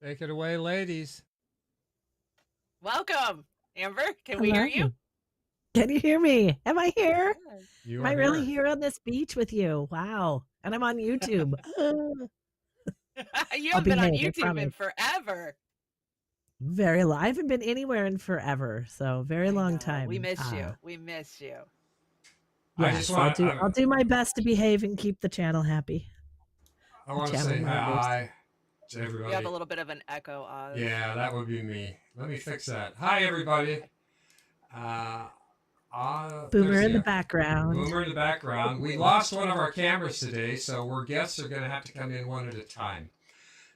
Take it away, ladies. Welcome, Amber. Can we Hello. hear you? Can you hear me? Am I here? Yes. You Am are I really here. here on this beach with you? Wow. And I'm on YouTube. You I'll haven't been on behave, I YouTube promise. in forever. Very long. I haven't been anywhere in forever, so very I long know. time. We miss you. We miss you. I Yes, just want. I'll do my best to behave and keep the channel happy. I want to channel say members. hi to You have everybody. a little bit of an echo, Oz. Yeah, that would be me. Let me fix that. Hi, everybody. Boomer in the Thursday. background. Boomer in the background. We lost one of our cameras today, so we're guests are going to have to come in one at a time.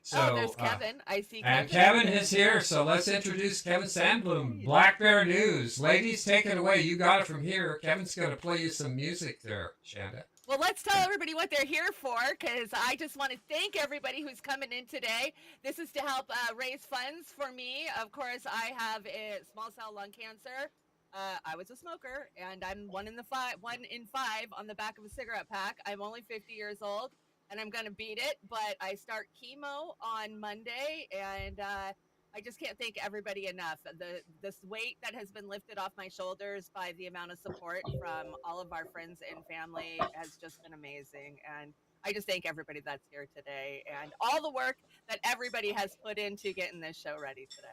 So, there's Kevin. I see and Kevin. Kevin is here, so let's introduce Kevin Sandblom, Black Bear News. Ladies, take it away. You got it from here. Kevin's going to play you some music there, Chanda. Well, let's tell everybody what they're here for, because I just want to thank everybody who's coming in today. This is to help raise funds for me. Of course, I have small cell lung cancer. I was a smoker, and I'm one in five on the back of a cigarette pack. I'm only 50 years old, and I'm going to beat it. But I start chemo on Monday, and I just can't thank everybody enough. This weight that has been lifted off my shoulders by the amount of support from all of our friends and family has just been amazing. And I just thank everybody that's here today and all the work that everybody has put into getting this show ready today.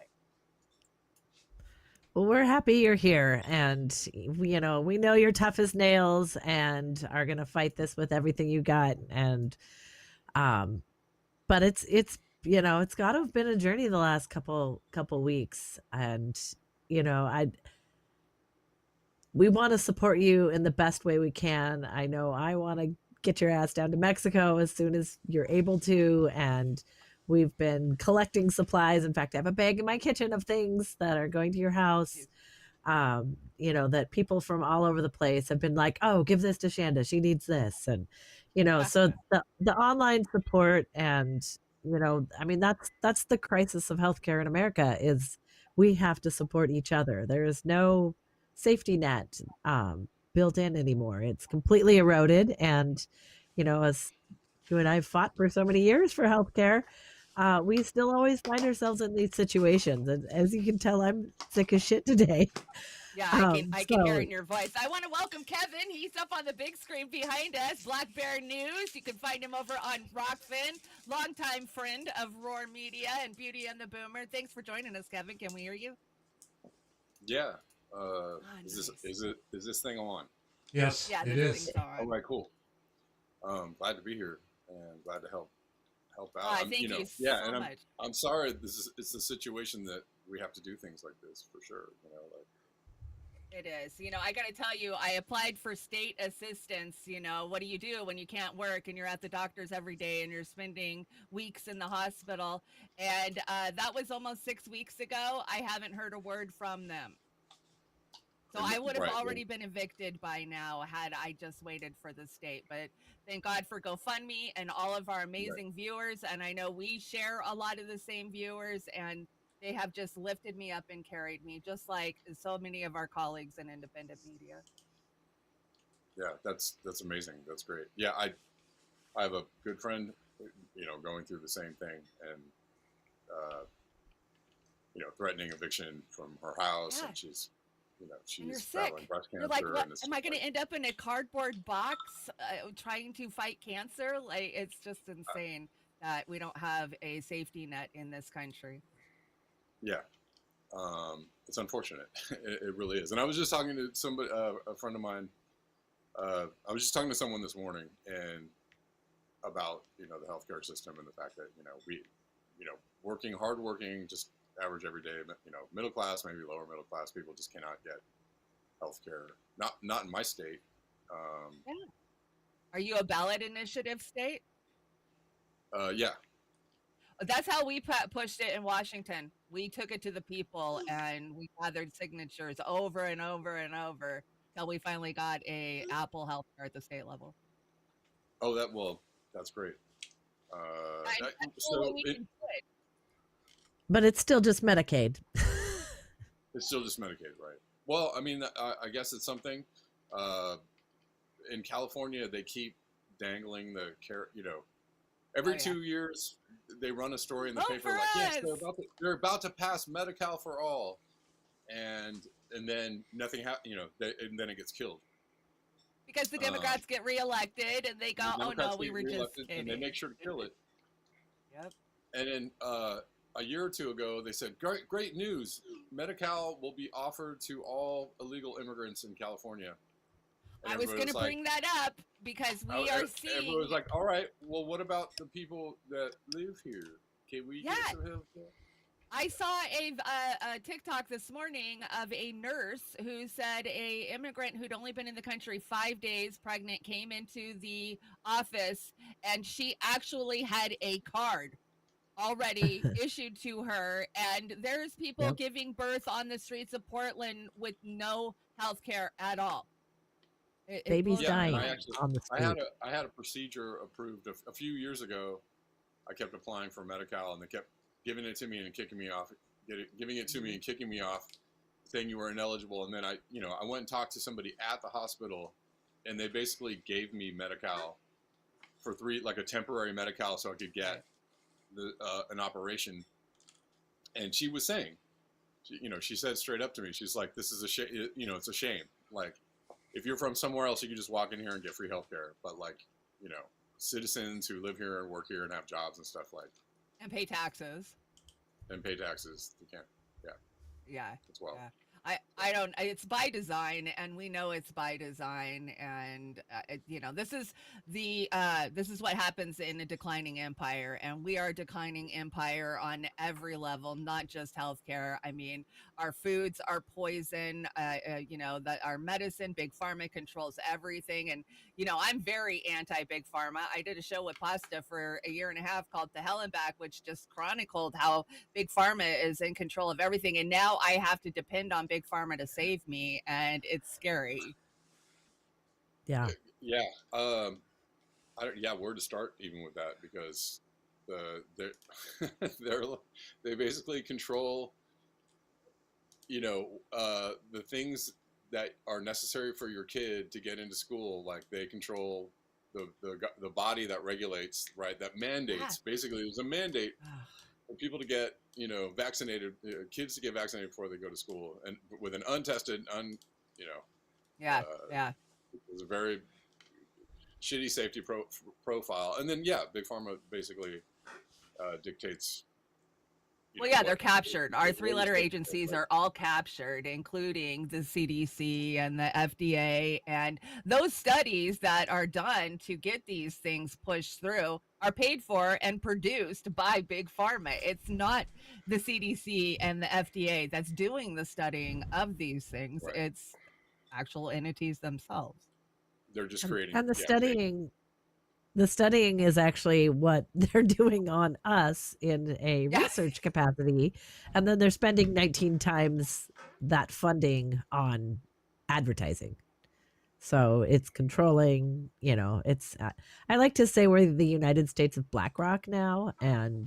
Well, we're happy you're here, and we know you're tough as nails and are going to fight this with everything you got. And but it's it's got to have been a journey the last couple weeks, and we want to support you in the best way we can. I know I want to get your ass down to Mexico as soon as you're able to, and we've been collecting supplies. In fact, I have a bag in my kitchen of things that are going to your house. That people from all over the place have been like, oh, give this to Chanda, she needs this. And so the online support, and I mean, that's the crisis of healthcare in America, is we have to support each other. There is no safety net built in anymore. It's completely eroded. And as you and I have fought for so many years for healthcare, we still always find ourselves in these situations. And as you can tell, I'm sick as shit today. Yeah, I can hear it in your voice. I want to welcome Kevin. He's up on the big screen behind us. Black Bear News. You can find him over on Rokfin, longtime friend of Roar Media and Beauty and the Boomer. Thanks for joining us, Kevin. Can we hear you? Yeah. Nice. Is this thing on? Yes, Yeah, it is. All right, cool. Glad to be here and glad to help out. Thank you so much. I'm sorry. It's the situation that we have to do things like this for sure. It is. I got to tell you, I applied for state assistance. What do you do when you can't work and you're at the doctor's every day and you're spending weeks in the hospital? And that was almost 6 weeks ago. I haven't heard a word from them. So I would have already been evicted by now had I just waited for the state. But thank God for GoFundMe and all of our amazing viewers. And I know we share a lot of the same viewers, and they have just lifted me up and carried me, just like so many of our colleagues in independent media. Yeah, that's amazing. That's great. Yeah, I have a good friend, going through the same thing, and threatening eviction from her house, and she's battling breast cancer. You're like, what? Am I going to end up in a cardboard box trying to fight cancer? Like, it's just insane that we don't have a safety net in this country. Yeah. It's unfortunate. It really is. And I was just talking to somebody, a friend of mine. I was just talking to someone this morning and about, the healthcare system and the fact that, we, hardworking, just average everyday, middle class, maybe lower middle class people just cannot get healthcare. Not in my state. Yeah. Are you a ballot initiative state? Yeah. That's how we pushed it in Washington. We took it to the people and we gathered signatures over and over and over till we finally got a Apple healthcare at the state level. Oh, that's great. But it's still just Medicaid. It's still just Medicaid, right? Well, I mean, I guess it's something. In California, they keep dangling the care, Every Oh yeah. 2 years, they run a story in the Vote paper for like, yes, us. they're about to pass Medi-Cal for all, and then nothing and then it gets killed. Because the Um, Democrats get reelected and they go, the oh no, Democrats we get were just reelected, and they kidding. make sure to kill it. Yep. And then a year or two ago, they said, great news, Medi-Cal will be offered to all illegal immigrants in California. And I was going to bring that up because we are seeing. Everyone was like, all right, well, what about the people that live here? Can we get some help? I saw a TikTok this morning of a nurse who said a immigrant who'd only been in the country 5 days, pregnant, came into the office, and she actually had a card already issued to her. And there's people giving birth on the streets of Portland with no health care at all. Babies dying on the I street. had a procedure approved a few years ago. I kept applying for Medi-Cal, and they kept giving it to me and kicking me off, saying you were ineligible. And then I went and talked to somebody at the hospital, and they basically gave me Medi-Cal for a temporary Medi-Cal, so I could get an operation. And she was saying, she said straight up to me, she's like, "This is a shame. It's a shame. Like, if you're from somewhere else, you can just walk in here and get free healthcare. But citizens who live here and work here and have jobs and stuff and pay taxes. You can't. Yeah. As well. Yeah. I don't. It's by design, and we know it's by design. And this is what happens in a declining empire, and we are a declining empire on every level, not just healthcare. I mean, our foods are poison. That our medicine, big pharma controls everything, and I'm very anti big pharma. I did a show with Pasta for a year and a half called "To Hell and Back," which just chronicled how big pharma is in control of everything, and now I have to depend on big pharma to save me, and it's scary. Yeah. Where to start even with that, because they basically control the things that are necessary for your kid to get into school. Like, they control the body that regulates, right, that mandates. Basically, there's a mandate for people to get vaccinated, kids to get vaccinated before they go to school, and with an untested it's a very shitty safety profile. And then big pharma basically dictates. They're captured. Our three-letter agencies are all captured, including the CDC and the FDA. And those studies that are done to get these things pushed through are paid for and produced by big pharma. It's not the CDC and the FDA that's doing the studying of these things. Right. It's actual entities themselves. They're just creating. And the studying is actually what they're doing on us in a research capacity. And then they're spending 19 times that funding on advertising. So it's controlling, it's, I like to say we're the United States of BlackRock now, and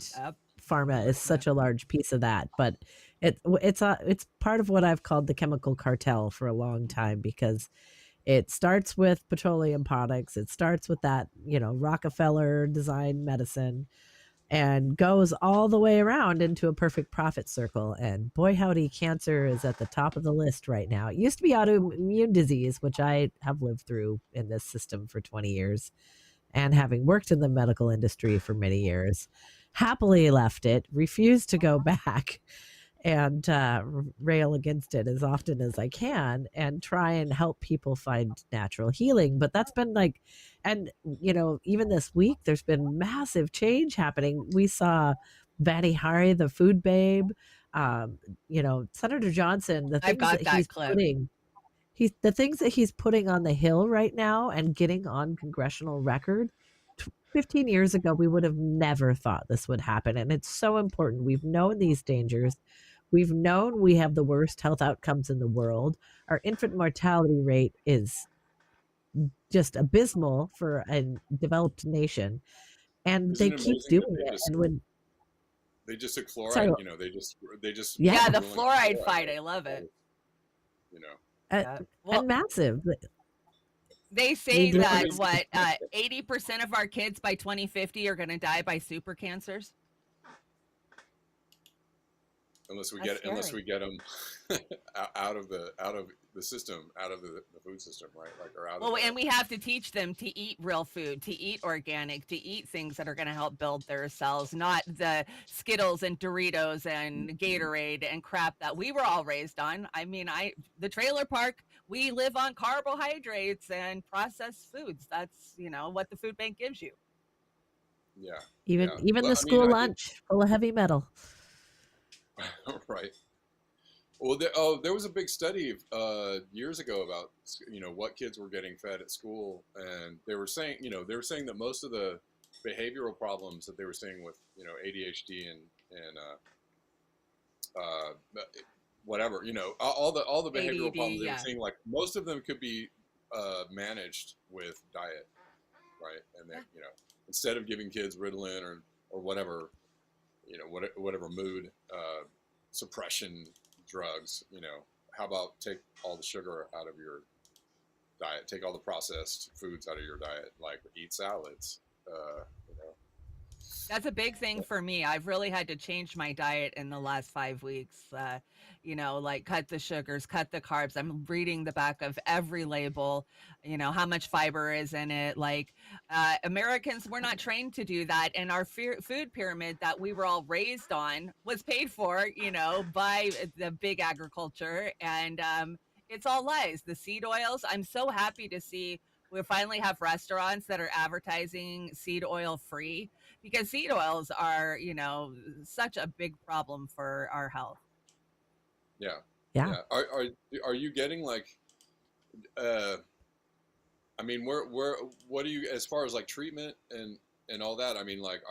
pharma is such a large piece of that. But it's part of what I've called the chemical cartel for a long time, because it starts with petroleum products. It starts with that, Rockefeller designed medicine, and goes all the way around into a perfect profit circle. And boy, howdy, cancer is at the top of the list right now. It used to be autoimmune disease, which I have lived through in this system for 20 years. And having worked in the medical industry for many years, happily left it, refused to go back, and rail against it as often as I can, and try and help people find natural healing. But that's been even this week, there's been massive change happening. We saw Vani Hari, the food babe, Senator Johnson, the things the things that he's putting on the Hill right now and getting on congressional record. 15 years ago, we would have never thought this would happen. And it's so important. We've known these dangers. We've known we have the worst health outcomes in the world. Our infant mortality rate is just abysmal for a developed nation. And they keep doing it. And when they just took fluoride, they just the fluoride fight. I love it. And massive. They We say do. that 80% of our kids by 2050 are going to die by super cancers. unless That's unless scary. we get them out of the system, out of the food system, right? Like, or out of Well, the and we have to teach them to eat real food, to eat organic, to eat things that are going to help build their cells, not the Skittles and Doritos and Gatorade and crap that we were all raised on. I mean, the trailer park, we live on carbohydrates and processed foods. That's, what the food bank gives you. yeah, Even yeah. even Well, the I mean, school I think lunch full of heavy metal. right. Well, there was a big study years ago about what kids were getting fed at school, and they were saying that most of the behavioral problems that they were seeing with ADHD and whatever all the behavioral ADD, problems they were yeah. seeing, like most of them could be managed with diet, right? And then instead of giving kids Ritalin or whatever whatever mood suppression drugs, how about take all the sugar out of your diet, take all the processed foods out of your diet, like eat salads, uh, you know. That's a big thing for me. I've really had to change my diet in the last 5 weeks. Like cut the sugars, cut the carbs. I'm reading the back of every label, how much fiber is in it. Like Americans, we're not trained to do that. And our food pyramid that we were all raised on was paid for, by the big agriculture. And it's all lies. The seed oils, I'm so happy to see we finally have restaurants that are advertising seed oil free, because seed oils are, such a big problem for our health. Yeah, Yeah. yeah. Are you getting like uh I mean, where what do you, as far as like treatment and all that? I mean, like,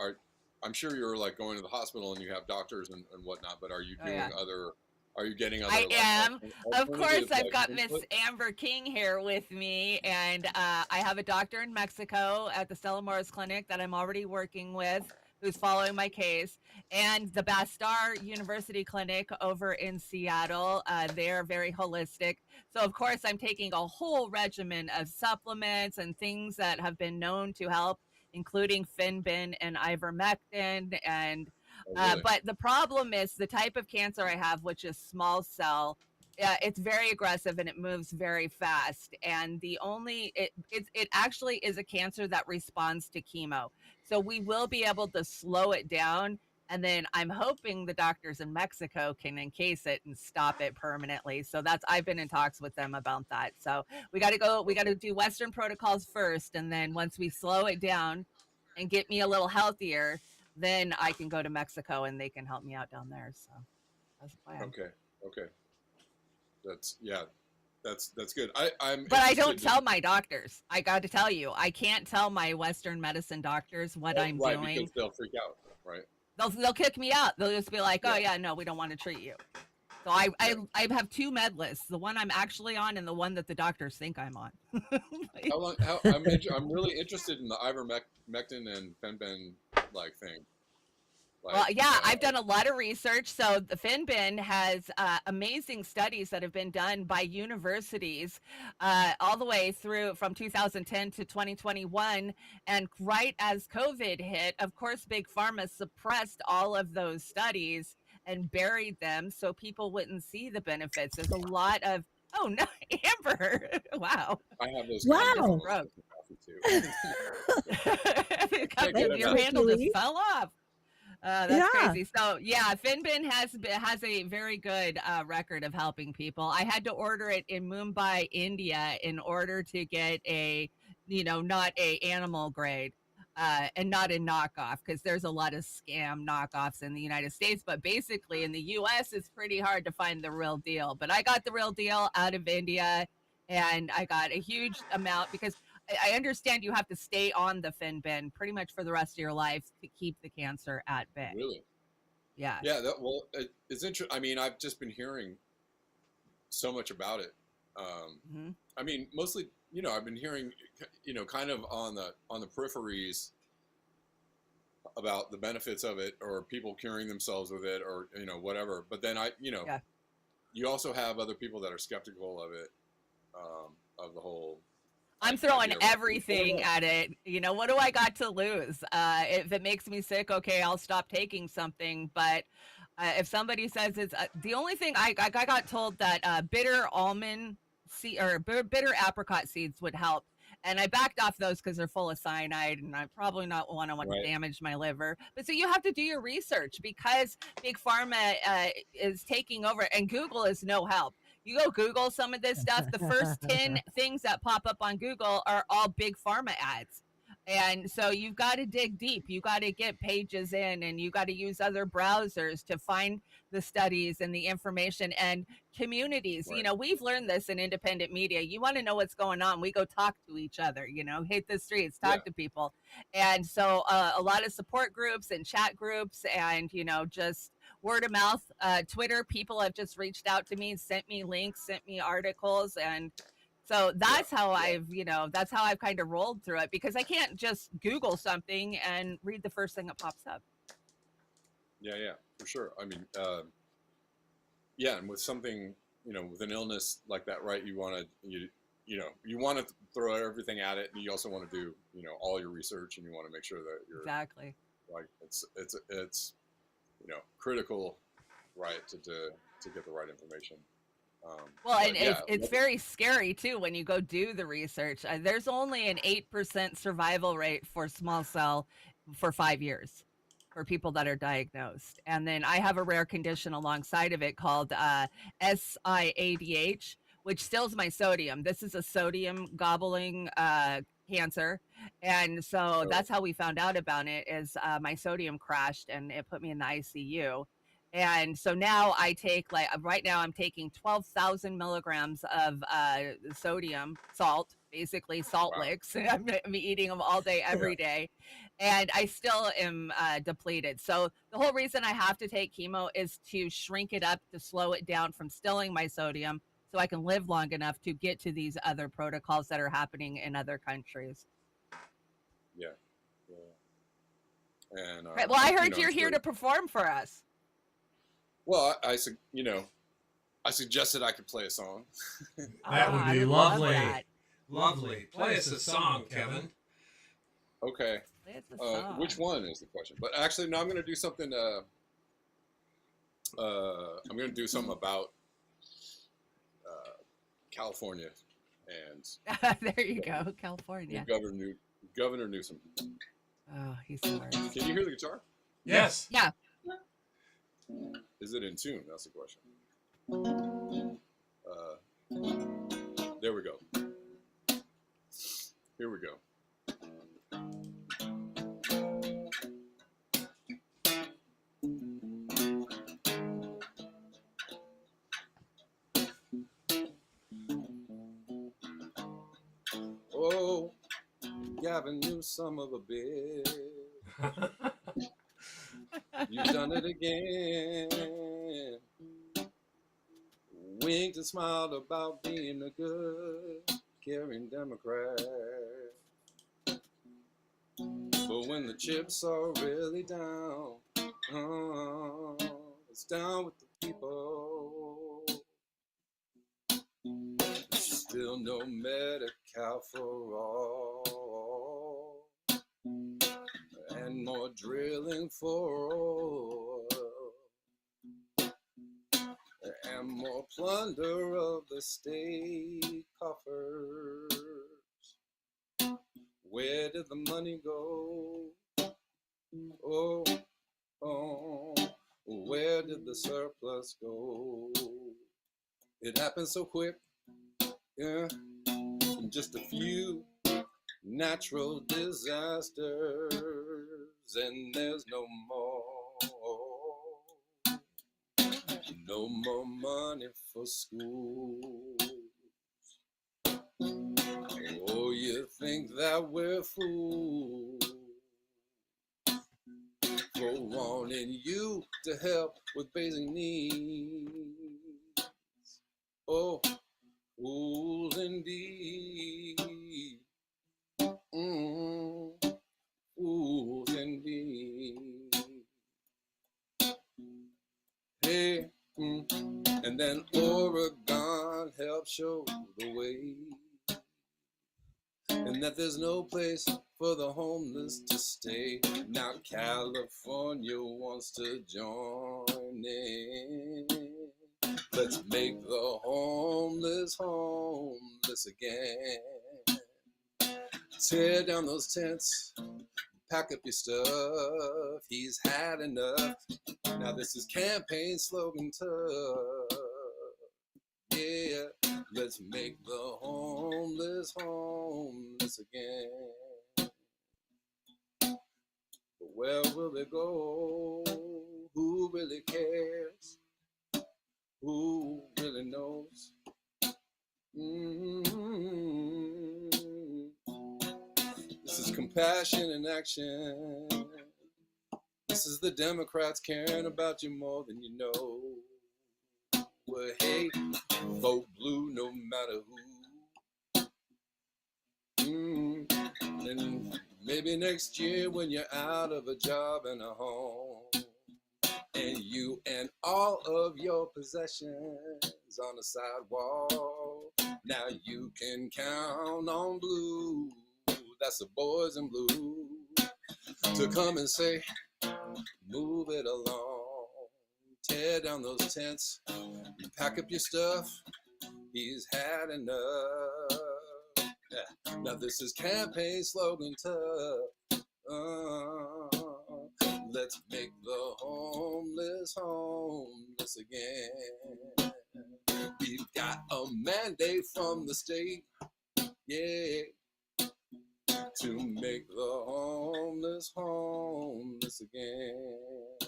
I'm sure you're like going to the hospital and you have doctors and whatnot, but are you Oh, doing yeah. other? Are you getting other I like am. Of course, alternative I've like got Miss input? Amber King here with me, and I have a doctor in Mexico at the Stella Morris Clinic that I'm already working with, who's following my case, and the Bastar University Clinic over in Seattle. They're very holistic. So, of course, I'm taking a whole regimen of supplements and things that have been known to help, including Finbin and ivermectin and Oh, really? but the problem is the type of cancer I have, which is small cell. It's very aggressive and it moves very fast. And it actually is a cancer that responds to chemo. So we will be able to slow it down. And then I'm hoping the doctors in Mexico can encase it and stop it permanently. So I've been in talks with them about that. So we got to do Western protocols first. And then once we slow it down and get me a little healthier, then I can go to Mexico and they can help me out down there. So that's the plan. Okay, okay. That's yeah. That's good. I'm But I don't interested tell in my doctors. I got to tell you, I can't tell my Western medicine doctors what I'm right, doing. because they'll freak out, right? They'll kick me out. They'll just be like, "Oh Yeah, yeah, no, we don't want to treat you." So I yeah. I, I have two med lists: the one I'm actually on and the one that the doctors think I'm on. How long? I'm really interested in the ivermectin and fenben like thing. Well, Like, yeah, I've done a lot of research. So the Finbin has amazing studies that have been done by universities all the way through from 2010 to 2021. And right as COVID hit, of course, Big Pharma suppressed all of those studies and buried them so people wouldn't see the benefits. There's a lot of, oh no, Amber, wow, I have those kind cup of just Wow. problems broke. with coffee too. Can't get Your enough. handle just Particularly. fell off. That's Yeah. crazy. So yeah, Finbin has a very good record of helping people. I had to order it in Mumbai, India, in order to get not a animal grade, and not a knockoff, because there's a lot of scam knockoffs in the United States. But basically, in the U.S., it's pretty hard to find the real deal. But I got the real deal out of India, and I got a huge amount because I understand you have to stay on the Finbin pretty much for the rest of your life to keep the cancer at bay. Really? Yes. Yeah. It's interesting. I mean, I've just been hearing so much about it. Hmm. I mean, mostly, I've been hearing, kind of on the peripheries about the benefits of it, or people curing themselves with it, or whatever. But then Yeah. you also have other people that are skeptical of it, of the whole I'm throwing idea. everything at it. You know, what do I got to lose? If it makes me sick, okay, I'll stop taking something. But if somebody says it's the only thing I got told that bitter almond seed or bitter apricot seeds would help. And I backed off those because they're full of cyanide, and I probably not want to Right. damage my liver. But so you have to do your research because big pharma is taking over, and Google is no help. You go Google some of this stuff, the first 10 things that pop up on Google are all big pharma ads. And so you've got to dig deep. You got to get pages in, and you got to use other browsers to find the studies and the information and communities. Right. You know, we've learned this in independent media. You want to know what's going on, we go talk to each other, you know, hit the streets, talk to people. And so a lot of support groups and chat groups and, you know, just word of mouth, Twitter, people have just reached out to me, sent me links, sent me articles. And so that's how that's how I've kind of rolled through it, because I can't just Google something and read the first thing that pops up. Yeah, for sure. I mean, and with something, you know, with an illness like that, right? You want to throw everything at it, and you also want to do, you know, all your research, and you want to make sure that you're exactly like it's you know, critical, right, to get the right information. Well, and it's very scary too when you go do the research. There's only an 8% survival rate for small cell for 5 years for people that are diagnosed. And then I have a rare condition alongside of it called SIADH, which stills my sodium. This is a sodium gobbling cancer. And so that's how we found out about it, is my sodium crashed and it put me in the ICU. And so now I take, like, right now I'm taking 12,000 milligrams of sodium salt, basically salt licks. I'm eating them all day, every day. And I still am depleted. So the whole reason I have to take chemo is to shrink it up, to slow it down from stilling my sodium, so I can live long enough to get to these other protocols that are happening in other countries. Yeah. And right. Well, I heard you're here to perform for us. Well, I suggested I could play a song. That would be lovely. Lovely. Play us a song, Kevin. Okay. Play us a song. Which one is the question? But actually, no, I'm going to do something. I'm going to do something about California and. There you go, California. Governor Newsom. Oh, he's smart. Can you hear the guitar? Yes. Yeah. Is it in tune? That's the question. There we go. Here we go. Oh, Gavin, you son of a bitch. You've done it again. Winked and smiled about being a good, caring Democrat. But when the chips are really down, it's down with the people. Still no Medi-Cal for all. And more drilling for oil, and more plunder of the state coffers. Where did the money go? Oh, where did the surplus go? It happened so quick, yeah, in just a few natural disasters, and there's no more money for schools. Oh, you think that we're fools for wanting you to help with basic needs. Oh, fools indeed. Fools indeed. Hey, and then Oregon helped show the way. and that there's no place for the homeless to stay. Now California wants to join in. Let's make the homeless homeless again. Tear down those tents, pack up your stuff. He's had enough. Now this is campaign slogan tough. Yeah, let's make the homeless homeless again. But where will they go? Who really cares? Who really knows? This is compassion in action. This is the Democrats caring about you more than you know. Well, hey, vote blue no matter who. And maybe next year when you're out of a job and a home, and you and all of your possessions on the sidewalk, now you can count on blue. That's the boys in blue to come and say, move it along. Tear down those tents, pack up your stuff. He's had enough. Yeah. Now this is campaign slogan tough. Let's make the homeless homeless again. We've got a mandate from the state, yeah, to make the homeless homeless again.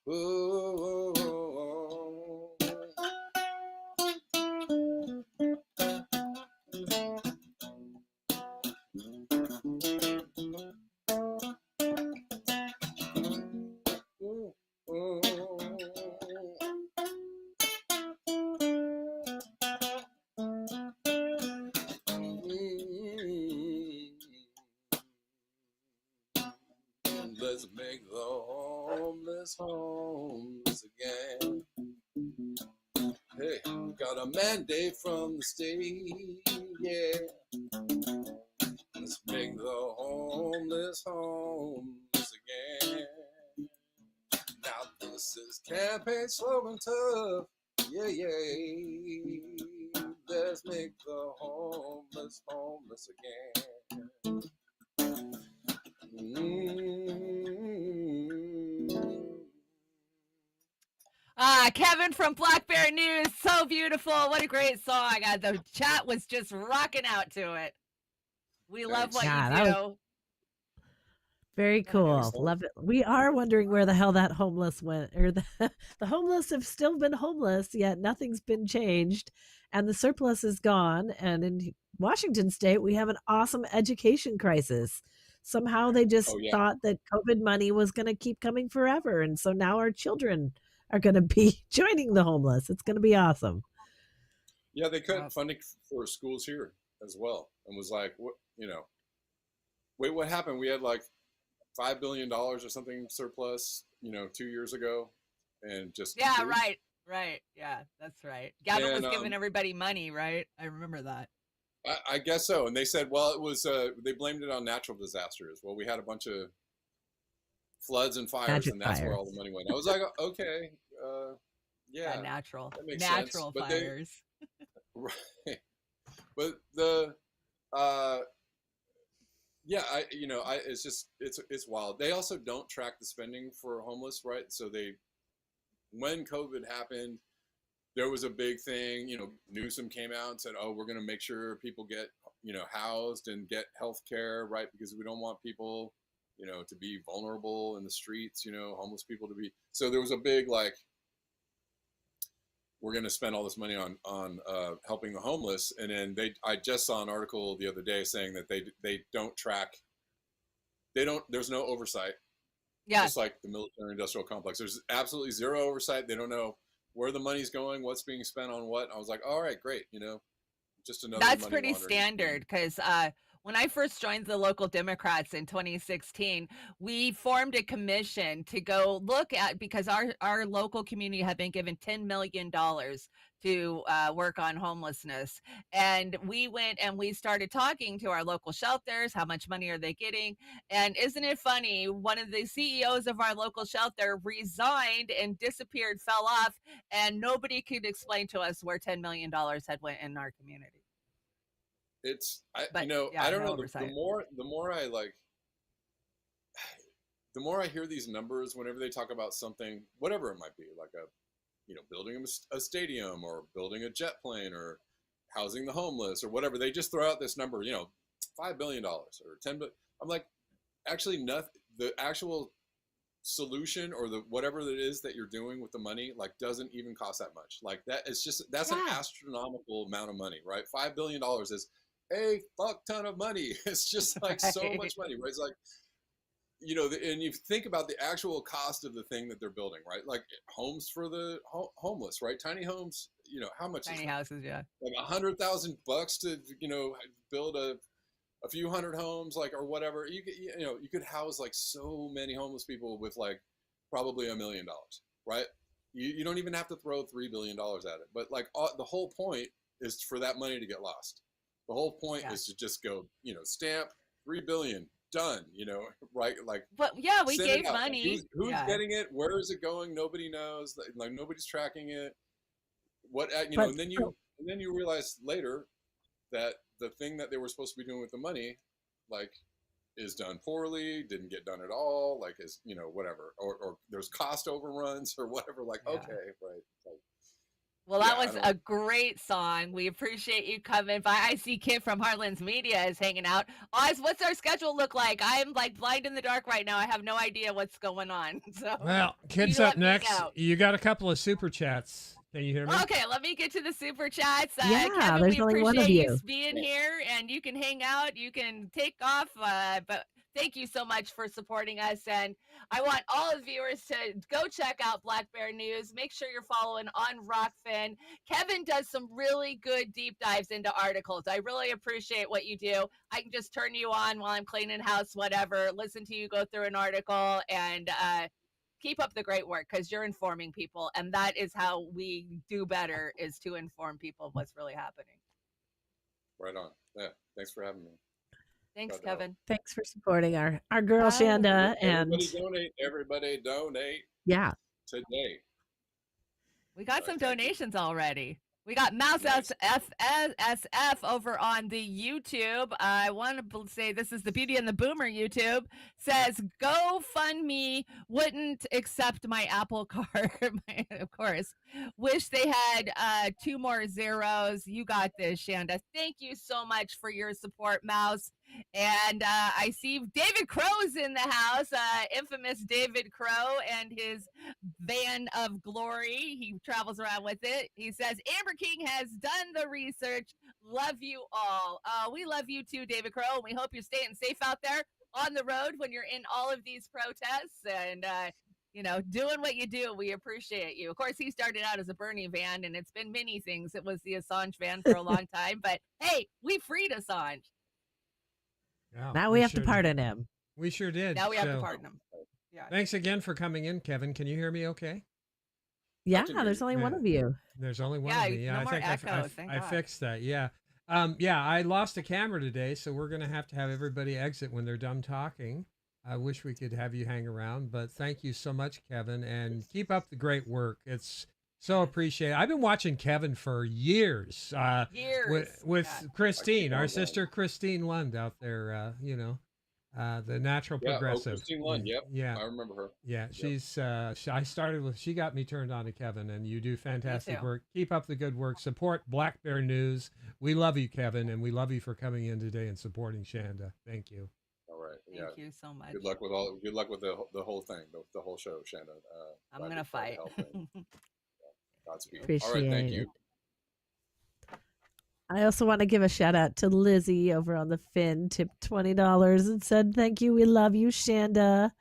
Oh, let's make the homeless homeless again. Hey, got a mandate from the state, yeah. Let's make the homeless homeless again. Now this is campaign slogan tough, yeah, yeah. Let's make the homeless homeless again. Kevin from Black Bear News, so beautiful. What a great song. The chat was just rocking out to it. We love what Yeah, you do. was very cool. Love it. We are wondering where the hell that homeless went, or the homeless have still been homeless, yet nothing's been changed, and the surplus is gone. And in Washington State, we have an awesome education crisis. Somehow they just thought that COVID money was going to keep coming forever, and so now our children are going to be joining the homeless. It's going to be awesome. Yeah, they cut funding for schools here as well, and was like, what, wait, what happened? We had like $5 billion or something surplus, 2 years ago, and just right, yeah, that's right. Gavin was giving everybody money, right? I remember that. I guess so. And they said, well, it was they blamed it on natural disasters. Well, we had a bunch of floods and fires, and that's where all the money went. I was like, okay, yeah, natural sense. fires. Right, but the it's wild. They also don't track the spending for homeless, right? So when COVID happened, there was a big thing. Newsom came out and said, oh, we're going to make sure people get housed and get health care, right? Because we don't want people to be vulnerable in the streets, homeless people to be. So there was a big, we're going to spend all this money on helping the homeless. And then I just saw an article the other day saying that they don't track. There's no oversight. Yeah. Just like the military industrial complex. There's absolutely zero oversight. They don't know where the money's going, what's being spent on what. I was like, all right, great. Just another. That's pretty standard, because When I first joined the local Democrats in 2016, we formed a commission to go look at, because our local community had been given $10 million to work on homelessness. And we went and we started talking to our local shelters. How much money are they getting? And isn't it funny? One of the CEOs of our local shelter resigned and disappeared, fell off, and nobody could explain to us where $10 million had went in our community. It's But you know, yeah, I don't no know. oversight. The more I like, the more I hear these numbers whenever they talk about something, whatever it might be, like building a stadium or building a jet plane or housing the homeless or whatever. They just throw out this number, $5 billion or $10 billion. I'm like, actually, nothing. The actual solution or the whatever it is that you're doing with the money, like, doesn't even cost that much. Like that, it's just that's an astronomical amount of money, right? $5 billion is a fuck ton of money. It's just like so much money, right? It's like, and you think about the actual cost of the thing that they're building, right? Like homes for the homeless, right? Tiny homes, how much? Tiny houses, yeah. Like $100,000 to, build a few hundred homes, like, or whatever. You could house like so many homeless people with like probably $1 million, right? You don't even have to throw $3 billion at it, but like the whole point is for that money to get lost. The whole point is to just go, stamp 3 billion, done, right? Like, but yeah, we send gave it out. money. Who's getting it? Where is it going? Nobody knows. Like nobody's tracking it. And then you realize later that the thing that they were supposed to be doing with the money, like, is done poorly, didn't get done at all, like, is, whatever, or there's cost overruns or whatever. Like, okay, right. Like, well, that was a great song. We appreciate you coming by. I see Kit from Heartlands Media is hanging out. Oz, what's our schedule look like? I'm like blind in the dark right now. I have no idea what's going on. So, well, Kit's up next. You got a couple of super chats. Can you hear me? Okay, let me get to the super chats. Yeah, Kevin, there's we only one of appreciate you being here, and you can hang out. You can take off, but thank you so much for supporting us. And I want all of the viewers to go check out Black Bear News. Make sure you're following on Rokfin. Kevin does some really good deep dives into articles. I really appreciate what you do. I can just turn you on while I'm cleaning house, whatever, listen to you go through an article, and keep up the great work, because you're informing people, and that is how we do better, is to inform people of what's really happening. Right on. Yeah, thanks for having me. Thanks, Kevin. Thanks for supporting our girl Chanda. Everybody donate. Yeah. Today. We got some donations already. We got Mouse SF over on the YouTube. I want to say this is the Beauty and the Boomer YouTube. Says, GoFundMe wouldn't accept my Apple card. Of course. Wish they had 2 more zeros. You got this, Chanda. Thank you so much for your support, Mouse. And I see David Crow's in the house, infamous David Crow and his van of glory. He travels around with it. He says, Amber King has done the research. Love you all. We love you too, David Crow. And we hope you're staying safe out there on the road when you're in all of these protests and, doing what you do. We appreciate you. Of course, he started out as a Bernie van, and it's been many things. It was the Assange van for a long time. But, hey, we freed Assange. Yeah, now we have to pardon him. We sure did. Now we have to pardon him. Yeah. Thanks again for coming in, Kevin. Can you hear me okay? Yeah, there's only one of you. There's only one of me. Yeah, no I think I fixed that. Yeah. I lost a camera today, so we're going to have everybody exit when they're done talking. I wish we could have you hang around, but thank you so much, Kevin, and keep up the great work. It's so appreciated. I've been watching Kevin for years. With Christine, our sister Christine Lund out there, the natural progressive. Christine Lund, I remember her. Yeah, she's she got me turned on to Kevin, and you do fantastic work. Keep up the good work. Support Black Bear News. We love you, Kevin, and we love you for coming in today and supporting Chanda. Thank you. All right. Thank you so much. Good luck with the whole thing, the whole show, Chanda. I'm gonna fight. Godspeed. Appreciate all right, thank you. I also want to give a shout out to Lizzie over on the Fin, tipped $20 and said, "Thank you, we love you, Chanda."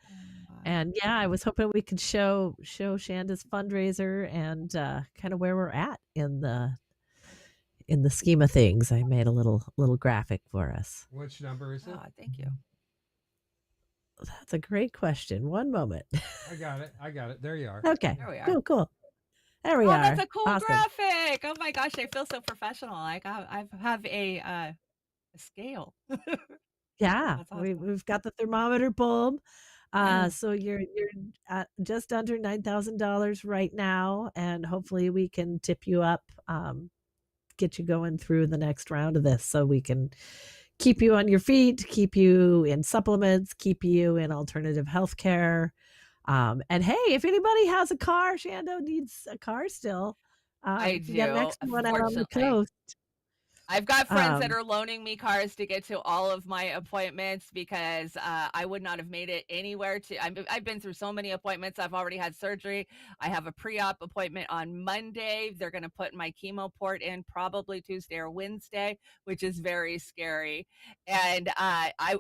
And yeah, I was hoping we could show Shanda's fundraiser and kind of where we're at in in the scheme of things, I made a little graphic for us. Which number is it? Oh, thank you. That's a great question. One moment. I got it. I got it. There you are. Okay. There we are. Cool. There we Oh, are. that's a cool Awesome. graphic. Oh my gosh, I feel so professional. Like I have a scale. Yeah, That's awesome. we've got the thermometer bulb. Mm. So you're at just under $9,000 right now, and hopefully we can tip you up, get you going through the next round of this, so we can keep you on your feet, keep you in supplements, keep you in alternative healthcare. And hey, if anybody has a car, Shando needs a car still. I If you got an do, extra one out on the fortunately. coast. I've got friends that Um, are loaning me cars to get to all of my appointments because I would not have made it anywhere to. I've been through so many appointments. I've already had surgery. I have a pre-op appointment on Monday. They're going to put my chemo port in probably Tuesday or Wednesday, which is very scary. And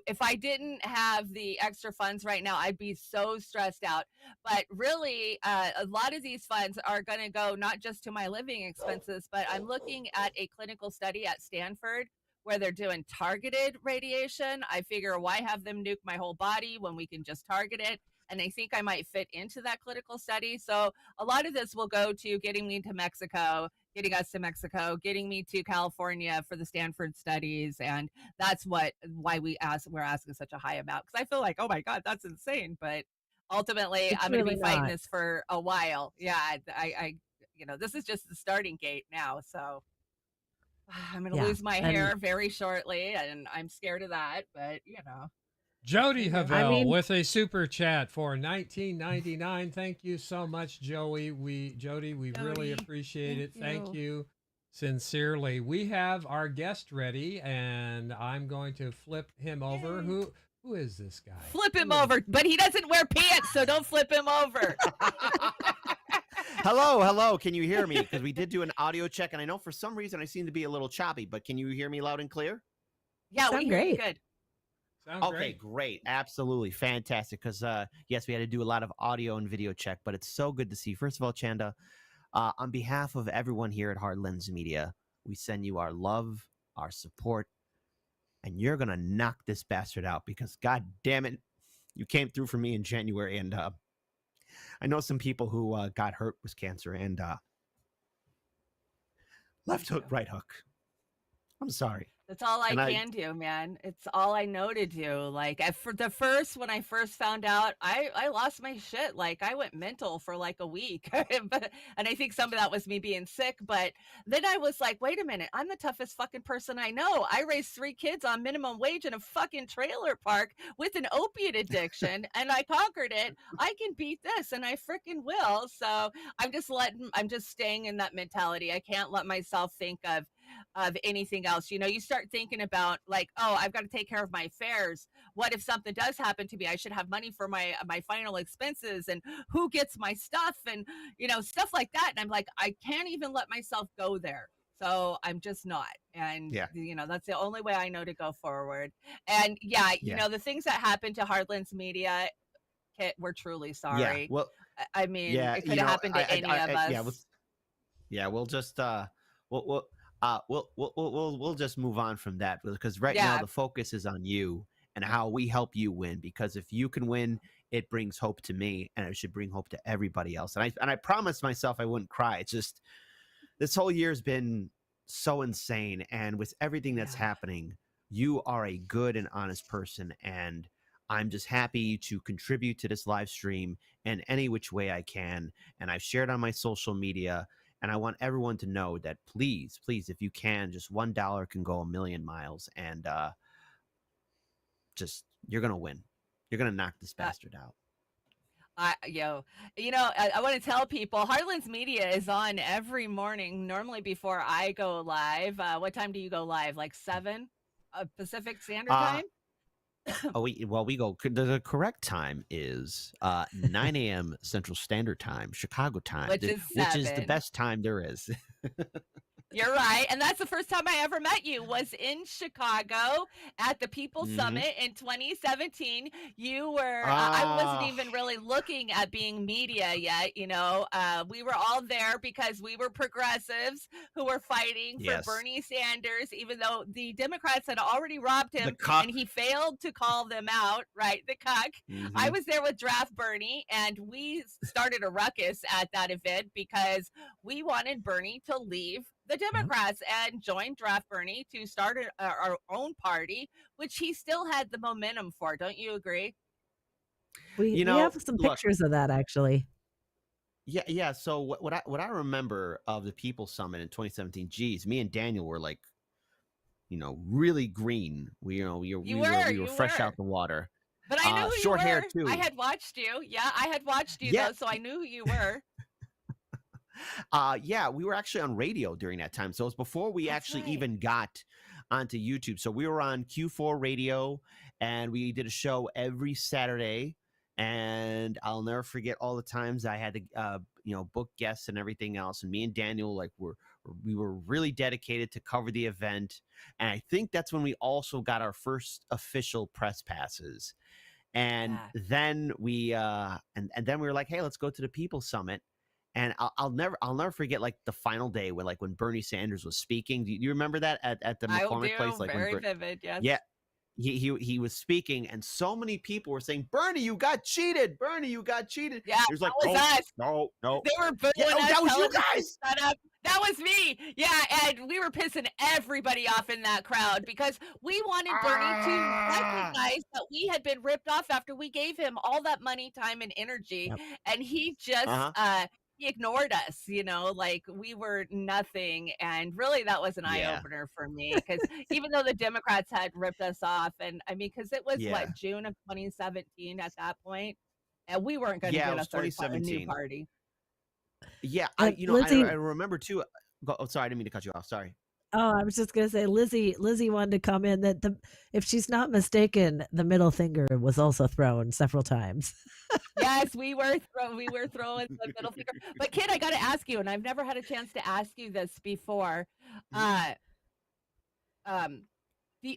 if I didn't have the extra funds right now, I'd be so stressed out. But really, a lot of these funds are going to go not just to my living expenses, but I'm looking at a clinical study at Stanford where they're doing targeted radiation. I figure, why have them nuke my whole body when we can just target it? And I think I might fit into that clinical study. So a lot of this will go to getting me to Mexico, getting us to Mexico, getting me to California for the Stanford studies. And that's why we're asking such a high amount. Because I feel like, oh my God, that's insane. But ultimately, it's I'm going to really be fighting not. this for a while. Yeah, I this is just the starting gate now. So I'm going to Yeah. lose my And hair very shortly, and I'm scared of that. But Jody you know. I Havel mean, with a super chat for $19.99. Thank you so much, Jody, we really Jody, appreciate it. Thank you. you sincerely. We have our guest ready, and I'm going to flip him over. Yay. Who is this guy? Flip him over, but he doesn't wear pants, so don't flip him over. Hello. Can you hear me? Because we did do an audio check, and I know for some reason I seem to be a little choppy, but can you hear me loud and clear? Yeah, we sound hear you great. good. Sounds Okay, great. Absolutely fantastic. Because yes, we had to do a lot of audio and video check, but it's so good to see. First of all, Chanda, on behalf of everyone here at Hard Lens Media, we send you our love, our support, and you're gonna knock this bastard out because, God damn it, you came through for me in January, and I know some people who got hurt with cancer, and left hook, right hook. I'm sorry. That's all I And can do, man. It's all I know to do. Like when I first found out, I lost my shit. Like I went mental for like a week. And I think some of that was me being sick. But then I was like, wait a minute, I'm the toughest fucking person I know. I raised 3 kids on minimum wage in a fucking trailer park with an opiate addiction, and I conquered it. I can beat this, and I freaking will. So I'm just staying in that mentality. I can't let myself think of anything else. You start thinking about like, oh, I've got to take care of my fares. What if something does happen to me? I should have money for my final expenses, and who gets my stuff, and stuff like that. And I'm like, I can't even let myself go there. So I'm just not. And Yeah. that's the only way I know to go forward. And yeah, Yeah. The things that happened to Hardlands Media, Kit, we're truly Yeah. sorry. Well, I mean, yeah. it could have happened to any of us. We'll just we'll just move on from that because right now Yeah. the focus is on you and how we help you win. Because if you can win, it brings hope to me, and it should bring hope to everybody else. And I promised myself I wouldn't cry. It's just this whole year's been so insane, and with everything that's happening, you are a good and honest person, and I'm just happy to contribute to this live stream in any which way I can. And I've shared on my social media, and I want everyone to know that please, if you can, just $1 can go a million miles, and just you're gonna win. You're gonna knock this bastard out. I want to tell people Heartlands Media is on every morning, normally before I go live. What time do you go live? Like 7 Pacific Standard Time? We go. The correct time is 9 a.m. Central Standard Time, Chicago time, Which is the 7. best time there is. You're right. And that's the first time I ever met you was in Chicago at the People Mhm. Summit in 2017. You were, I wasn't Ah, even really looking at being media yet. We were all there because we were progressives who were fighting for yes. Bernie Sanders, even though the Democrats had already robbed The him cuck. and he failed to call them out, right? The cuck. I Mhm. was there with Draft Bernie and we started a ruckus at that event because we wanted Bernie to leave the Democrats and join Draft Bernie to start our own party, which he still had the momentum for. Don't you agree? We have some Look, pictures of that actually. yeah. So what I remember of the People Summit in 2017, geez, me and Daniel were like, really green. You were, we were you fresh were. out the water. But I knew who you Short hair were. I too. had watched you. Yeah, I had watched you Yeah, though, so I knew who you were. yeah, we were actually on radio during that time. So it was before we That's actually right. even got onto YouTube. So we were on Q4 radio and we did a show every Saturday. And I'll never forget all the times I had to, book guests and everything else. And me and Daniel, like, we were really dedicated to cover the event. And I think that's when we also got our first official press passes. And Yeah. then and then we were like, hey, let's go to the People Summit. And I'll never forget like the final day when Bernie Sanders was speaking. Do you remember that at the I McCormick place? do. Like Very vivid. Yes. yeah, he was speaking, and so many people were saying, "Bernie, you got cheated! Bernie, you got cheated!" Yeah, He was like, that was "No, us. no, no." They were booing Yeah, oh, us, that was you telling us to guys. shut up. That was me. Yeah, and we were pissing everybody off in that crowd because we wanted Bernie to Ah, recognize that we had been ripped off after we gave him all that money, time, and energy, Yep. and he just uh-huh. he ignored us. Like we were nothing, and really that was an eye Yeah, opener for me because even though the Democrats had ripped us off, and I mean, because it was yeah, what June of 2017 at that point, and we weren't going to yeah. It get was a new 2017. party. Yeah, I Lizzie, remember too. Oh, sorry, I didn't mean to cut you off. Sorry. oh, I was just gonna say, Lizzie wanted to come in that if she's not mistaken, the middle finger was also thrown several times. Yes, we were throwing the middle finger. But kid, I got to ask you, and I've never had a chance to ask you this before. Mhm. Uh, um, do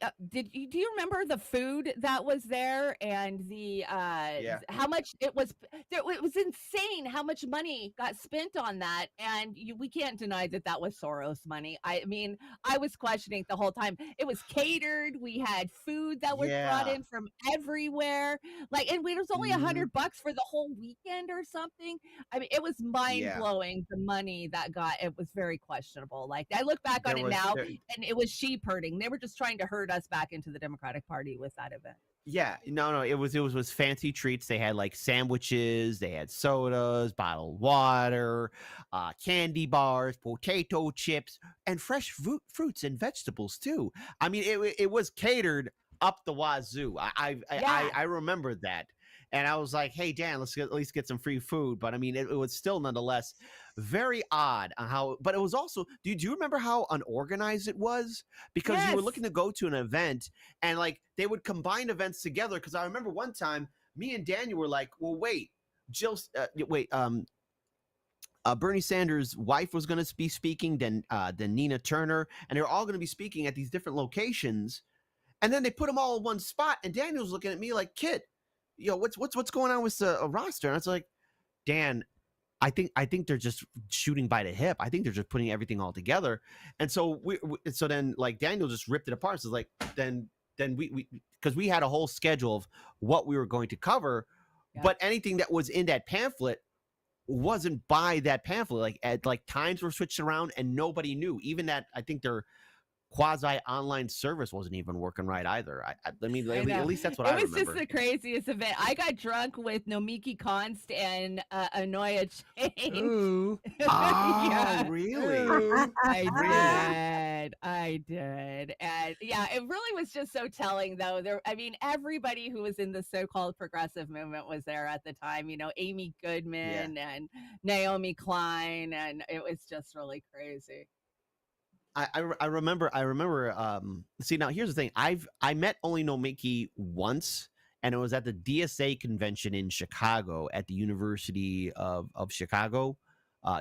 you remember the food that was there and the Yeah. how much it was there, it was insane how much money got spent on that, and we can't deny that that was Soros money. I mean, I was questioning the whole time. It was catered, we had food that was brought Yeah. in from everywhere, like, and it was only Hmm. $100 for the whole weekend or something. I mean, it was Yeah. mind-blowing, the money that got. It was very questionable. Like, I look back on There it was now, there. and it was sheep herding. They were just trying to herd us back into the Democratic Party with that event. Yeah, no, it was fancy treats. They had like sandwiches, they had sodas, bottled water, candy bars, potato chips, and fresh fruits and vegetables too. I mean, it was catered up the wazoo. Yeah. I remember that, and I was like, hey Dan, at least get some free food. But I mean, it was still nonetheless very odd on how. But it was also. Do you remember how unorganized it was? Because you were Yes. looking to go to an event and like they would combine events together. Because I remember one time, me and Daniel were like, "Well, wait, Bernie Sanders' wife was going to be speaking, then Nina Turner, and they're all going to be speaking at these different locations, and then they put them all in one spot." And Daniel's looking at me like, "Kid, what's going on with the roster?" And I was like, "Dan, I think they're just shooting by the hip. I think they're just putting everything all together." And so so then like Daniel just ripped it apart. So like then we because we had a whole schedule of what we were going to cover, Yeah. but anything that was in that pamphlet wasn't by that pamphlet. Like times were switched around and nobody knew. Even that I think their quasi online service wasn't even working right either. I mean, I at know. least that's what It I was remember. just the craziest event. I got drunk with Nomiki Konst and Anoya Change. Ooh. Oh, Yeah. really? Ooh. I did. And yeah, it really was just so telling though. I mean, everybody who was in the so-called progressive movement was there at the time, Amy Yeah. Goodman and Naomi Klein, and it was just really crazy. I remember see now here's the thing. I met only Nomiki once, and it was at the DSA convention in Chicago at the University of Chicago.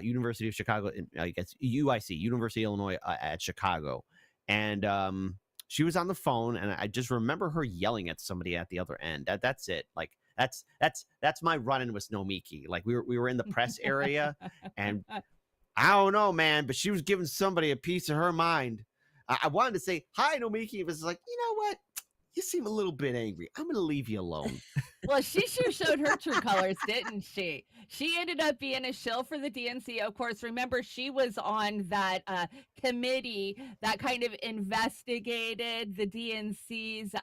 University of Chicago, I guess UIC, University of Illinois at Chicago, and she was on the phone, and I just remember her yelling at somebody at the other end. That's it. Like that's my run-in with Nomiki. Like we were in the press area, and I don't know, man, but she was giving somebody a piece of her mind. I wanted to say hi, Nomiki. It was like, you know what? You seem a little bit angry. I'm gonna leave you alone. Well, she sure showed her true colors, didn't she? She ended up being a shill for the DNC. Of course, remember, she was on that committee that kind of investigated the DNC's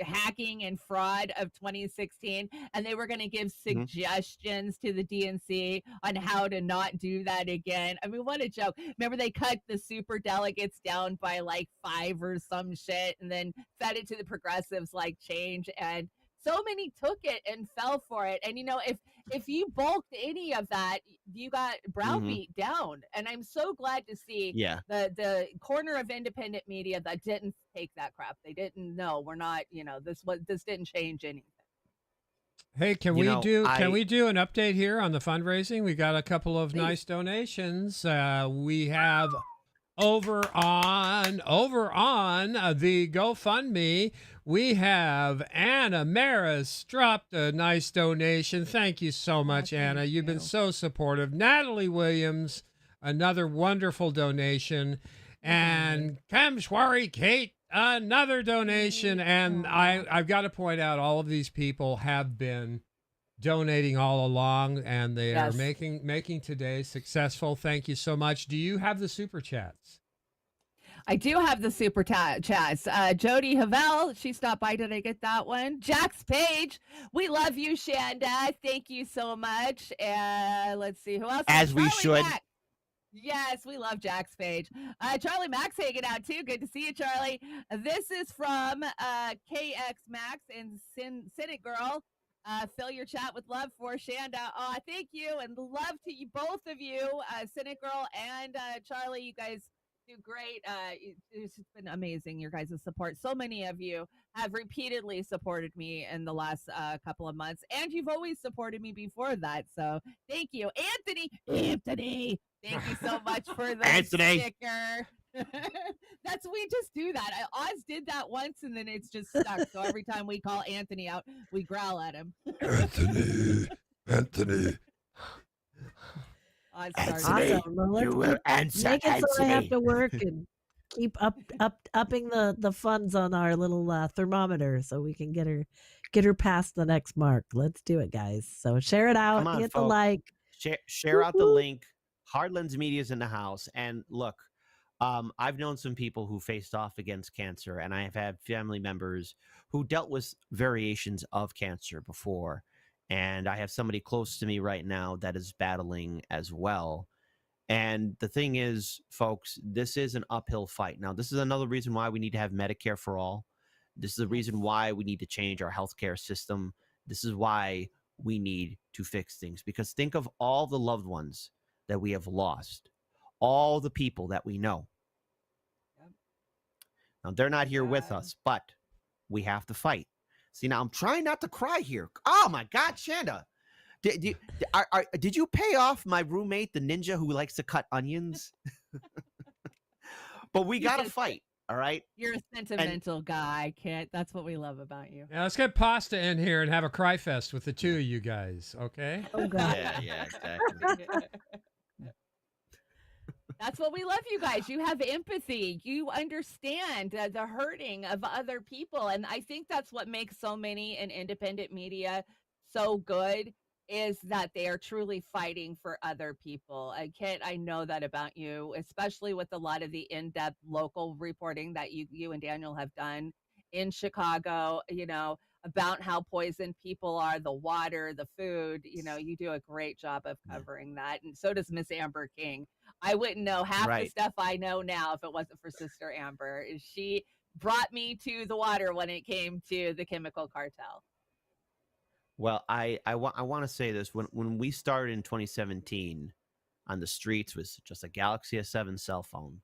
hacking and fraud of 2016. And they were going to give suggestions to the DNC on how to not do that again. I mean, what a joke. Remember, they cut the super delegates down by like 5 or some shit and then fed it to the progressives like Change. And so many took it and fell for it. And if you bulked any of that, you got browbeat down. And I'm so glad to see the corner of independent media that didn't take that crap. They didn't know we're not, this didn't change anything. Hey, can we do an update here on the fundraising? We got a couple of nice donations. We have over on the GoFundMe, we have Anna Maris dropped a nice donation. Thank you so much, Anna. You've been so supportive. Natalie Williams, another wonderful donation. And Kamshwari Kate, another donation. And I've got to point out, all of these people have been donating all along, and they are making today successful. Thank you so much. Do you have the super chats? I do have the super chats. Jody Havel, she stopped by. Did I get that one? Jax Page, we love you, Shanda. Thank you so much. Let's see who else. As we should. Mack. Yes, we love Jax Page. Charlie Max hanging out too. Good to see you, Charlie. This is from KX Max and Cynic Girl. Fill your chat with love for Shanda. Thank you, and love to you, both of you, Cynic Girl and Charlie. You guys do great. It's been amazing, your guys' support. So many of you have repeatedly supported me in the last couple of months, and you've always supported me before that. So thank you, Anthony. Thank you so much for the sticker. We just do that. Oz did that once, and then it's just stuck. So every time we call Anthony out, we growl at him. Anthony. Awesome. Well, you will answer. Make it so I have to work and keep upping the funds on our little thermometer so we can get her past the next mark. Let's do it, guys. So share it out. Hit the like. Share out the link. Hardlands Media's in the house. And look, I've known some people who faced off against cancer, and I have had family members who dealt with variations of cancer before. And I have somebody close to me right now that is battling as well. And the thing is, folks, this is an uphill fight. Now, this is another reason why we need to have Medicare for all. This is the reason why we need to change our healthcare system. This is why we need to fix things. Because think of all the loved ones that we have lost, all the people that we know. Now, they're not here with us, but we have to fight. See, now I'm trying not to cry here. Oh my God, Chanda. Did you pay off my roommate, the ninja who likes to cut onions? But we got to fight, all right? You're a sentimental guy, Kit. That's what we love about you. Yeah, let's get Pasta in here and have a cry fest with the two of you guys, okay? Oh, God. Yeah, exactly. That's what we love, you guys. You have empathy. You understand the hurting of other people. And I think that's what makes so many in independent media so good, is that they are truly fighting for other people. Kit, I know that about you, especially with a lot of the in-depth local reporting that you and Daniel have done in Chicago, about how poisoned people are, the water, the food. You do a great job of covering that. And so does Miss Amber King. I wouldn't know half the stuff I know now if it wasn't for Sister Amber. She brought me to the water when it came to the chemical cartel. Well, I want to say this. When we started in 2017 on the streets with just a Galaxy S7 cell phone,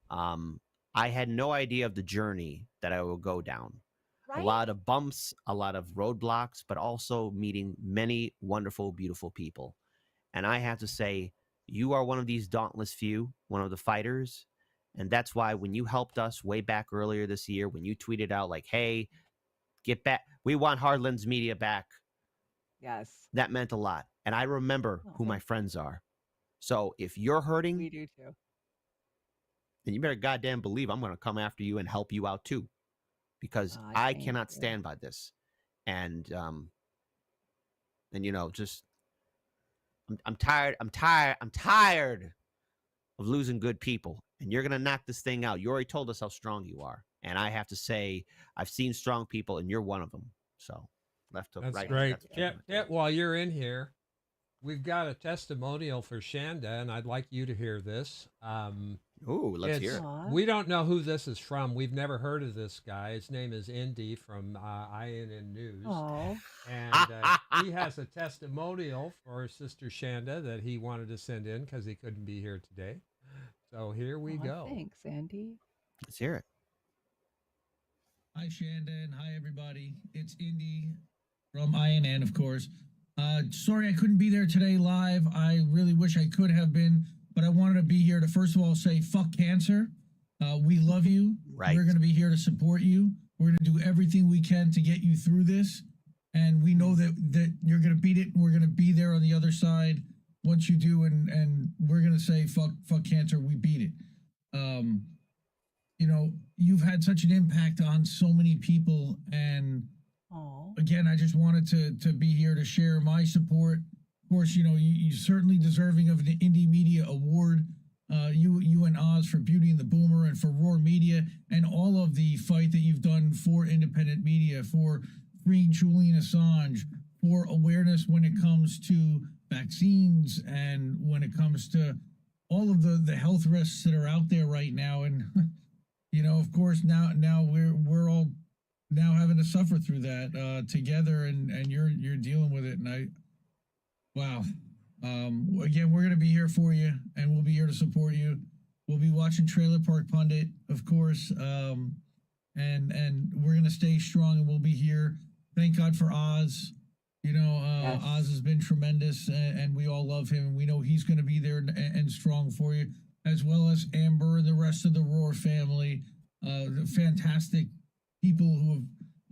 I had no idea of the journey that I would go down. Right? A lot of bumps, a lot of roadblocks, but also meeting many wonderful, beautiful people. And I have to say, you are one of these dauntless few, one of the fighters. And that's why when you helped us way back earlier this year, when you tweeted out like, hey, get back, we want Hardlands Media back, Yes, that meant a lot. And I remember Oh, who my thanks. friends are. So if you're hurting, we do too. then you better goddamn believe I'm going to come after you and help you out too, because Aw, I thank cannot you. stand by this. And you know, just I'm tired of losing good people, and you're going to knock this thing out. You already told us how strong you are, and I have to say I've seen strong people, and you're one of them. So left to That's right, great. that's what I'm gonna Kit, do. while you're in here, we've got a testimonial for Chanda, and I'd like you to hear this. Ooh, let's hear It's it. Aw. we don't know who this is from. We've never heard of this guy. His name is Indy from INN News, Oh, and he has a testimonial for Sister Shanda that he wanted to send in because he couldn't be here today. So here we go. Thanks, Andy. Let's hear it. Hi, Shanda, and hi, everybody. It's Indy from INN, of course. Sorry I couldn't be there today live. I really wish I could have been, but I wanted to be here to, first of all, say fuck cancer. We love you. Right. We're going to be here to support you. We're going to do everything we can to get you through this. And we know that you're going to beat it, and we're going to be there on the other side once you do, and we're going to say fuck cancer. We beat it. You know, you've had such an impact on so many people, and Oh, again, I just wanted to be here to share my support. Of course, you know, you're certainly deserving of an Indie Media Award. You and Oz for Beauty and the Boomer, and for Roar Media, and all of the fight that you've done for independent media, for freeing Julian Assange, for awareness when it comes to vaccines, and when it comes to all of the health risks that are out there right now. And you know, of course, now we're all now having to suffer through that together, and you're dealing with it. And wow. Again, we're gonna be here for you, and we'll be here to support you. We'll be watching Trailer Park Pundit, of course, and we're gonna stay strong, and we'll be here. Thank God for Oz. You know, Yes. Oz has been tremendous, and we all love him, and we know he's gonna be there and strong for you, as well as Amber and the rest of the Roar family. The fantastic people who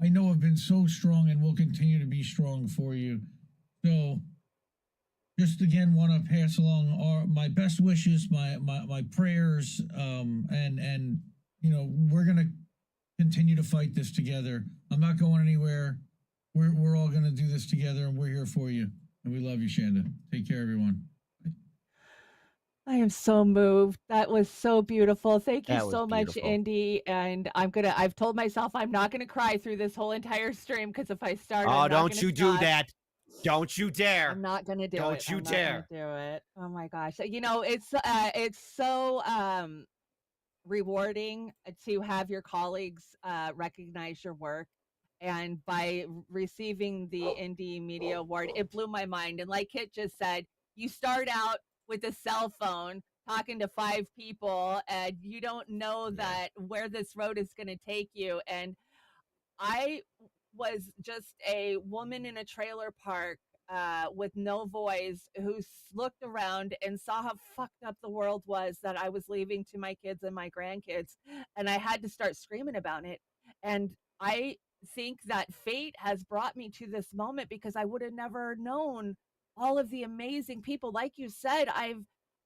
I know have been so strong and will continue to be strong for you. So just again want to pass along my best wishes, my prayers, and you know, we're gonna continue to fight this together. I'm not going anywhere. We're all gonna do this together, and we're here for you. And we love you, Shanda. Take care, everyone. I am so moved. That was so beautiful. Thank you That was so much, beautiful. Indy. And I've told myself I'm not gonna cry through this whole entire stream, because if I start, Oh, I'm not don't gonna you do stop. that. Don't you dare. I'm not gonna do Don't it. you I'm not dare. gonna do it. Oh my gosh. You know, it's so rewarding to have your colleagues recognize your work. And by receiving the Indie Media Award, it blew my mind. And like Kit just said, you start out with a cell phone talking to 5 people, and you don't know Yeah. that where this road is going to take you. And I was just a woman in a trailer park with no voice, who looked around and saw how fucked up the world was that I was leaving to my kids and my grandkids. And I had to start screaming about it. And I think that fate has brought me to this moment, because I would have never known all of the amazing people. Like you said, I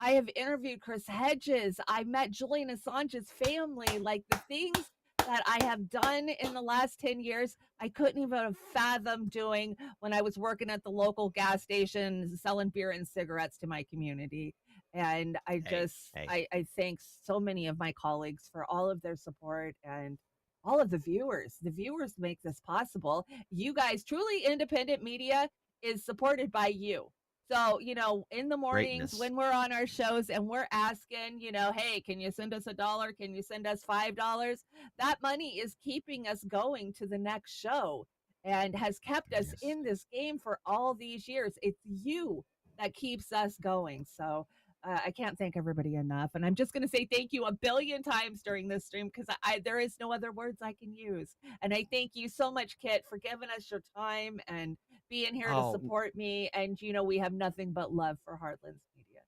have interviewed Chris Hedges. I met Julian Assange's family. Like, the things that I have done in the last 10 years, I couldn't even have fathomed doing when I was working at the local gas station selling beer and cigarettes to my community. And I just, hey. I thank so many of my colleagues for all of their support, and all of the viewers. The viewers make this possible. You guys, truly independent media is supported by you. So, you know, in the mornings Greatness. when we're on our shows and we're asking, you know, hey, can you send us $1? Can you send us $5? That money is keeping us going to the next show, and has kept us Yes. in this game for all these years. It's you that keeps us going. So I can't thank everybody enough. And I'm just going to say thank you a billion times during this stream, because there is no other words I can use. And I thank you so much, Kit, for giving us your time and being here Oh. to support me. And, we have nothing but love for Heartlands Media.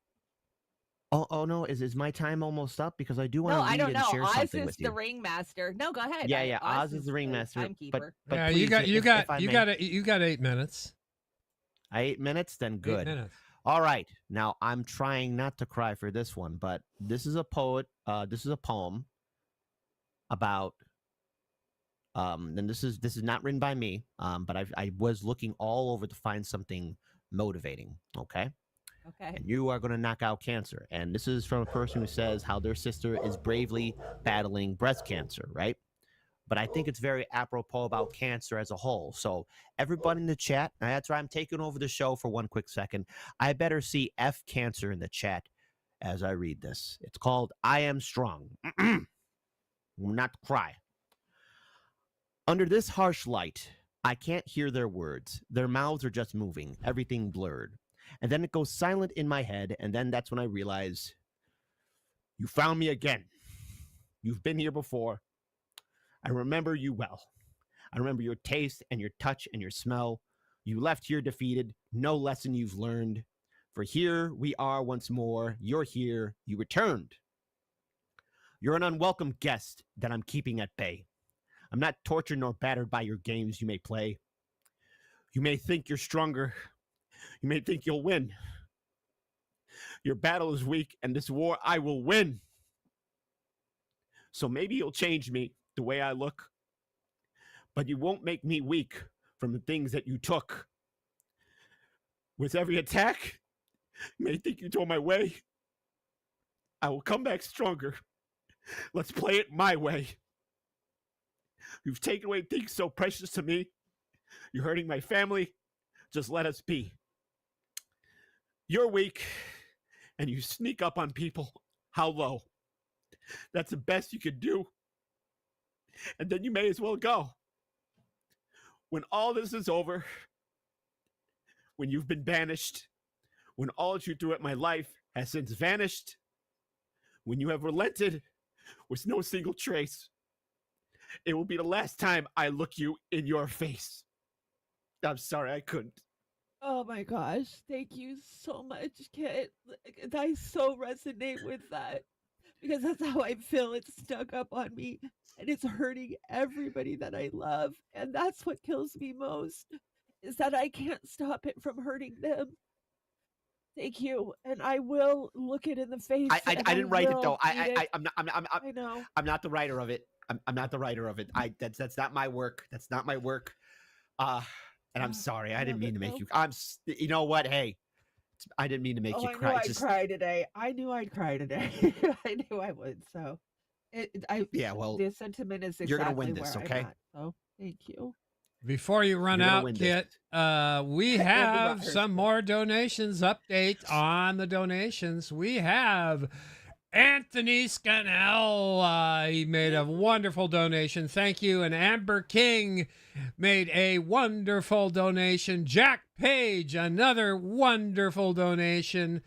Oh no, is my time almost up? Because I do want No, to I read don't and know. share Oz something is with the you. ringmaster. No, go ahead. Yeah, Oz is the the ringmaster. timekeeper. But Yeah, please, if I may. you got 8 minutes. 8 minutes, then 8 good. minutes. All right. Now I'm trying not to cry for this one, but this is a poem about and this is not written by me, but I was looking all over to find something motivating, okay? Okay. And you are going to knock out cancer. And this is from a person who says how their sister is bravely battling breast cancer, right? But I think it's very apropos about cancer as a whole. So everybody in the chat, and that's why I'm taking over the show for one quick second. I better see F cancer in the chat as I read this. It's called I Am Strong. Not to cry. Under this harsh light, I can't hear their words. Their mouths are just moving, everything blurred. And then it goes silent in my head, and then that's when I realize, you found me again. You've been here before. I remember you well. I remember your taste and your touch and your smell. You left here defeated, no lesson you've learned. For here we are once more. You're here, you returned. You're an unwelcome guest that I'm keeping at bay. I'm not tortured nor battered by your games you may play. You may think you're stronger. You may think you'll win. Your battle is weak, and this war I will win. So maybe you'll change me the way I look, but you won't make me weak from the things that you took. With every attack, you may think you tore my way. I will come back stronger. Let's play it my way. You've taken away things so precious to me. You're hurting my family. Just let us be. You're weak, and you sneak up on people. How low? That's the best you could do. And then you may as well go. When all this is over, when you've been banished, when all that you threw at my life has since vanished, when you have relented with no single trace, it will be the last time I look you in your face. I'm sorry, I couldn't. Oh my gosh. Thank you so much, Kit. I so resonate with that because that's how I feel. It's stuck up on me and it's hurting everybody that I love. And that's what kills me most is that I can't stop it from hurting them. Thank you. And I will look it in the face. I didn't write it though. I'm not I know. I'm not the writer of it. I'm not the writer of it. That's not my work. That's not my work. And I'm sorry. I didn't mean to make you. You know what? Hey, I didn't mean to make you cry. I knew I'd cry today. I knew I'd cry today. I knew I would. So, yeah. Well, the sentiment is exactly you're gonna win this, where okay? I'm at, so thank you. Before you run out, Kit, we have some more donations. Update on the donations. We have Anthony Scannell. He made a wonderful donation. Thank you. And Amber King made a wonderful donation. Jack Page, another wonderful donation.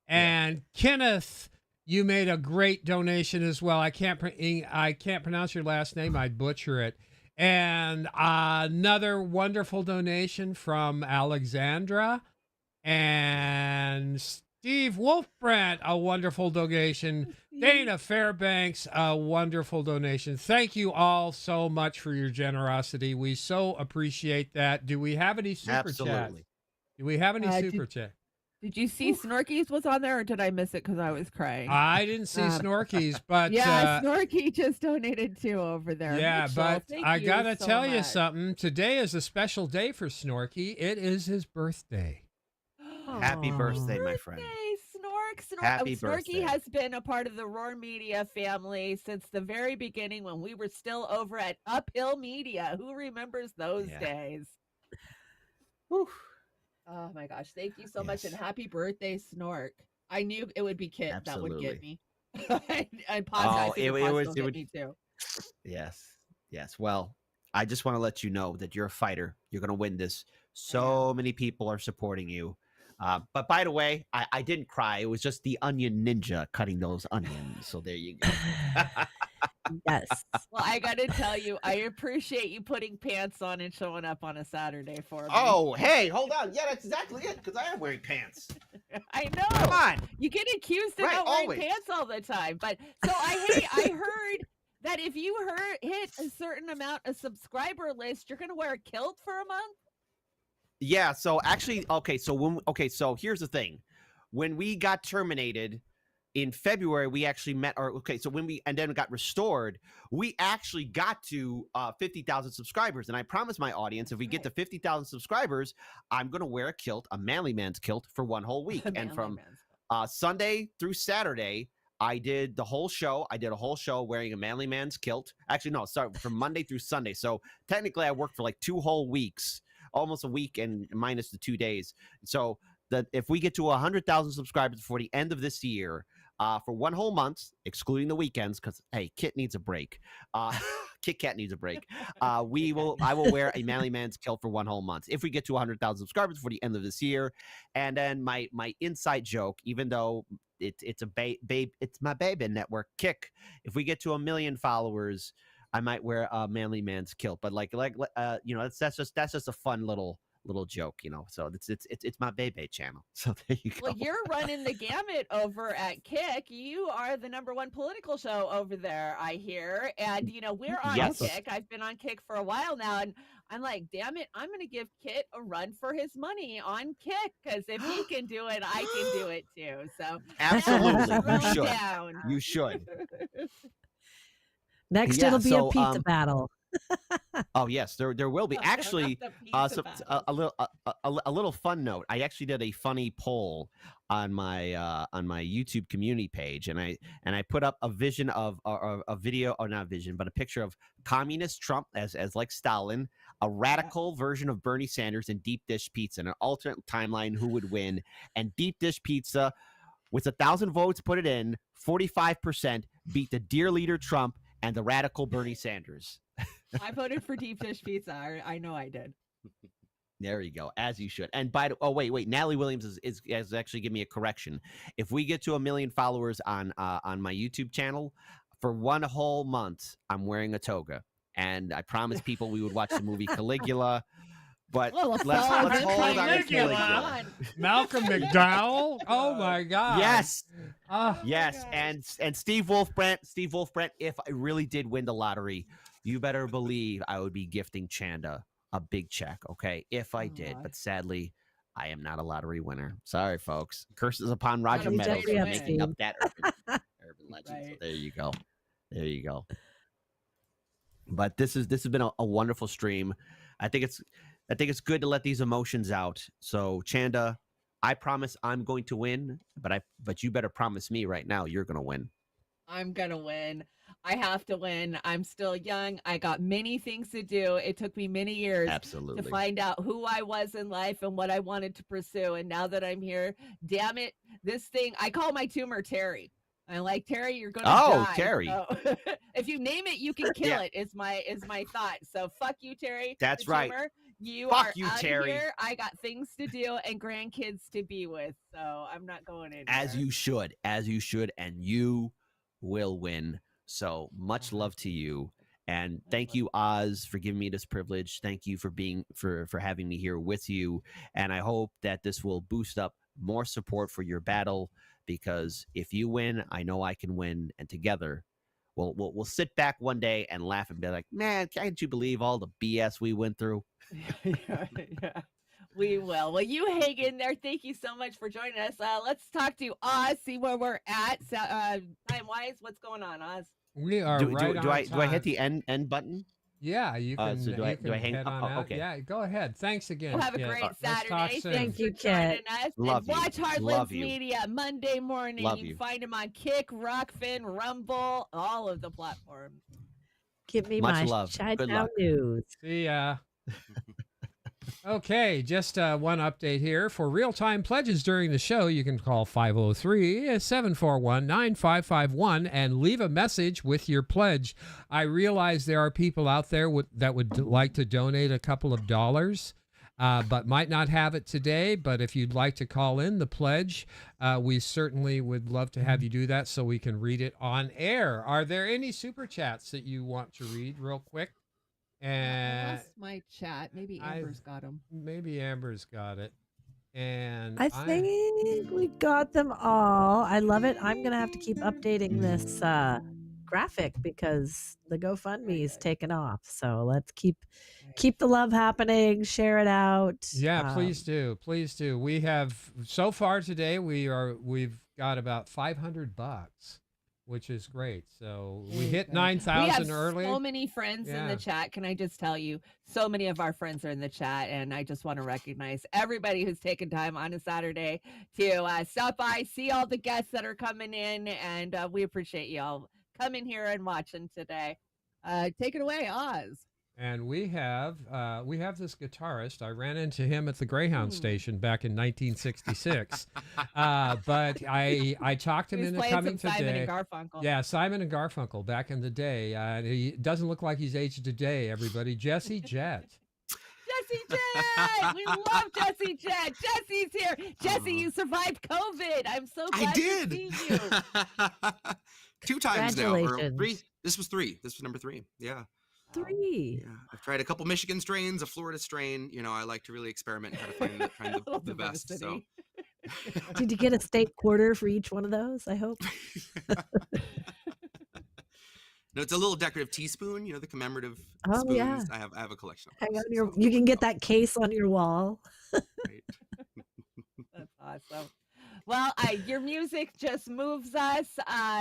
And Kenneth, you made a great donation as well. I can't pronounce your last name. I'd butcher it. And another wonderful donation from Alexandra and Steve Wolfbrandt, a wonderful donation. Dana Fairbanks, a wonderful donation. Thank you all so much for your generosity. We so appreciate that. Do we have any super chats? Do we have any super chat? Did you see Snorky's was on there, or did I miss it because I was crying? I didn't see Snorky's, but Snorky just donated too over there. Yeah, Mitchell, but I gotta so tell you much. something. Today is a special day for Snorky. It is his birthday. Happy birthday, my friend. Snork. Happy Snorky birthday. has been a part of the Roar Media family since the very beginning when we were still over at Uphill Media. Who remembers those days? Whew. Oh my gosh. Thank you so much. And happy birthday, Snork. I knew it would be Kit that would get me. And it would get me too. Yes. Well, I just want to let you know that you're a fighter. You're going to win this. So many people are supporting you. But by the way, I didn't cry. It was just the onion ninja cutting those onions. So there you go. Yes. Well, I got to tell you, I appreciate you putting pants on and showing up on a Saturday for me. Oh, hey, hold on. Yeah, that's exactly it, because I am wearing pants. I Come know. on. You get accused of Right, not wearing always. pants all the time. But so I heard that if you hit a certain amount of subscriber list, you're going to wear a kilt for a month. Yeah, so actually, so here's the thing. When we got terminated in February, we actually met so when we and then got restored, we actually got to 50,000 subscribers. And I promised my audience, if we get to 50,000 subscribers, I'm going to wear a kilt, a manly man's kilt, for one whole week. And from Sunday through Saturday, I did the whole show. I did a whole show wearing a manly man's kilt. Actually, no, sorry, from Monday through Sunday. So technically, I worked for like 2 whole weeks, almost a week and minus the 2 days. So if we get to 100,000 subscribers before the end of this year, for one whole month, excluding the weekends, because hey, Kit needs a break. Kit Kat needs a break. I will wear a manly man's kilt for one whole month if we get to 100,000 subscribers before the end of this year. And then my inside joke, even though it's my baby network kick. If we get to 1 million followers, I might wear a manly man's kilt. But that's just a fun little joke, So it's my baby channel. So there you go. Well, you're running the gamut over at Kick. You are the #1 political show over there, I hear. And we're on Yes. Kick. I've been on Kick for a while now, and I'm like, damn it, I'm gonna give Kit a run for his money on Kick, because if he can do it, I can do it too. So Absolutely, you throw should. down. You should. Next, Yeah, it'll be so, a pizza battle. Oh yes, there will be. Actually, The pizza battle. a little fun note. I actually did a funny poll on my YouTube community page, and I put up a vision of a video, or not vision, but a picture of communist Trump as like Stalin, a radical version of Bernie Sanders, and deep dish pizza, and an alternate timeline who would win. And deep dish pizza, with 1,000 votes put it in, 45% beat the dear leader Trump and the radical Bernie Sanders. I voted for deep dish pizza. I know I did. There you go, as you should. And wait, Natalie Williams has actually given me a correction. If we get to 1 million followers on my YouTube channel, for one whole month, I'm wearing a toga, and I promised people we would watch the movie Caligula. But let's hold on to Caligula. Malcolm McDowell. Oh my God. Yes. Oh. Yes, and Steve Wolfbrant, if I really did win the lottery, you better believe I would be gifting Chanda a big check, okay? If I did, but sadly, I am not a lottery winner. Sorry, folks. Curses upon Roger You Meadows just be for making up upset. that urban legend. Right. So there you go. But this has been a wonderful stream. I think it's good to let these emotions out. So Chanda, I promise I'm going to win, but you better promise me right now you're going to win. I'm gonna win. I have to win. I'm still young. I got many things to do. It took me many years Absolutely. to find out who I was in life and what I wanted to pursue. And now that I'm here, damn it, this thing, I call my tumor Terry. I'm like, Terry, you're gonna die. Terry. So, if you name it, you can kill it. Is my thought. So fuck you, Terry. That's the right. tumor. You Fuck are you, out Terry. Of here. I got things to do and grandkids to be with. So I'm not going anywhere. As you should, and you will win. So much love to you. And thank you, Oz, for giving me this privilege. Thank you for having me here with you. And I hope that this will boost up more support for your battle, because if you win, I know I can win. And together, we'll sit back one day and laugh and be like, man, can't you believe all the BS we went through? yeah. We will. Well, you hang in there. Thank you so much for joining us. Let's talk to Oz, see where we're at. Time-wise, what's going on, Oz? We are Do right I hit the end button? Yeah, you can. So do I hang head up? on out. Okay. Yeah, go ahead. Thanks again. We'll have a Kit. great Let's talk Saturday. soon. Thanks you, for joining Kit. us. Love and you. watch Love Heartlands you. Media Monday morning. Love You you. can find them on Kick, Rokfin, Rumble, all of the platforms. Give me Much my love. Good Chi-Town luck. news. See ya. Okay, just one update here. For real-time pledges during the show, you can call 503-741-9551 and leave a message with your pledge. I realize there are people out there that would like to donate a couple of dollars. but might not have it today. But if you'd like to call in the pledge, we certainly would love to have you do that so we can read it on air. Are there any super chats that you want to read real quick? I And lost my chat. Maybe Amber's got them. maybe Amber's got it. And I think we got them all. I love it. I'm gonna have to keep updating this graphic because the GoFundMe is taking off. So let's keep the love happening. Share it out. Yeah, please do. Please do. We have so far today we've got about $500, which is great. So we hit 9,000 early. So many friends in the chat. Can I just tell you, so many of our friends are in the chat, and I just want to recognize everybody who's taken time on a Saturday to stop by, see all the guests that are coming in, and we appreciate you all coming here and watching today. Take it away, Oz. And we have this guitarist. I ran into him at the Greyhound station back in 1966. But I talked him into coming today. Simon and Garfunkel. Yeah, Simon and Garfunkel back in the day. He doesn't look like he's aged today, everybody. Jesse Jett. Jesse Jett! We love Jesse Jett. Jesse's here. Jesse, you survived COVID. I'm so glad to see you. 2 times now. Or Congratulations. 3. This was 3. This was number 3. Yeah. 3. Yeah. I've tried a couple Michigan strains, a Florida strain. You know, I like to really experiment and try to find the best. So. Did you get a steak quarter for each one of those? I hope. No, it's a little decorative teaspoon. You know, the commemorative Oh, spoons. yeah. I have a collection of Hang those, on your. so- You can get that case on your wall. Right. That's awesome. Well, your music just moves us.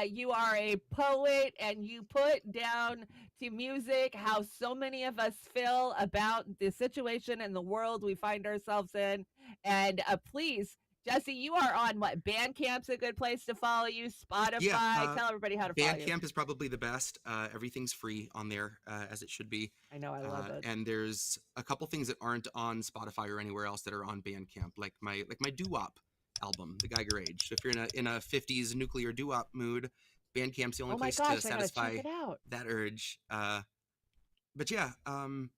You are a poet, and you put down to music how so many of us feel about the situation and the world we find ourselves in. And please, Jesse, you are on what? Bandcamp's a good place to follow you. Spotify. Yeah, Tell everybody how to follow you. Bandcamp is probably the best. Everything's free on there, as it should be. I know, I love it. And there's a couple things that aren't on Spotify or anywhere else that are on Bandcamp, like my doo-wop album, The Geiger Age. So if you're in a 50s nuclear doo-wop mood, Bandcamp's the only Oh my place gosh, to I gotta satisfy check it out. that urge. But yeah, none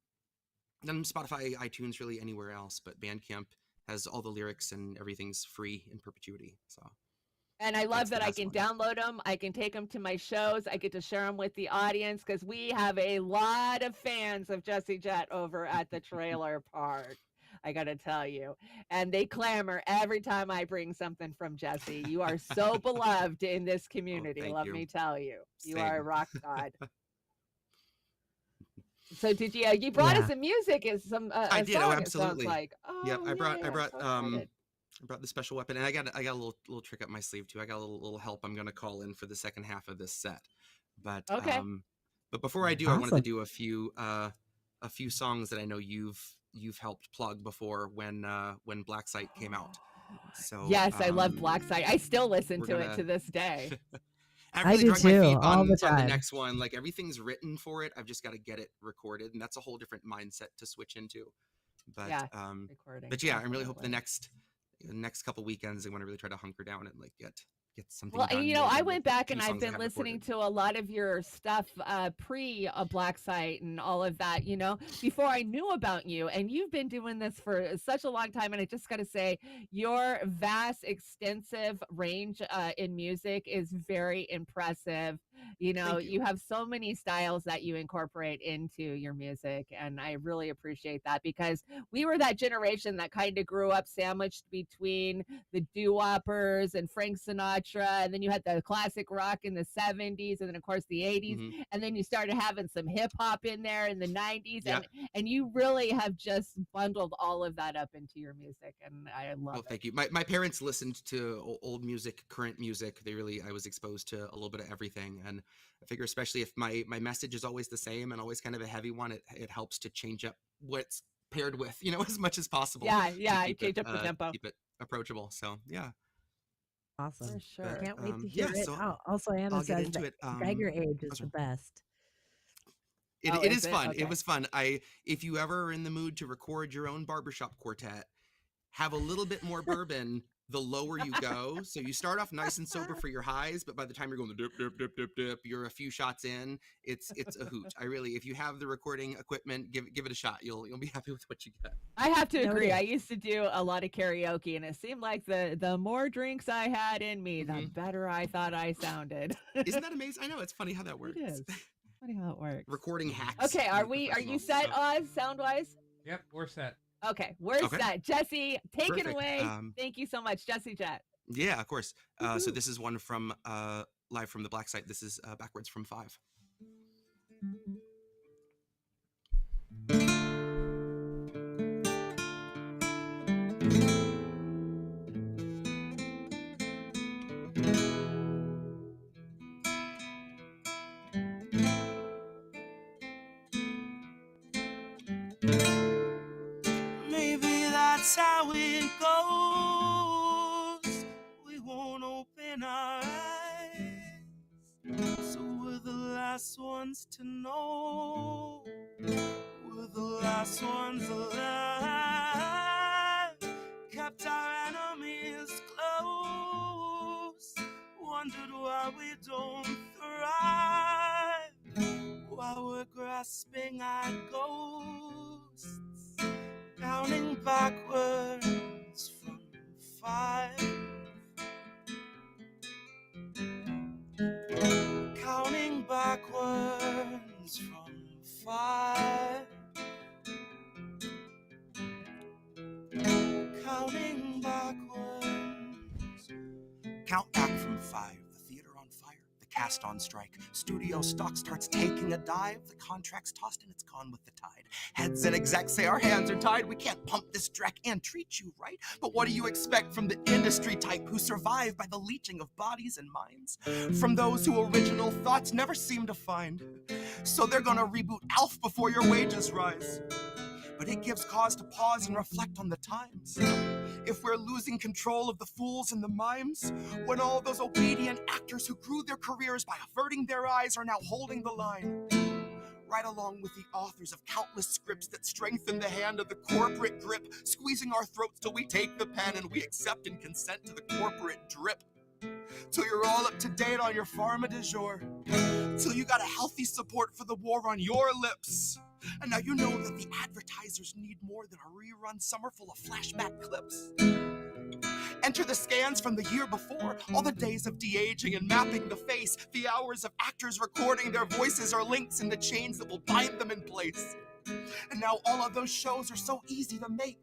Spotify, iTunes, really anywhere else, but Bandcamp has all the lyrics and everything's free in perpetuity. So. And I love That's the that I best can one. download them. I can take them to my shows. I get to share them with the audience because we have a lot of fans of Jesse Jett over at the trailer park. I got to tell you. And they clamor every time I bring something from Jesse. You are so beloved in this community. thank Let you. me tell you. You Same. are a rock god. So did you brought us some music as some I did. song, Oh, it absolutely. sounds like. Oh, Yep, I brought so excited. I brought the special weapon, and I got a little trick up my sleeve too. I got a little help I'm going to call in for the second half of this set. But Okay. but before I do, I wanted to Awesome. do a few songs that I know you've helped plug before when Black Site came out. So Yes, I love Black Site. I still listen we're to it gonna- to this day. I've I really do dragged my too, feet all on the the time. next one. Like everything's written for it. I've just got to get it recorded, and that's a whole different mindset to switch into. But Yeah, um, Recording. but yeah, I really hope the definitely. next couple weekends I want to really try to hunker down and like get something Well, done. you know, more I than went the back 2 and I've songs I been have listening recorded. to a lot of your stuff pre a Black Site and all of that, you know, before I knew about you. And you've been doing this for such a long time. And I just got to say, your vast, extensive range in music is very impressive. You know, Thank you. you have so many styles that you incorporate into your music. And I really appreciate that because we were that generation that kind of grew up sandwiched between the doo-woppers and Frank Sinatra, and then you had the classic rock in the 70s, and then of course the 80s, Mhm. and then you started having some hip hop in there in the 90s, Yeah. and you really have just bundled all of that up into your music, and I love Well, it. thank you. My parents listened to old music, current music. I was exposed to a little bit of everything, and I figure especially if my message is always the same and always kind of a heavy one, it helps to change up what's paired with, you know, as much as possible. Yeah, to yeah, keep change it, up the tempo. keep it approachable. So yeah, Awesome. For sure. Can't wait to hear yeah, it. so Also, Anna I'll get says into that it. Geiger Age is oh, the sorry. best. Oh, It is is it? fun. Okay. It was fun. If you ever are in the mood to record your own barbershop quartet, have a little bit more bourbon the lower you go. So you start off nice and sober for your highs, but by the time you're going the dip, dip, dip, dip, dip, you're a few shots in. It's a hoot. I really, if you have the recording equipment, give it a shot. You'll be happy with what you get. I have to agree. Noted. I used to do a lot of karaoke, and it seemed like the more drinks I had in me, the better I thought I sounded. Isn't that amazing? I know, it's funny how that works. It is. Funny how it works. Recording hacks. Okay, are you set, Oz, sound wise? Yep, we're set. Okay, we're set. Jesse, take Perfect. it away. Thank you so much, Jesse Jet. Yeah, of course. So this is one from live from the Black Site. This is backwards from 5. Maybe that's how it goes. We won't open our eyes, so we're the last ones to know. We're the last ones alive. Kept our enemies close. Wondered why we don't thrive, while we're grasping at ghosts. Counting backwards from 5. Counting backwards from 5. Counting backwards. Count back from 5. The theater on fire. The cast on strike. Studio stock starts taking a dive. The contract's tossed and it's gone with the tide. Heads and execs say our hands are tied. We can't pump this dreck and treat you right. But what do you expect from the industry type who survive by the leeching of bodies and minds? From those who original thoughts never seem to find. So they're gonna reboot ALF before your wages rise. But it gives cause to pause and reflect on the times. If we're losing control of the fools and the mimes, when all those obedient actors who grew their careers by averting their eyes are now holding the line, right along with the authors of countless scripts that strengthen the hand of the corporate grip, squeezing our throats till we take the pen and we accept and consent to the corporate drip. Till you're all up to date on your pharma du jour. Till you got a healthy support for the war on your lips. And now you know that the advertisers need more than a rerun summer full of flashback clips. Enter the scans from the year before, all the days of de-aging and mapping the face. The hours of actors recording their voices are links in the chains that will bind them in place. And now all of those shows are so easy to make.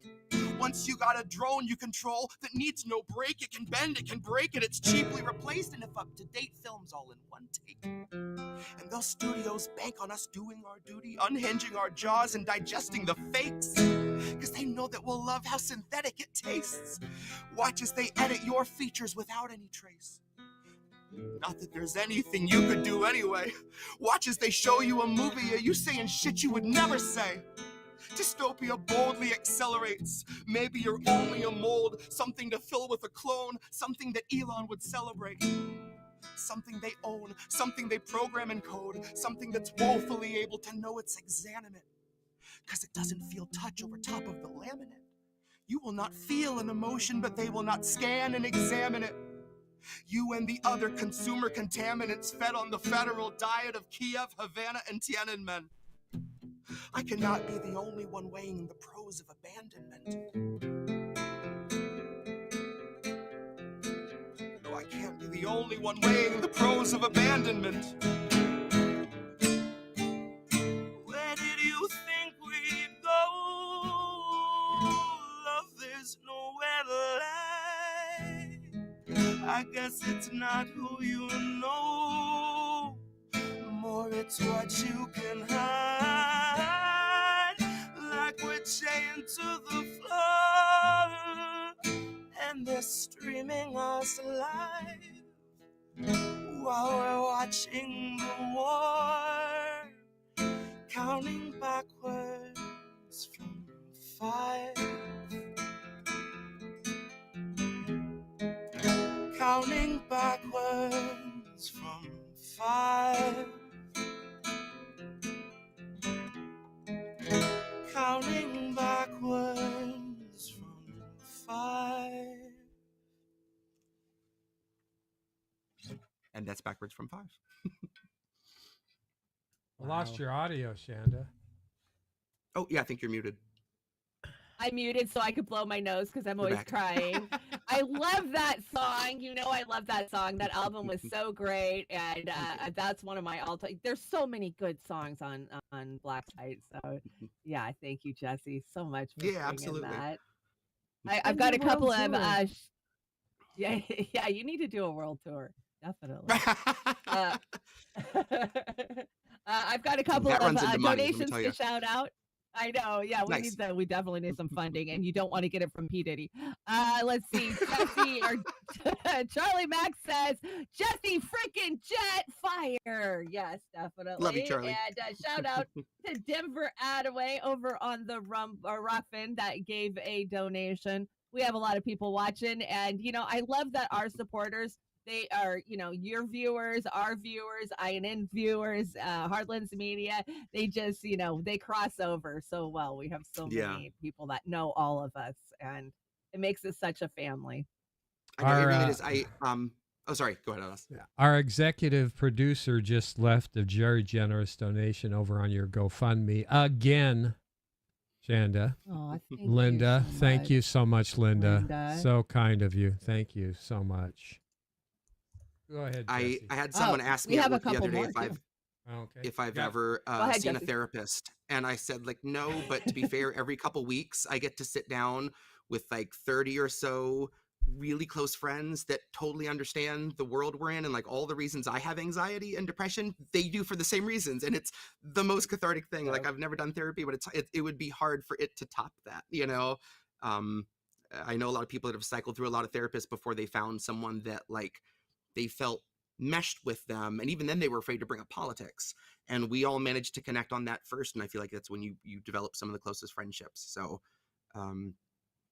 Once you got a drone you control that needs no break, it can bend, it can break, and it's cheaply replaced, and if up-to-date films all in one take. And those studios bank on us doing our duty, unhinging our jaws and digesting the fakes. Cause they know that we'll love how synthetic it tastes. Watch as they edit your features without any trace. Not that there's anything you could do anyway. Watch as they show you a movie of you saying shit you would never say. Dystopia boldly accelerates. Maybe you're only a mold, something to fill with a clone, something that Elon would celebrate. Something they own, something they program and code, something that's woefully able to know it's exanimate. Cause it doesn't feel touch over top of the laminate. You will not feel an emotion, but they will not scan and examine it. You and the other consumer contaminants fed on the federal diet of Kiev, Havana, and Tiananmen. I cannot be the only one weighing the pros of abandonment. No, I can't be the only one weighing the pros of abandonment. Where did you think we'd go? Love, there's nowhere to lie. I guess it's not who you know. More it's what you can hide. Like we're chained to the floor, and they're streaming us alive while we're watching the war. Counting backwards from 5. Counting backwards from 5. Counting backwards from 5. and that's backwards from 5. I lost Wow. your audio, Shanda. Oh yeah, I think you're muted. I muted so I could blow my nose because I'm You're always back. crying. I love that song. You know, I love that song. That album was so great, and that's one of my all-time. There's so many good songs on Black Site. So, yeah, thank you, Jesse, so much for Yeah, bringing absolutely. that. And I've got a your couple world of tour. yeah, yeah. You need to do a world tour, definitely. I've got a couple That of runs into money, let me donations tell to you. shout out. I know. Yeah, we Nice. need that. We definitely need some funding, and you don't want to get it from P. Diddy. Let's see. Jesse or Charlie Max says, Jesse freaking jet fire. Yes, definitely. Love you, Charlie. And shout out to Denver Attaway over on the Rokfin that gave a donation. We have a lot of people watching, and I love that our supporters, they are, your viewers, our viewers, INN viewers, Heartlands Media. They just, they cross over so well. We have so Yeah. many people that know all of us, and it makes us such a family. I know it Our, really is. Oh, sorry. Go ahead, Alice. Our executive producer just left a very generous donation over on your GoFundMe again, Shanda. Oh, Linda, thank you so much, Linda. Linda. So kind of you. Thank you so much. Go ahead, I Jesse. had someone ask me we at have a work the couple other day more, if I've Yeah. ever ahead, seen Jesse. a therapist, and I said like no, but to be fair, every couple weeks I get to sit down with like 30 or so really close friends that totally understand the world we're in, and like all the reasons I have anxiety and depression, they do for the same reasons, and it's the most cathartic thing. Like I've never done therapy, but it would be hard for it to top that, I know a lot of people that have cycled through a lot of therapists before they found someone that like they felt meshed with them, and even then they were afraid to bring up politics, and we all managed to connect on that first, and I feel like that's when you develop some of the closest friendships. So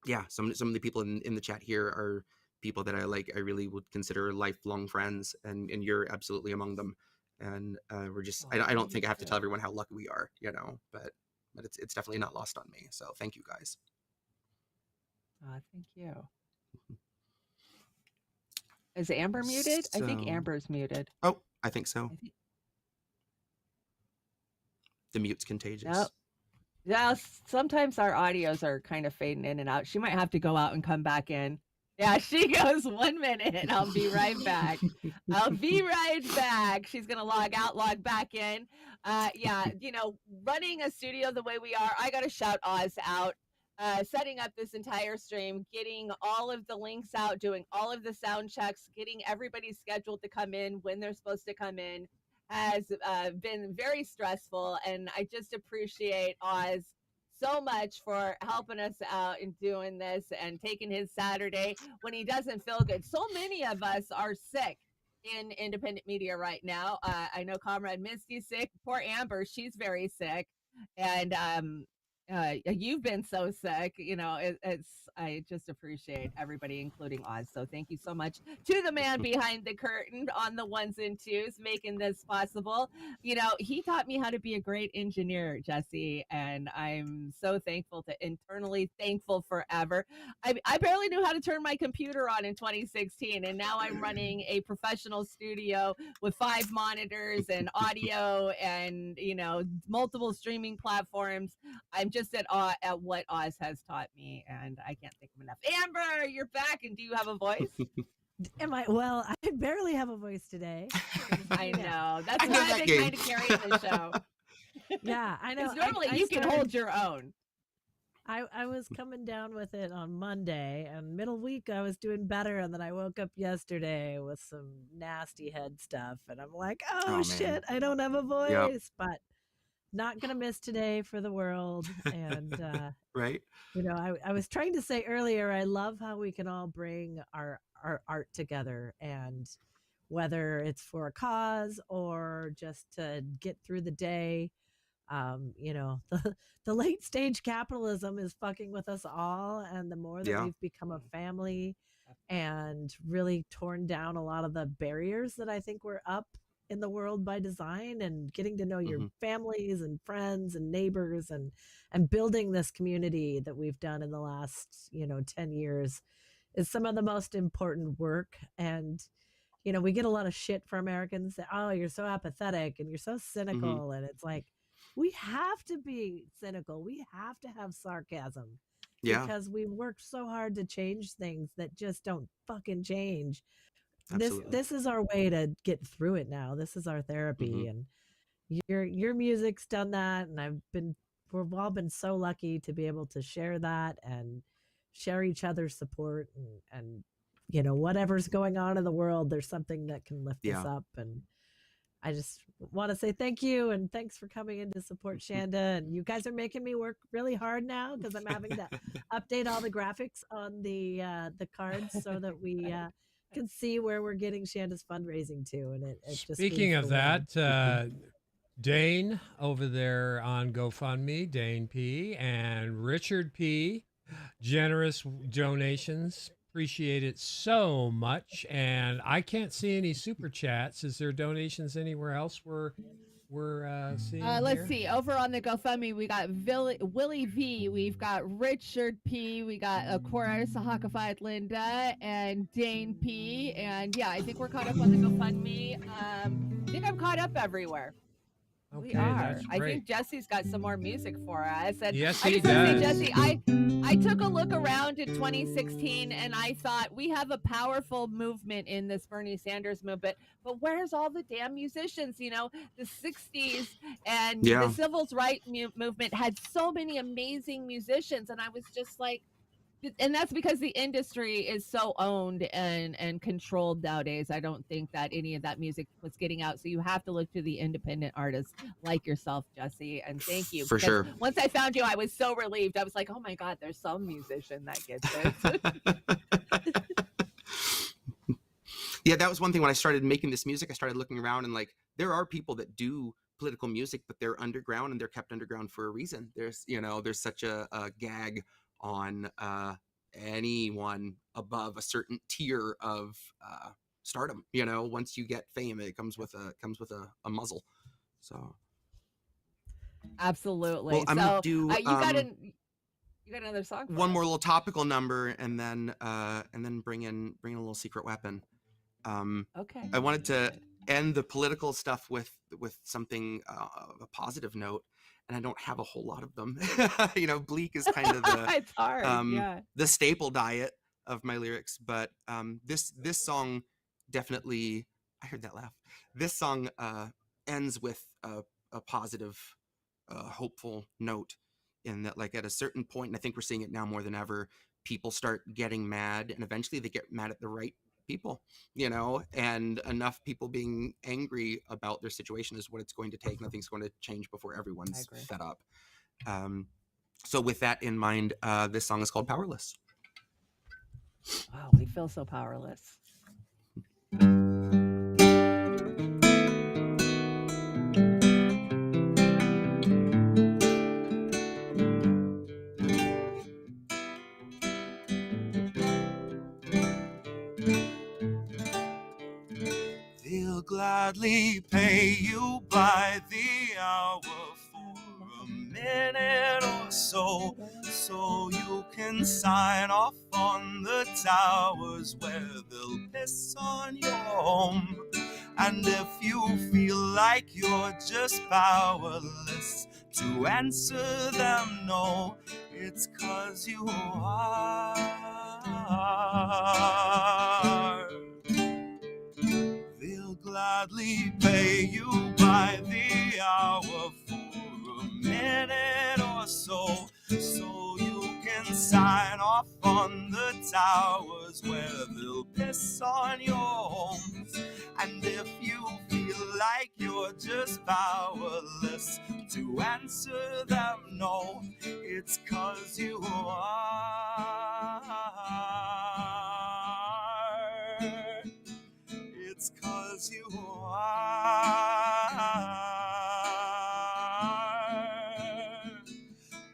yeah, some of the people in the chat here are people that I really would consider lifelong friends, and you're absolutely among them, and we're just I don't think I have to tell everyone how lucky we are, but it's definitely not lost on me, so thank you guys. Thank you. Is Amber muted? I think So- Amber's muted. Oh, I think so. The mute's contagious. Yep. Yeah, sometimes our audios are kind of fading in and out. She might have to go out and come back in. Yeah, she goes 1 minute. I'll be right back. I'll be right back. She's going to log out, log back in. Yeah, running a studio the way we are, I got to shout Oz out. Setting up this entire stream, getting all of the links out, doing all of the sound checks, getting everybody scheduled to come in when they're supposed to come in has been very stressful. And I just appreciate Oz so much for helping us out in doing this and taking his Saturday when he doesn't feel good. So many of us are sick in independent media right now. I know Comrade Misty's sick. Poor Amber, she's very sick. And you've been so sick, I just appreciate everybody, including Oz. So thank you so much to the man behind the curtain on the ones and twos making this possible. He taught me how to be a great engineer, Jesse, and I'm so thankful internally thankful forever. I barely knew how to turn my computer on in 2016, and now I'm running a professional studio with 5 monitors and audio and multiple streaming platforms. I'm just at awe at what Oz has taught me, and I can't thank him enough. Amber, you're back, and do you have a voice? Am I? Well, I barely have a voice today. I know. That's I know why that I've been game. kind of carrying the show. Yeah, I know. Because normally I you can started- hold your own. I was coming down with it on Monday, and middle week I was doing better, and then I woke up yesterday with some nasty head stuff, and I'm like, Oh, oh man. shit, I don't have a voice, Yep. but not gonna miss today for the world. And Right? I was trying to say earlier, I love how we can all bring our art together, and whether it's for a cause or just to get through the day. The late stage capitalism is fucking with us all, and the more that Yeah. we've become a family and really torn down a lot of the barriers that I think were up in the world by design, and getting to know your Mhm. families and friends and neighbors, and building this community that we've done in the last 10 years is some of the most important work. And you know, we get a lot of shit for Americans that, oh, you're so apathetic and you're so Mm-hmm. cynical. And it's like, we have to be cynical. We have to have sarcasm Yeah, because we worked so hard to change things that just don't fucking change. absolutely. This is our way to get through it now. This is our therapy. Mhm. And your music's done that. And we've all been so lucky to be able to share that and share each other's support and you know, whatever's going on in the world, there's something that can lift us Yeah. up. And I just want to say thank you and thanks for coming in to support Chanda. And you guys are making me work really hard now because I'm having to update all the graphics on the cards so that we can see where we're getting Shanda's fundraising to. And it just Speaking means of the world. that, Dane over there on GoFundMe, Dane P, and Richard P, generous donations. Appreciate it so much. And I can't see any super chats. Is there donations anywhere else we're seeing? Let's here? see. Over on the GoFundMe, we got Willie V. We've got Richard P. We got, of course, Hakafied Linda and Dane P. And yeah, I think we're caught up on the GoFundMe. I think I'm caught up everywhere. Okay, We are. that's I great. think Jesse's got some more music for us. And Yes, I he just want to say, does. Jesse, I took a look around in 2016 and I thought we have a powerful movement in this Bernie Sanders movement, but where's all the damn musicians? You know, the 60s and Yeah. the civil rights movement had so many amazing musicians. And I was just like, and that's because the industry is so owned and controlled nowadays. I don't think that any of that music was getting out. So you have to look to the independent artists like yourself, Jesse. And thank you. For because sure. Once I found you, I was so relieved. I was like, oh my God, there's some musician that gets this. Yeah, that was one thing when I started making this music. I started looking around and like, there are people that do political music, but they're underground and they're kept underground for a reason. There's such a gag on anyone above a certain tier of stardom. You know, once you get fame, it comes with a muzzle. So Absolutely. well, I'm so gonna do you got another song for one us? more little topical number, and then bring in a little secret weapon. Okay. I wanted to end the political stuff with something a positive note, and I don't have a whole lot of them. You know, bleak is kind of the It's hard. Yeah. the staple diet of my lyrics, but this song definitely, I heard that laugh. This song ends with a positive, hopeful note, in that, like, at a certain point, and I think we're seeing it now more than ever, people start getting mad, and eventually they get mad at the right people, you know, and enough people being angry about their situation is what it's going to take. Nothing's going to change before everyone's fed up. So with that in mind, this song is called Powerless. Wow, we feel so powerless. They'll gladly pay you by the hour for a minute or so, so you can sign off on the towers where they'll piss on your home. And if you feel like you're just powerless to answer them no, it's 'cause you are. They'll gladly pay you by the hour for a minute or so, so you can sign off on the towers where they'll piss on your homes. And if you feel like you're just powerless to answer them no, it's 'cause you are. It's 'cause you are.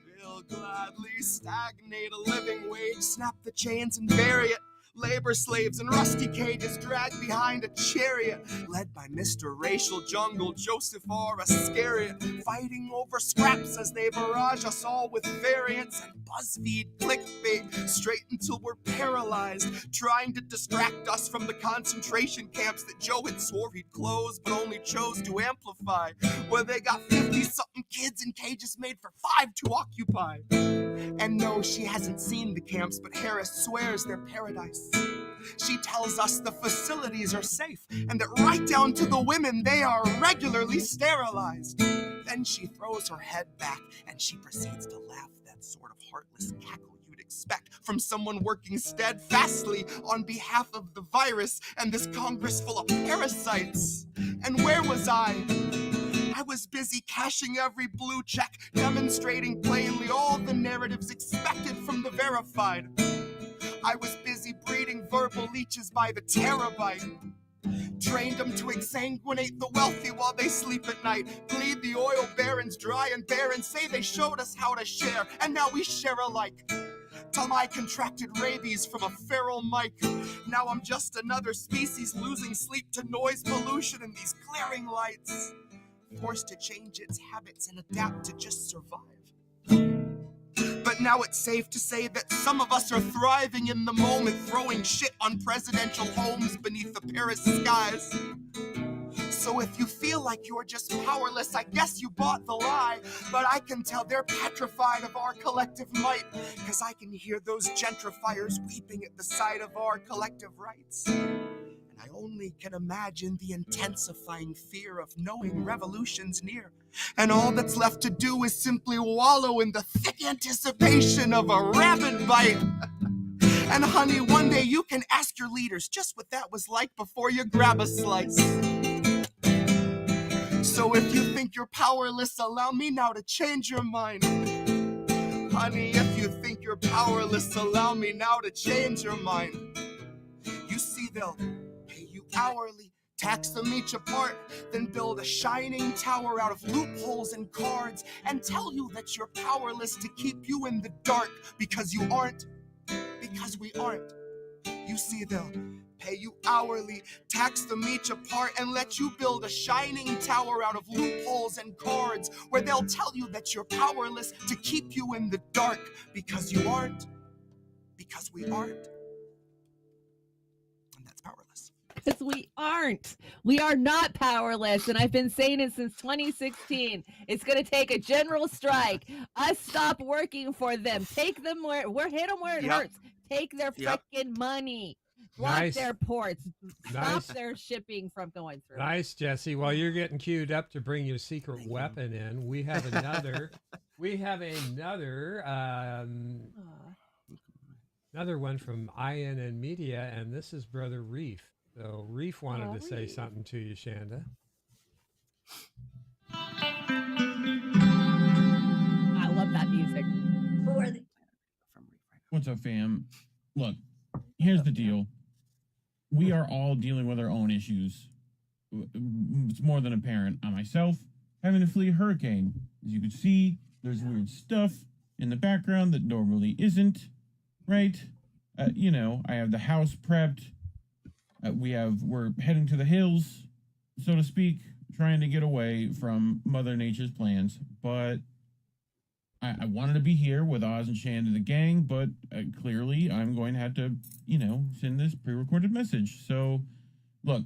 They'll gladly stagnate a living wage, snap the chains and bury it, Labor slaves in rusty cages dragged behind a chariot, led by Mr. Racial Jungle Joseph R. Iscariot, fighting over scraps as they barrage us all with variants and BuzzFeed clickbait, straight until we're paralyzed, trying to distract us from the concentration camps that Joe had swore he'd close, but only chose to amplify, where they got 50-something kids in cages made for 5 to occupy. And no, she hasn't seen the camps, but Harris swears they're paradise. She tells us the facilities are safe, and that right down to the women, they are regularly sterilized. Then she throws her head back, and she proceeds to laugh, that sort of heartless cackle you'd expect from someone working steadfastly on behalf of the virus and this Congress full of parasites. And where was I? I was busy cashing every blue check, demonstrating plainly all the narratives expected from the verified. I was busy breeding verbal leeches by the terabyte. Trained them to exsanguinate the wealthy while they sleep at night, bleed the oil barons dry and barren, say they showed us how to share, and now we share alike. Till I contracted rabies from a feral mic. Now I'm just another species losing sleep to noise pollution and these glaring lights. Forced to change its habits and adapt to just survive. But now it's safe to say that some of us are thriving in the moment, throwing shit on presidential homes beneath the Paris skies. So if you feel like you're just powerless, I guess you bought the lie. But I can tell they're petrified of our collective might, 'cause I can hear those gentrifiers weeping at the sight of our collective rights. I only can imagine the intensifying fear of knowing revolution's near. And all that's left to do is simply wallow in the thick anticipation of a rabid bite. And honey, one day you can ask your leaders just what that was like before you grab a slice. So if you think you're powerless, allow me now to change your mind. Honey, if you think you're powerless, allow me now to change your mind. You see, they'll hourly, tax them each apart, then build a shining tower out of loopholes and cards, and tell you that you're powerless to keep you in the dark, because you aren't, because we aren't. You see, they'll pay you hourly, tax them each apart, and let you build a shining tower out of loopholes and cards, where they'll tell you that you're powerless to keep you in the dark, because you aren't, because we aren't. And that's powerless. Because we aren't. We are not powerless. And I've been saying it since 2016. It's going to take a general strike. Us stop working for them. Take them where, hit them where it hurts. Take their freaking money. Block their ports. Stop their shipping from going through. Nice, Jesse. While you're getting queued up to bring your secret weapon in, we have another. Another one from INN Media, and this is Brother Reef. So Reef wanted to say something to you, Chanda. I love that music. Who are they? What's up, fam? Look, here's the deal. We are all dealing with our own issues. It's more than apparent. I myself having to flee a hurricane. As you can see, there's weird stuff in the background that normally isn't, right? I have the house prepped. We're heading to the hills, so to speak, trying to get away from Mother Nature's plans. But I wanted to be here with Oz and Shan and the gang, but clearly I'm going to have to, send this pre-recorded message. So, look,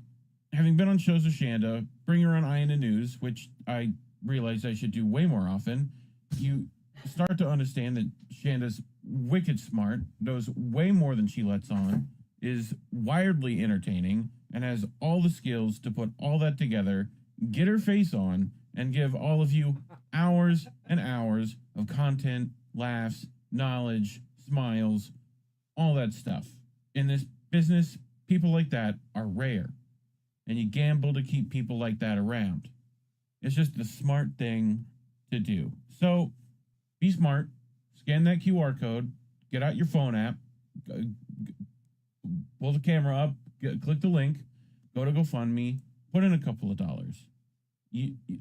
having been on shows with Shanda, bring her on Eye in the News, which I realized I should do way more often, you start to understand that Shanda's wicked smart, knows way more than she lets on, is wildly entertaining, and has all the skills to put all that together, get her face on, and give all of you hours and hours of content, laughs, knowledge, smiles, all that stuff. In this business, people like that are rare, and you gamble to keep people like that around. It's just the smart thing to do. So, be smart, scan that QR code, get out your phone app, pull the camera up, click the link, go to GoFundMe, put in a couple of dollars.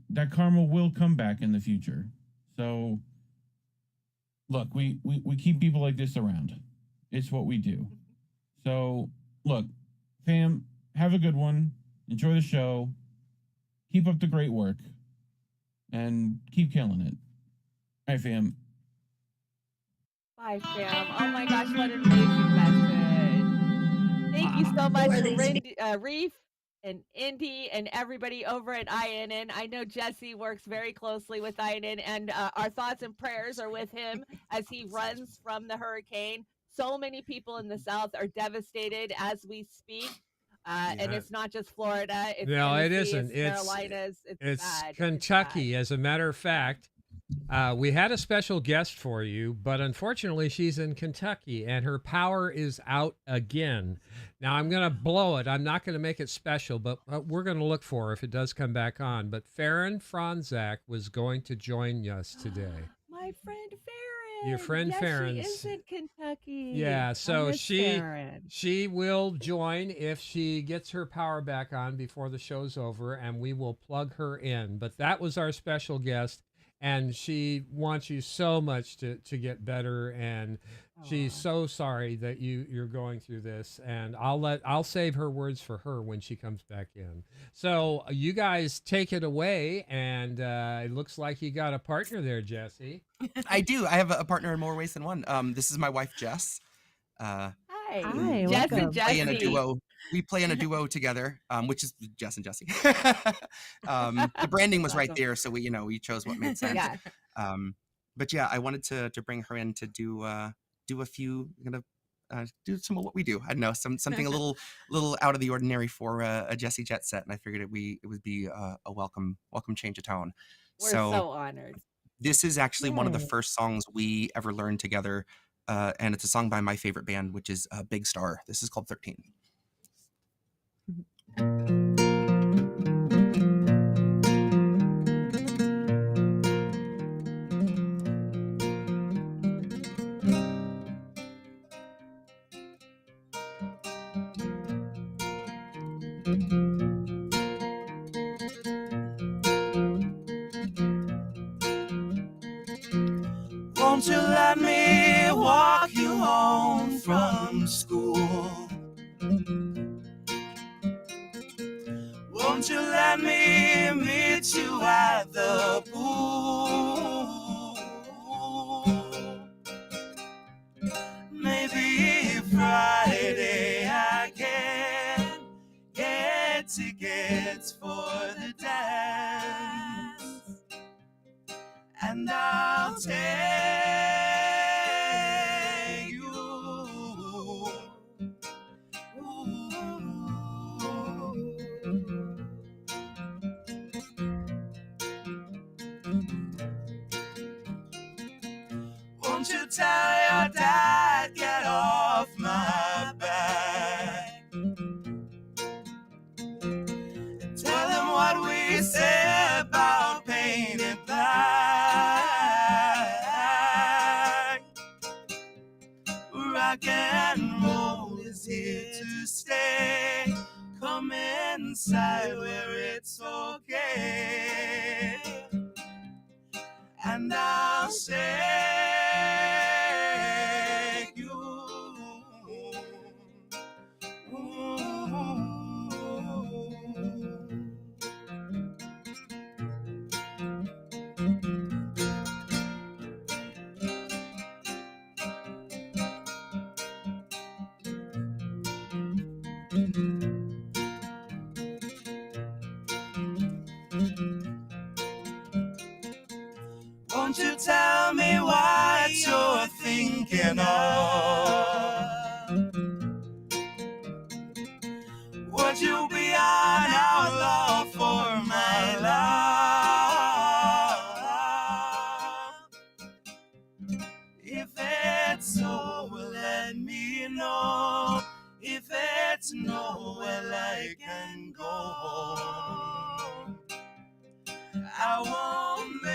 That karma will come back in the future. So, look, we keep people like this around. It's what we do. So, look, fam, have a good one. Enjoy the show. Keep up the great work. And keep killing it. All right, fam. Bye, fam. Oh my gosh, what an amazing message. Thank you so much, Reef and Indy and everybody over at INN. I know Jesse works very closely with INN, and our thoughts and prayers are with him as he runs from the hurricane. So many people in the South are devastated as we speak. And it's not just Florida. It's No, it Tennessee, isn't. It's Carolinas. It's bad. Kentucky. As a matter of fact, we had a special guest for you, but unfortunately, she's in Kentucky and her power is out again. Now, I'm going to blow it. I'm not going to make it special, but we're going to look for her if it does come back on. But Farron Franzak was going to join us today. My friend Farron. Your friend yes, Farron. She is in Kentucky. Yeah, so Farron. she will join if she gets her power back on before the show's over, and we will plug her in. But that was our special guest, and she wants you so much to get better, and she's so sorry that you're going through this, and I'll save her words for her when she comes back in. So you guys take it away, and it looks like you got a partner there, Jesse. I do. I have a partner in more ways than one. This is my wife, Jess. Hi, Jess and Play in a Jesse. duo. We play in a duo together, which is Jess and Jesse. The branding was right there, so we chose what made sense. Yeah. But yeah, I wanted to bring her in to do a few do some of what we do. I don't know, something a little out of the ordinary for a Jesse Jet set, and I figured it would be a welcome change of tone. We're so honored. This is actually one of the first songs we ever learned together, and it's a song by my favorite band, which is Big Star. This is called 13. Won't you let me walk you home from school? Won't you let me meet you at the pool? Maybe Friday I can get tickets for the dance, and I'll take you. Won't you tell your dad, get off my back? Tell him what we said about painted black. Rock and roll is here to stay. Come inside where it's okay, and I'll shake you. Won't you tell me what you're thinking of? Would you be an outlaw for my love? If it's so, let me know. If it's no, well, I can go home. I won't make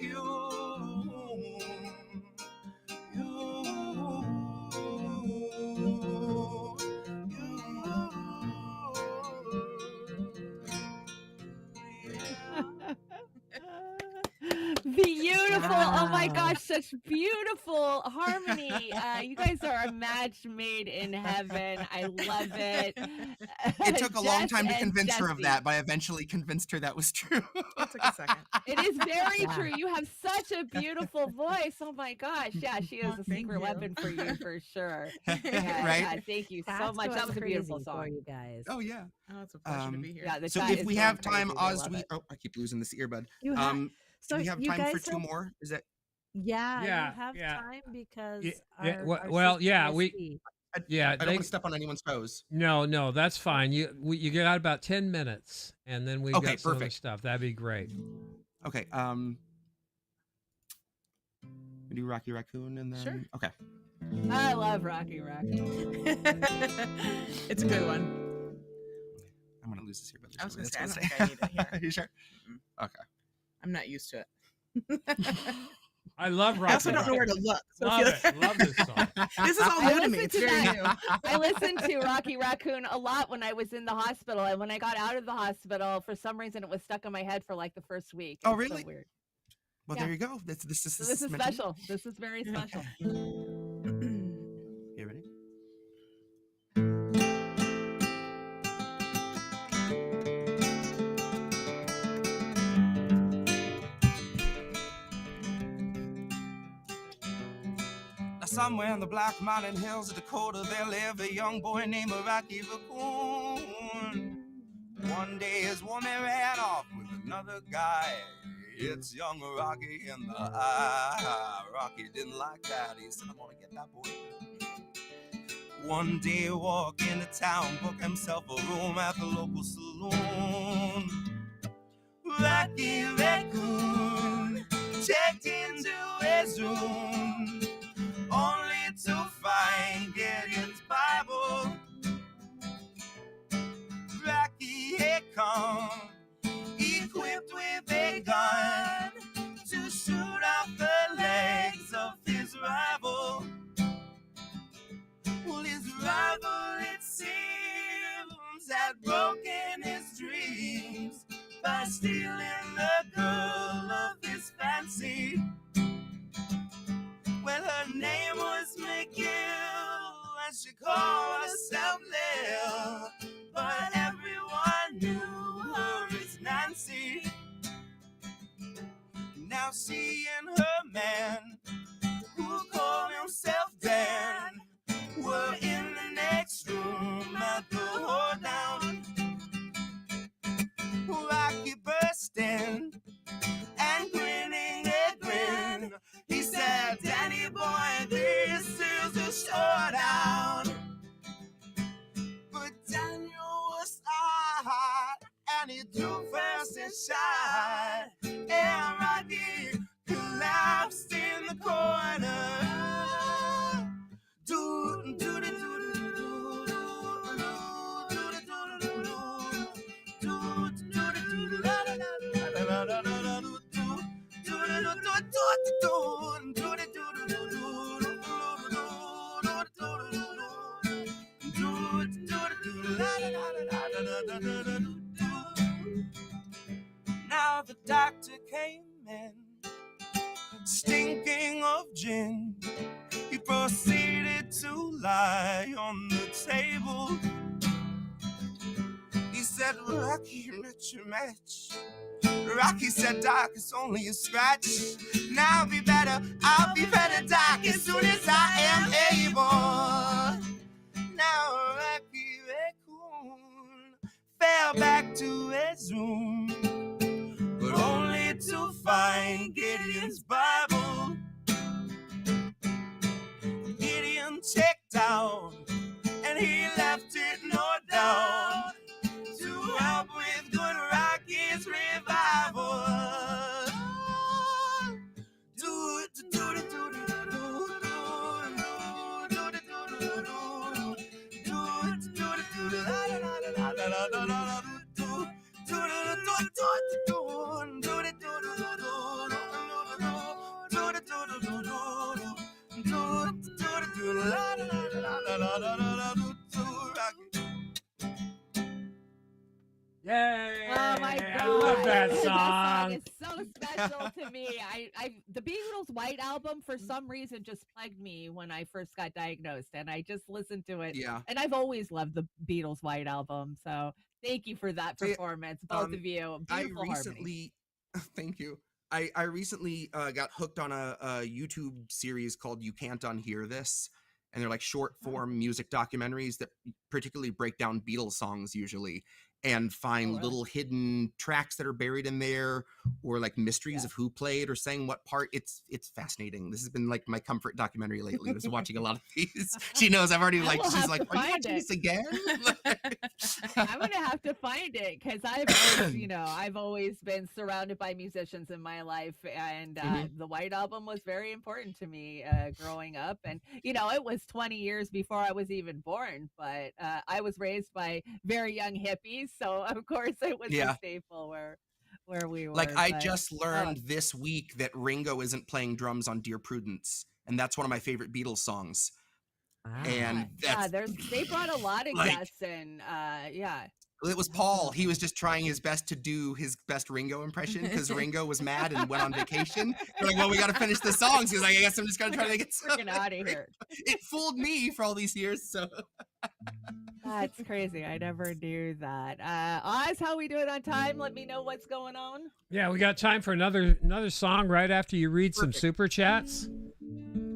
you. Beautiful Oh my Wow. gosh, such beautiful harmony. You guys are a match made in heaven. I love it. It took a long Jess time to and convince her of Jesse. that, but I eventually convinced her that was true. It took a second. It is very Yeah. true. You have such a beautiful voice. Oh my gosh. Yeah, she is Oh, a thank secret you. weapon for you for sure. Right? Yeah, thank you so That's much. going That was a beautiful crazy for song. you guys. Oh yeah. Oh, it's a pleasure to be here. Yeah, the So chat if is we going have time, crazy. They Oz, love do we? it. Oh, I keep losing this earbud. You have, Do we have you time for guys 2 have- more? Is that? Yeah, Yeah, you have yeah. time because Yeah, our, well, sister yeah, PST Yeah, I don't want to step on anyone's toes. No, that's fine. You get out about 10 minutes, and then we Okay, got some other perfect. stuff. That'd be great. Okay. We do Rocky Raccoon and then. Sure. Okay. I love Rocky Raccoon. It's a good one. I'm gonna lose this earbud. I was gonna That's say, what I don't think I need it here. You sure? Mm-mm. Okay. I'm not used to it. I love I Rocky. also don't know where to look. So Love if you- it. Love this song. This is all I new to me. listened It's to very that. new. I listened to Rocky Raccoon a lot when I was in the hospital, and when I got out of the hospital, for some reason, it was stuck in my head for like the first week. Oh, It's so really? weird. Well, Yeah. there you go. This So this is meant to be. special. This is very special. You ready? Now, somewhere in the Black Mountain Hills of Dakota, there lived a young boy named Rocky Raccoon. One day his woman ran off with another guy. It's young Rocky in the eye. Rocky didn't like that. He said, I'm gonna get that boy. One day walk into town, book himself a room at the local saloon. Rocky Raccoon checked into his room, only to find Gideon's Bible. Rocky had come, equipped with a gun, to shoot off the legs of his rival. Well, his rival, it seems, had broken his dreams by stealing the girl of his fancy. Well, her name was McGill, and she called herself Lil, but everyone knew her as Nancy. Now she and her man, who called himself Dan, were in the next room at the hoedown. Rocky burst in and grinning a grin. He said, Danny boy, this is a showdown. But Daniel was hot and he threw first and shot. And Rocky collapsed in the corner. Now the doctor came in, stinking of gin. He proceeded to lie on the table. He said, Rocky, met your match. Rocky said, Doc, it's only a scratch. Now I'll be better, Doc, as soon as I am able. Now Rocky Raccoon fell back to his room, but only to find Gideon's Bible. Gideon checked out, and he left it no doubt to help with good Rocky's revival. Yay! Oh my god! I love that That song song. is so special to me. The the Beatles' White Album, for some reason, just plagued me when I first got diagnosed, and I just listened to it. Yeah. And I've always loved the Beatles' White Album, so thank you for that performance, both of you. I Beautiful harmony. recently, thank you. I recently got hooked on a YouTube series called You Can't Unhear This. And they're like short form music documentaries that particularly break down Beatles songs usually and find little hidden tracks that are buried in there, or like mysteries of who played or sang what part. It's fascinating. This has been like my comfort documentary lately. Was watching a lot of these. She knows I've already like, she's like, are you watching this again? I'm gonna have to find it because I've always, I've always been surrounded by musicians in my life, and the White Album was very important to me growing up. And it was 20 years before I was even born, but I was raised by very young hippies, so of course it was a staple where we were. Like I just learned this week that Ringo isn't playing drums on Dear Prudence, and that's one of my favorite Beatles songs. And they brought a lot of guests in. It was Paul. He was just trying his best to do his best Ringo impression because Ringo was mad and went on vacation. They're like, well, we got to finish the songs. He's like, I guess I'm just going to try to get freaking out of here. It fooled me for all these years. So that's crazy. I never knew that. Oz, how we doing on time? Let me know what's going on. Yeah, we got time for another song right after you read some super chats.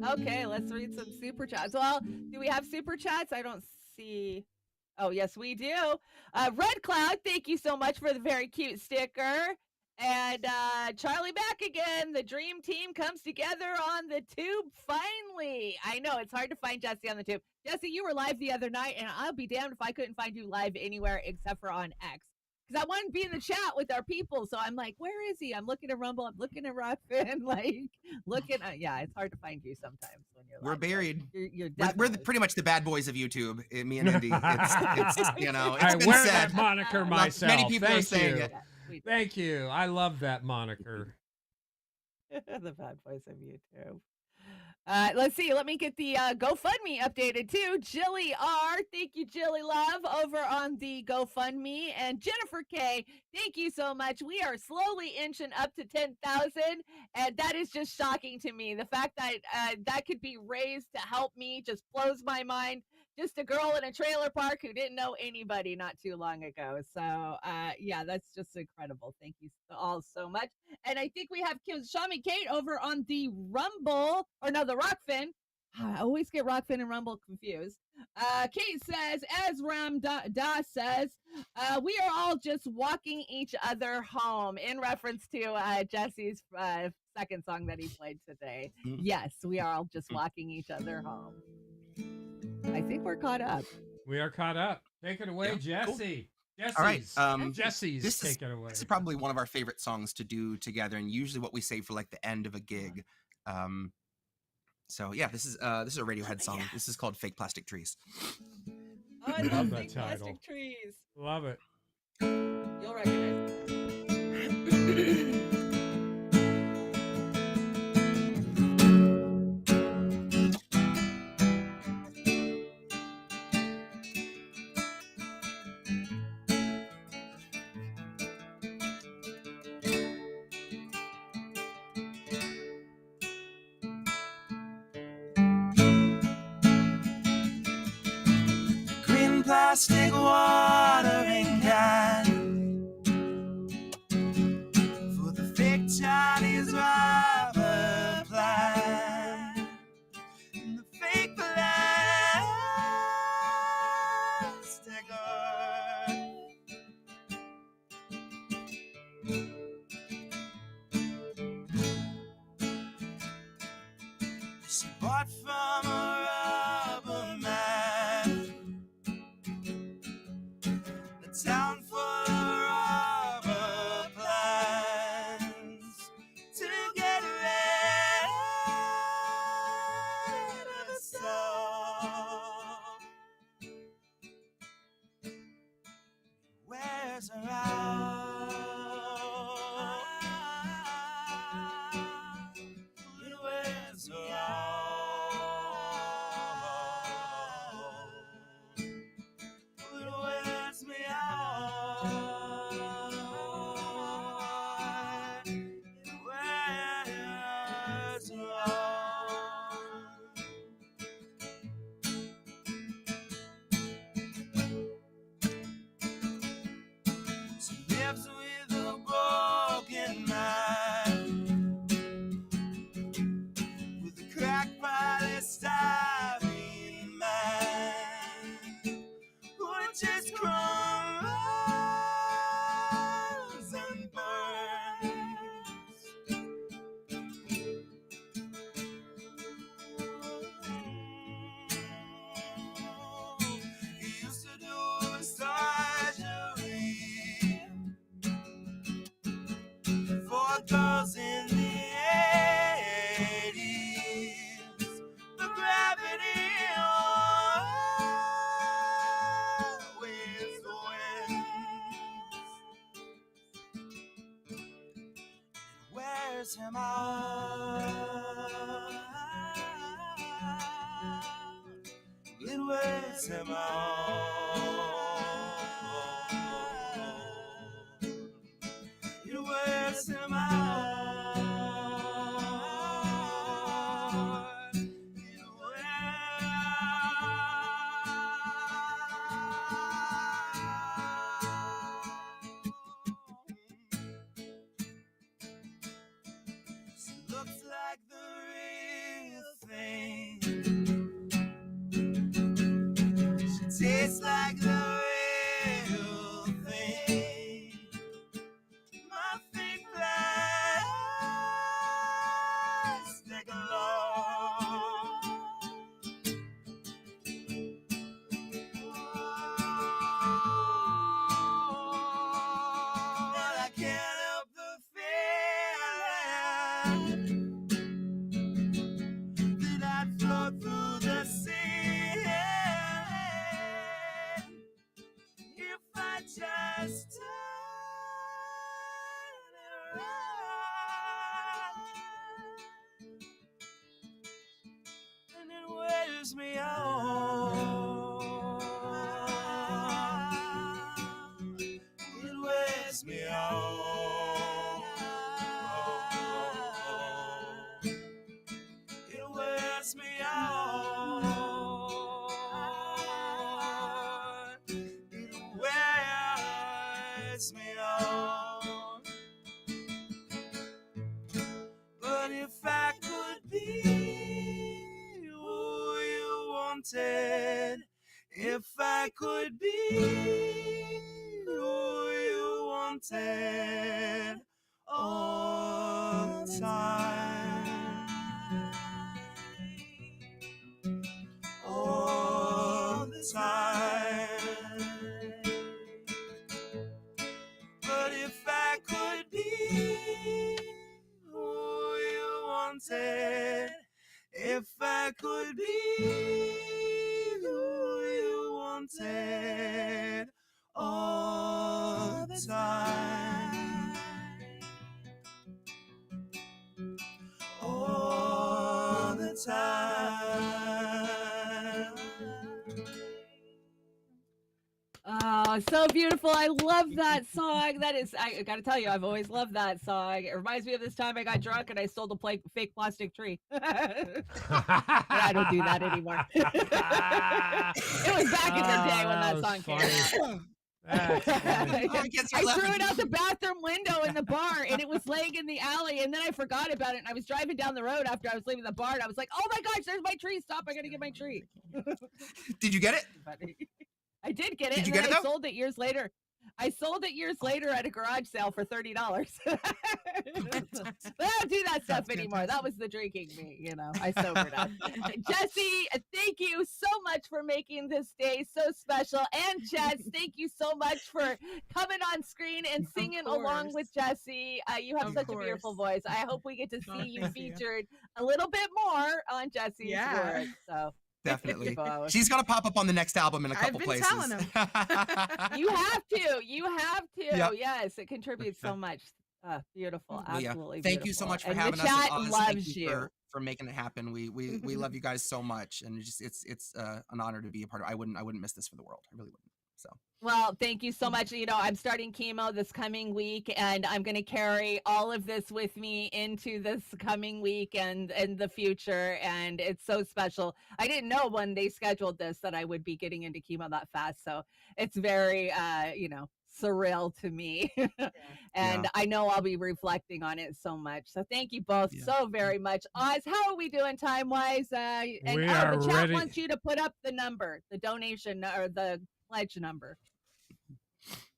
Okay, let's read some super chats. Well, do we have super chats? I don't see. Oh, yes, we do. Red Cloud, thank you so much for the very cute sticker. And Charlie back again. The dream team comes together on the tube finally. I know it's hard to find Jesse on the tube. Jesse, you were live the other night, and I'll be damned if I couldn't find you live anywhere except for on X. Because I wanted to be in the chat with our people. So I'm like, where is he? I'm looking at Rumble. I'm looking at Rokfin. It's hard to find you sometimes when you're we're live. buried. We're pretty much the bad boys of YouTube. Me and Indy. It's I been wear said. that moniker myself. Many people are saying it. Thank you. I love that moniker. The bad boys of YouTube. Let's see. Let me get the GoFundMe updated too. Jilly R, thank you, Jilly Love, over on the GoFundMe, and Jennifer K, thank you so much. We are slowly inching up to 10,000, and that is just shocking to me. The fact that that could be raised to help me just blows my mind. Just a girl in a trailer park who didn't know anybody not too long ago. So, that's just incredible. Thank you all so much. And I think we have Shami Kate over on the Rumble, or no, the Rokfin. I always get Rokfin and Rumble confused. Kate says, as Ram Da says, we are all just walking each other home, in reference to Jesse's second song that he played today. Yes, we are all just walking each other home. I think we're caught up. We are caught up. Take it away, Jesse. Cool. All right, Jesse's take it away. This is probably one of our favorite songs to do together, and usually what we save for like the end of a gig. This is a Radiohead song. Yeah. This is called "Fake Plastic Trees." Oh, I love Fake Plastic Trees. Love it. You'll recognize it. Plastic watering can for the fake Chinese rubber plant and the fake plastic she bought from a rubber man. Town full of rubber plants to get rid of the soul. Wears her out. It wears her out. polystyrene man who just crumbles and burns. He used to do surgery for girls in the 80s. The gravity always wins. Wears him out. It wears him out. It wears him out. It wears. She looks like the real thing. She tastes like the real thing. My fake plastic love. And I can't help the feeling that I'd float through the sea if I just turn around. And it wears me out. It wears me out. It wears me out. It wears me out. But if I could be who you wanted, if I could be who you wanted all the time, all the time. But if I could be who you wanted, if I could be who you wanted all the time, all the time. Oh, so beautiful. I love that song. That is, I gotta tell you, I've always loved that song. It reminds me of this time I got drunk and I stole the fake plastic tree. But I don't do that anymore. It was back in the day when that song came out. I threw it out the bathroom window in the bar and it was laying in the alley, and then I forgot about it, and I was driving down the road after I was leaving the bar and I was like, oh my gosh, there's my tree. Stop, I gotta get my tree. Did you get it? I did get it. Did you and get then it, I sold it years later. I sold it years later at a garage sale for $30. But I don't do that stuff anymore. That was the drinking me, you know. I sobered up. Jesse, thank you so much for making this day so special. And Jess, thank you so much for coming on screen and singing along with Jesse. You have such a beautiful voice. I hope we get to see you featured a little bit more on Jesse's work. So definitely. She's gonna pop up on the next album in a couple places. Telling him. You have to. You have to. Yep. Yes, it contributes so much. Beautiful. Absolutely. Thank you so much for and having the us. chat And Oz, loves thank you you. for making it happen. We love you guys so much, and it's an honor to be a part of. I wouldn't miss this for the world. I really wouldn't. So. Well, thank you so much. You know, I'm starting chemo this coming week, and I'm going to carry all of this with me into this coming week and the future. And it's so special. I didn't know when they scheduled this that I would be getting into chemo that fast. So it's very, surreal to me. And Yeah. I know I'll be reflecting on it so much. So thank you both Yeah. so very much. Oz, how are we doing time wise? And We are the chat ready. wants you to put up the number, the donation or the pledge number.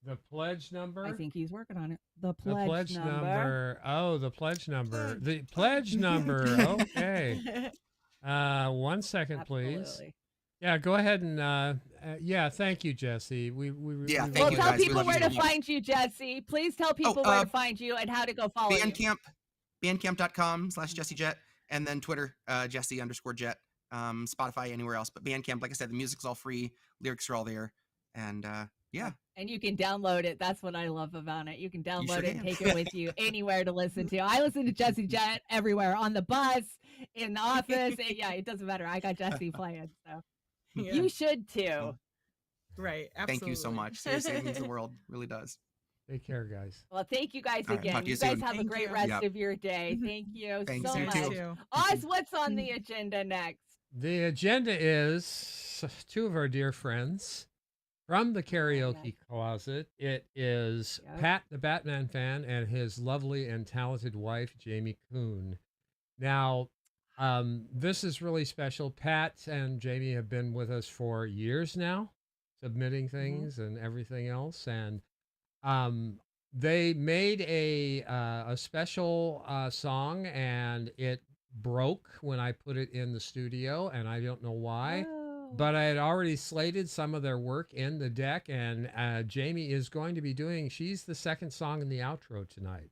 The pledge number? I think he's working on it. The The pledge, pledge number. number. Oh, the pledge number. The pledge number. Okay. 1 second, please. Absolutely. Yeah, go ahead and yeah, thank you, Jesse. Yeah, we thank Well, you, really tell guys. We people love you where so to much. find you, Jesse. Please tell people where to find you and how to go follow you. Bandcamp.com/JesseJet, and then Twitter, Jesse_Jet, Spotify, anywhere else. But Bandcamp, like I said, the music's all free, lyrics are all there, and yeah. And you can download it. That's what I love about it. You can download sure it and can. take it with you anywhere to listen to. I listen to Jesse Jet everywhere, on the bus, in the office. Yeah, it doesn't matter. I got Jesse playing. So Yeah. you should too. Oh, Right. Absolutely. thank you so much. Seriously, it means the world. Really does. take care, guys. Well, thank you guys All right, again. talk to You you guys soon. have a Thank great you. rest Yep. of your day. Thank you Thanks, so you much. too. Oz, what's on the agenda next? The agenda is two of our dear friends from the karaoke closet. It is Yep. Pat, the Batman fan, and his lovely and talented wife, Jamie Kuhn. Now, this is really special. Pat and Jamie have been with us for years now, submitting things and everything else. And they made a special song, and it broke when I put it in the studio, and I don't know why. Oh. But I had already slated some of their work in the deck, and Jamie is going to be doing, she's the second song in the outro tonight.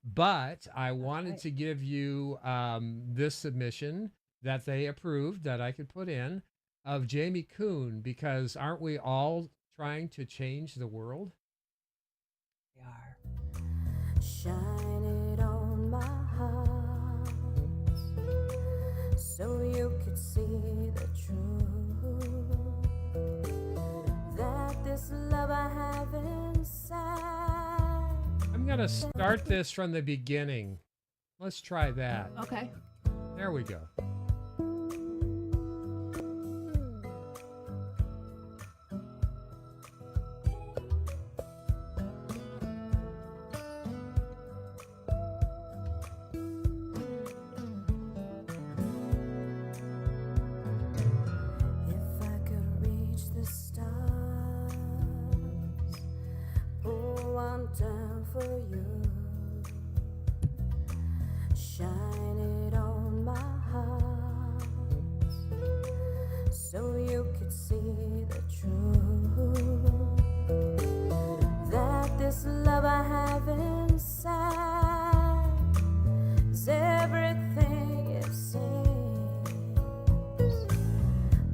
But I wanted to give you this submission that they approved that I could put in of Jamie Kuhn, because aren't we all trying to change the world? We are. Shine it on my heart so you could see the truth that this love I have inside. I'm going to start this from the beginning. Let's try that. Okay. There we go. If I could reach the stars, pull one down for you, shine it on my heart so you could see the truth that this love I have inside is everything it seems.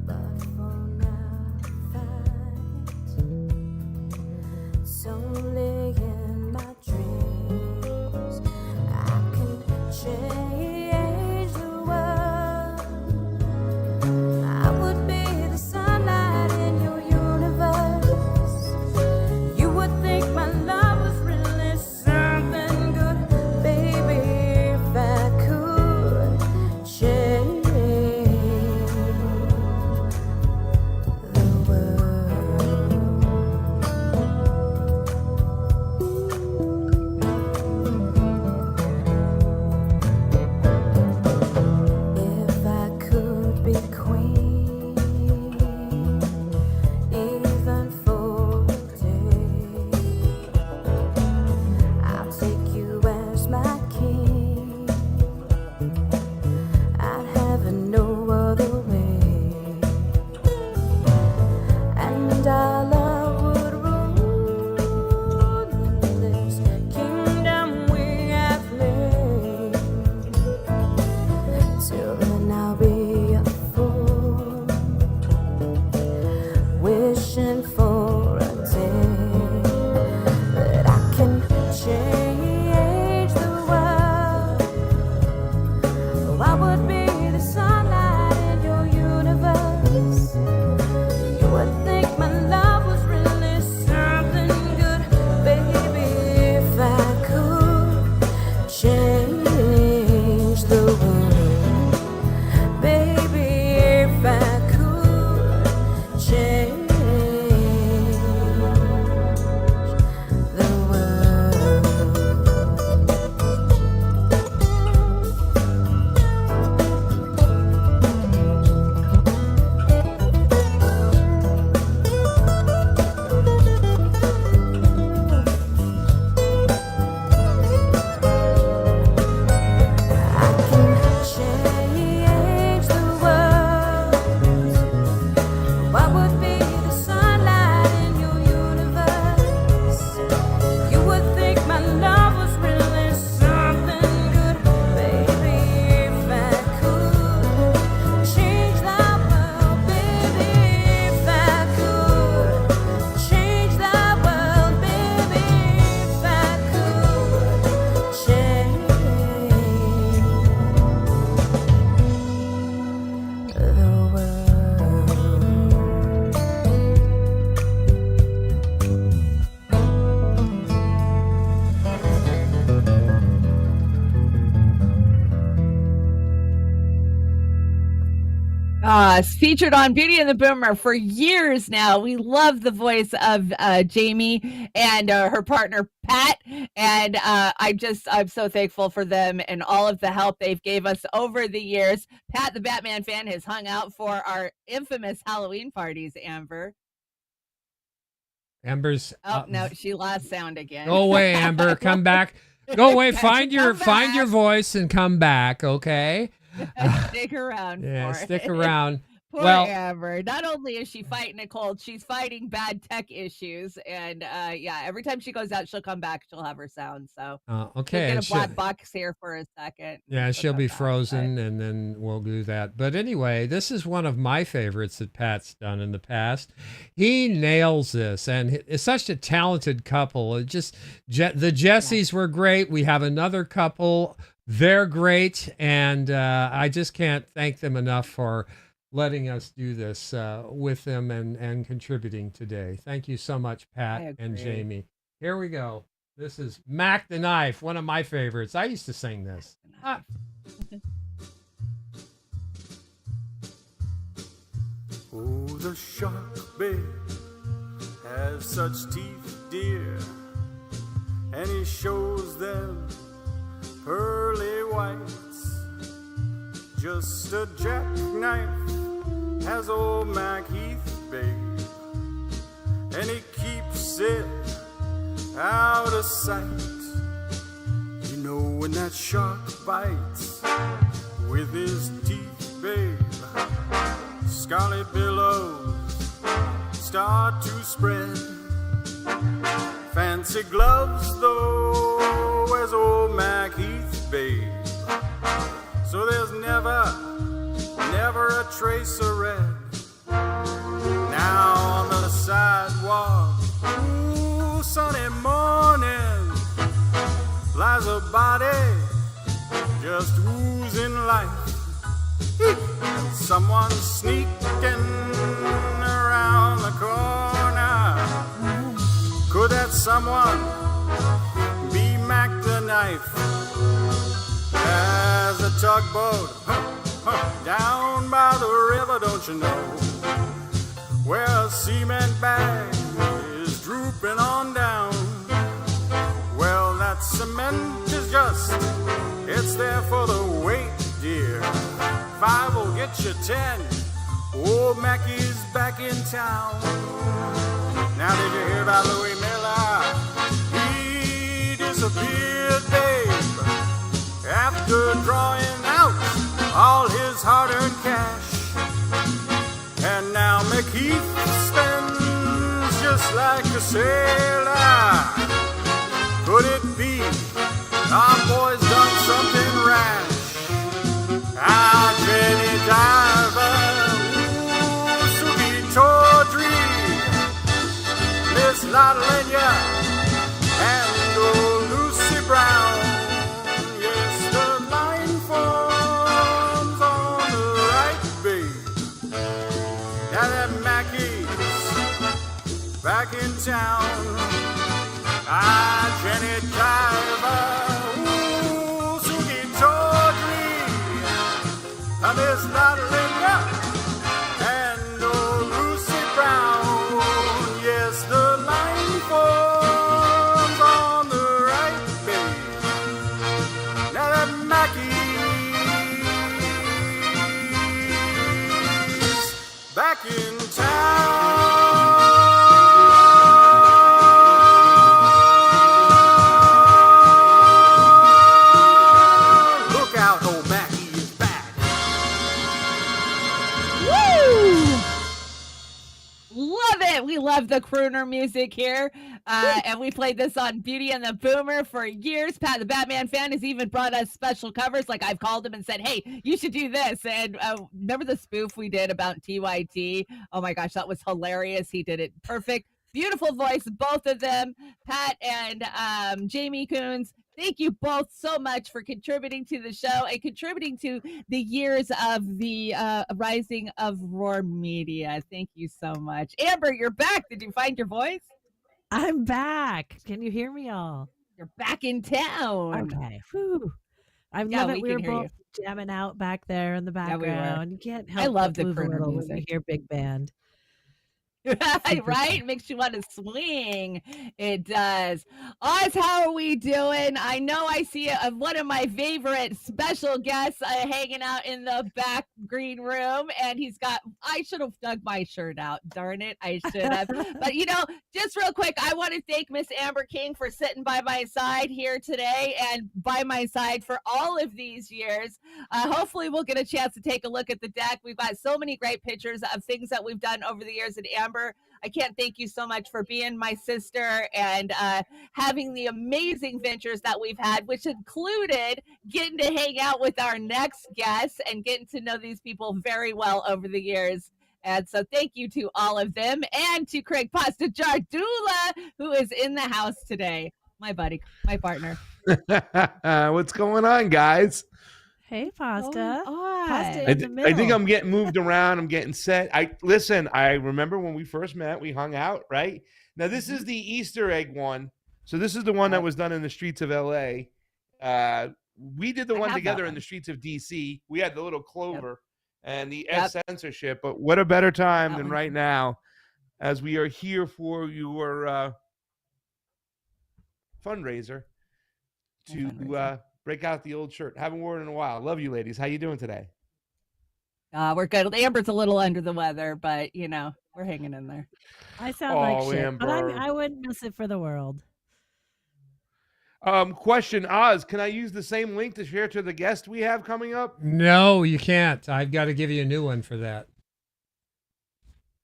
But for now, fight. It's only in my dreams I can change the world. I would be the sunlight Featured on Beauty and the Boomer for years now. We love the voice of Jamie and her partner Pat, and I'm so thankful for them and all of the help they've gave us over the years. Pat, the Batman fan, has hung out for our infamous Halloween parties. Amber. Amber's. Oh no, she lost sound again. Go away, Amber. Come back. Go away. Find your back. voice and come back. Okay. Stick around. Yeah, for stick it. around. Poor Well- Amber. Not only is she fighting a cold, she's fighting bad tech issues. And yeah, every time she goes out, she'll come back. She'll have her sound. So Okay. we'll and get a she'll- black box here for a second. Yeah, she'll be come back, frozen, and then we'll do that. But anyway, this is one of my favorites that Pat's done in the past. He nails this, and it's such a talented couple. It just the Jessies were great. We have another couple. They're great, and I just can't thank them enough for letting us do this with them and contributing today. Thank you so much, Pat and agree. Jamie. Here we go. This is Mac the Knife, one of my favorites. I used to sing this. Oh, the shark, babe, has such teeth, dear, and he shows them pearly whites. Just a jackknife has old Mac Heath, babe, and he keeps it out of sight. You know when that shark bites with his teeth, babe, scarlet billows start to spread. Fancy gloves, though, as old Mac Heath, babe, so there's never a trace of red. Now on the sidewalk, ooh, sunny morning, lies a body just oozing life. Someone sneaking around the corner. Could that someone be Mac the Knife? As a tugboat down by the river, don't you know, where a cement bag is drooping on down. Well, that cement is just, it's there for the weight, dear. 5 will get you 10. Old Mackie's back in town. Now did you hear about Louis Miller? He disappeared, babe, after drawing out all his hard-earned cash. And now McKeith spends just like a sailor. Could it be our boy's done something rash? Our Jenny Diver, ooh, Suki Tawdry, Miss Lottolenya, and old Lucy Brown. Yes, the line forms on the right, babe. Now that Mackie's back in town. Ah, Jenny Diver, ooh, Suki Tawdry, Miss Lottolenya, and old Lucy Brown. Yes, the line forms on the right, babe. Now that Mackie's back in town. Look out, old Mackie is back. Woo! Love it. We love the crooner music here. And we played this on Beauty and the Boomer for years. Pat, the Batman fan, has even brought us special covers. Like I've called him and said, hey, you should do this. And remember the spoof we did about TYT? Oh my gosh, that was hilarious. He did it perfect. Beautiful voice, both of them. Pat and Jamie Coons, thank you both so much for contributing to the show and contributing to the years of the rising of Roar Media. Thank you so much. Amber, you're back. Did you find your voice? I'm back. Can you hear me all? You're back in town. Okay. Whew. I Yeah, love it. we We can were hear you. both jamming out back there in the Yeah, we were. background. You can't I help love but the move a crooner little when you music. hear big band. Super Right? fun. Makes you want to swing. It does. Oz, how are we doing? I know I see one of my favorite special guests hanging out in the back green room, and I should have dug my shirt out. Darn it, I should have. But just real quick, I want to thank Miss Amber King for sitting by my side here today and by my side for all of these years. Hopefully, we'll get a chance to take a look at the deck. We've got so many great pictures of things that we've done over the years. And Amber, I can't thank you so much for being my sister and having the amazing ventures that we've had, which included getting to hang out with our next guests and getting to know these people very well over the years. And so thank you to all of them and to Craig Pasta Jardula, who is in the house today. My buddy, my partner. What's going on, guys? Hey, Pasta. Pasta I in the middle. think I'm getting moved around. I'm getting set. I remember when we first met, we hung out, right? Now this is the Easter egg one. So this is the one that was done in the streets of LA. We did the one together in the streets of DC. We had the little clover and the censorship, but what a better time than right now as we are here for your fundraiser to break out the old shirt. Haven't worn it in a while. Love you, ladies. How you doing today? We're good. Amber's a little under the weather, but we're hanging in there. I sound like shit, Amber. but I wouldn't miss it for the world. Question, Oz, can I use the same link to share to the guest we have coming up? No, you can't. I've got to give you a new one for that.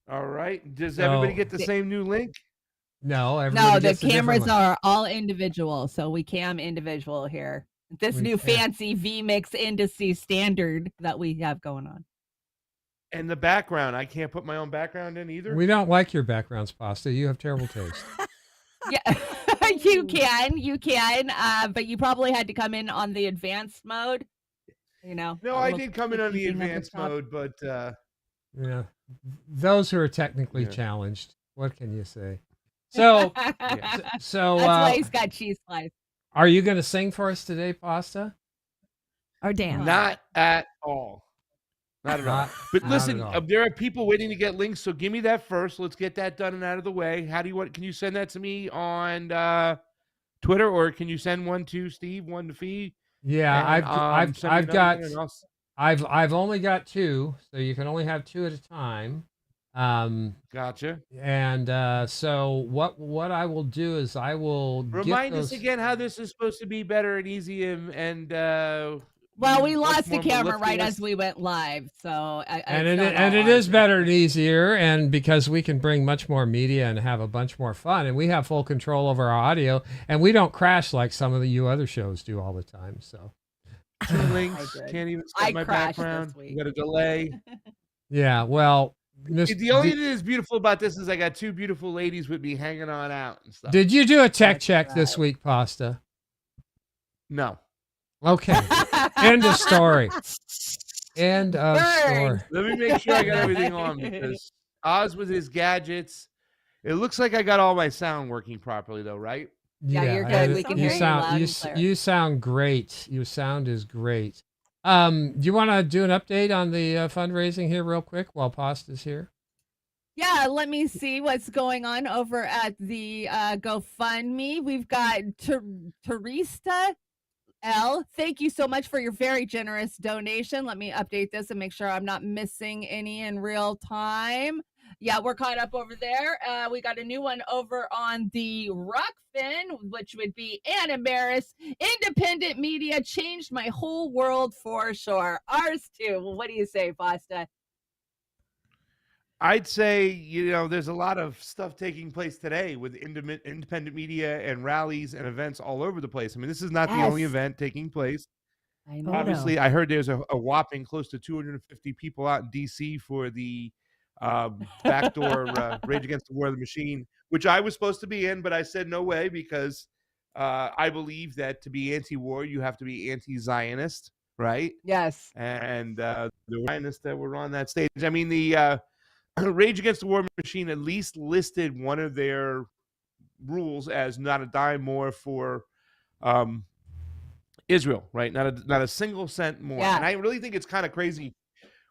All right. Does everybody get the same new link? No, the cameras are all individual, so we cam individual here. This new fancy vMix indices standard that we have going on. And the background, I can't put my own background in either? We don't like your backgrounds, Pasta. You have terrible taste. Yeah, you can, but you probably had to come in on the advanced mode. No, I did come in on the advanced mode, but yeah, those who are technically challenged. What can you say? So, so that's why he's got cheese slice. Are you going to sing for us today, Pasta? Or dance? Not at all. Not at all. But listen, there are people waiting to get links, so give me that first. Let's get that done and out of the way. How do you want? Can you send that to me on Twitter, or can you send one to Steve, one to Fee? Yeah, I've only got two, so you can only have two at a time. Gotcha. And so what I will do is I will remind us again how this is supposed to be better and easy and well, we lost the camera right as we went live, so it is better and easier, and because we can bring much more media and have a bunch more fun, and we have full control over our audio, and we don't crash like some of you other shows do all the time. So 2 links, can't even set my background. You got a delay. Yeah, well. The only thing that's beautiful about this is I got 2 beautiful ladies with me hanging on out and stuff. Did you do a tech check this week, Pasta? No. Okay. End of story. End of story. Let me make sure I got everything on, because Oz with his gadgets. It looks like I got all my sound working properly, though, right? Yeah, you're good. We can hear you loud and clear. You sound great. Your sound is great. Do you want to do an update on the fundraising here real quick while Pasta's here? Yeah, let me see what's going on over at the GoFundMe. We've got Teresa L. Thank you so much for your very generous donation. Let me update this and make sure I'm not missing any in real time. Yeah, we're caught up over there. We got a new one over on the Rokfin, which would be Anna Maris. Independent media changed my whole world for sure. Ours too. Well, what do you say, Pasta? I'd say, there's a lot of stuff taking place today with independent media and rallies and events all over the place. I mean, this is not the only event taking place. I know. Obviously, I heard there's a whopping close to 250 people out in D.C. for the backdoor Rage Against the War of the Machine, which I was supposed to be in, but I said no way, because I believe that to be anti-war, you have to be anti-Zionist, right? Yes. And the Zionists that were on that stage, I mean, the Rage Against the War Machine at least listed one of their rules as not a dime more for Israel, right? Not a single cent more. Yeah. And I really think it's kind of crazy.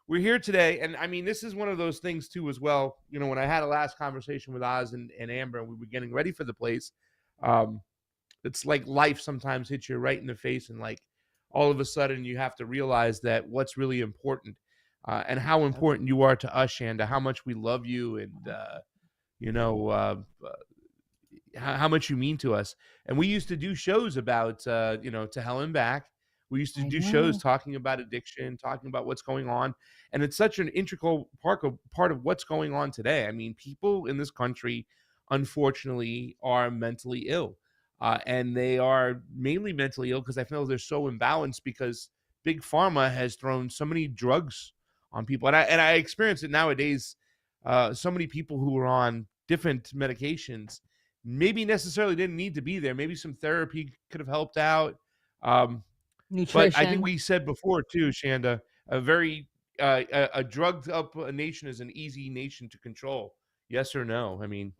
We're here today, and I mean, this is one of those things too, as well. You know, when I had a last conversation with Oz and Amber, and we were getting ready for the place, it's like life sometimes hits you right in the face, and like all of a sudden you have to realize that what's really important, and how important you are to us, Chanda, how much we love you, and you know, how much you mean to us. And we used to do shows about, you know, To Hell and Back. We used to do shows talking about addiction, talking about what's going on. And it's such an integral part of what's going on today. I mean, people in this country, unfortunately, are mentally ill. And they are mainly mentally ill because I feel they're so imbalanced because Big Pharma has thrown so many drugs on people. And I experience it nowadays. So many people who are on different medications maybe necessarily didn't need to be there. Maybe some therapy could have helped out. Nutrition. But I think we said before too, Chanda, a drugged up nation is an easy nation to control. Yes or no? I mean,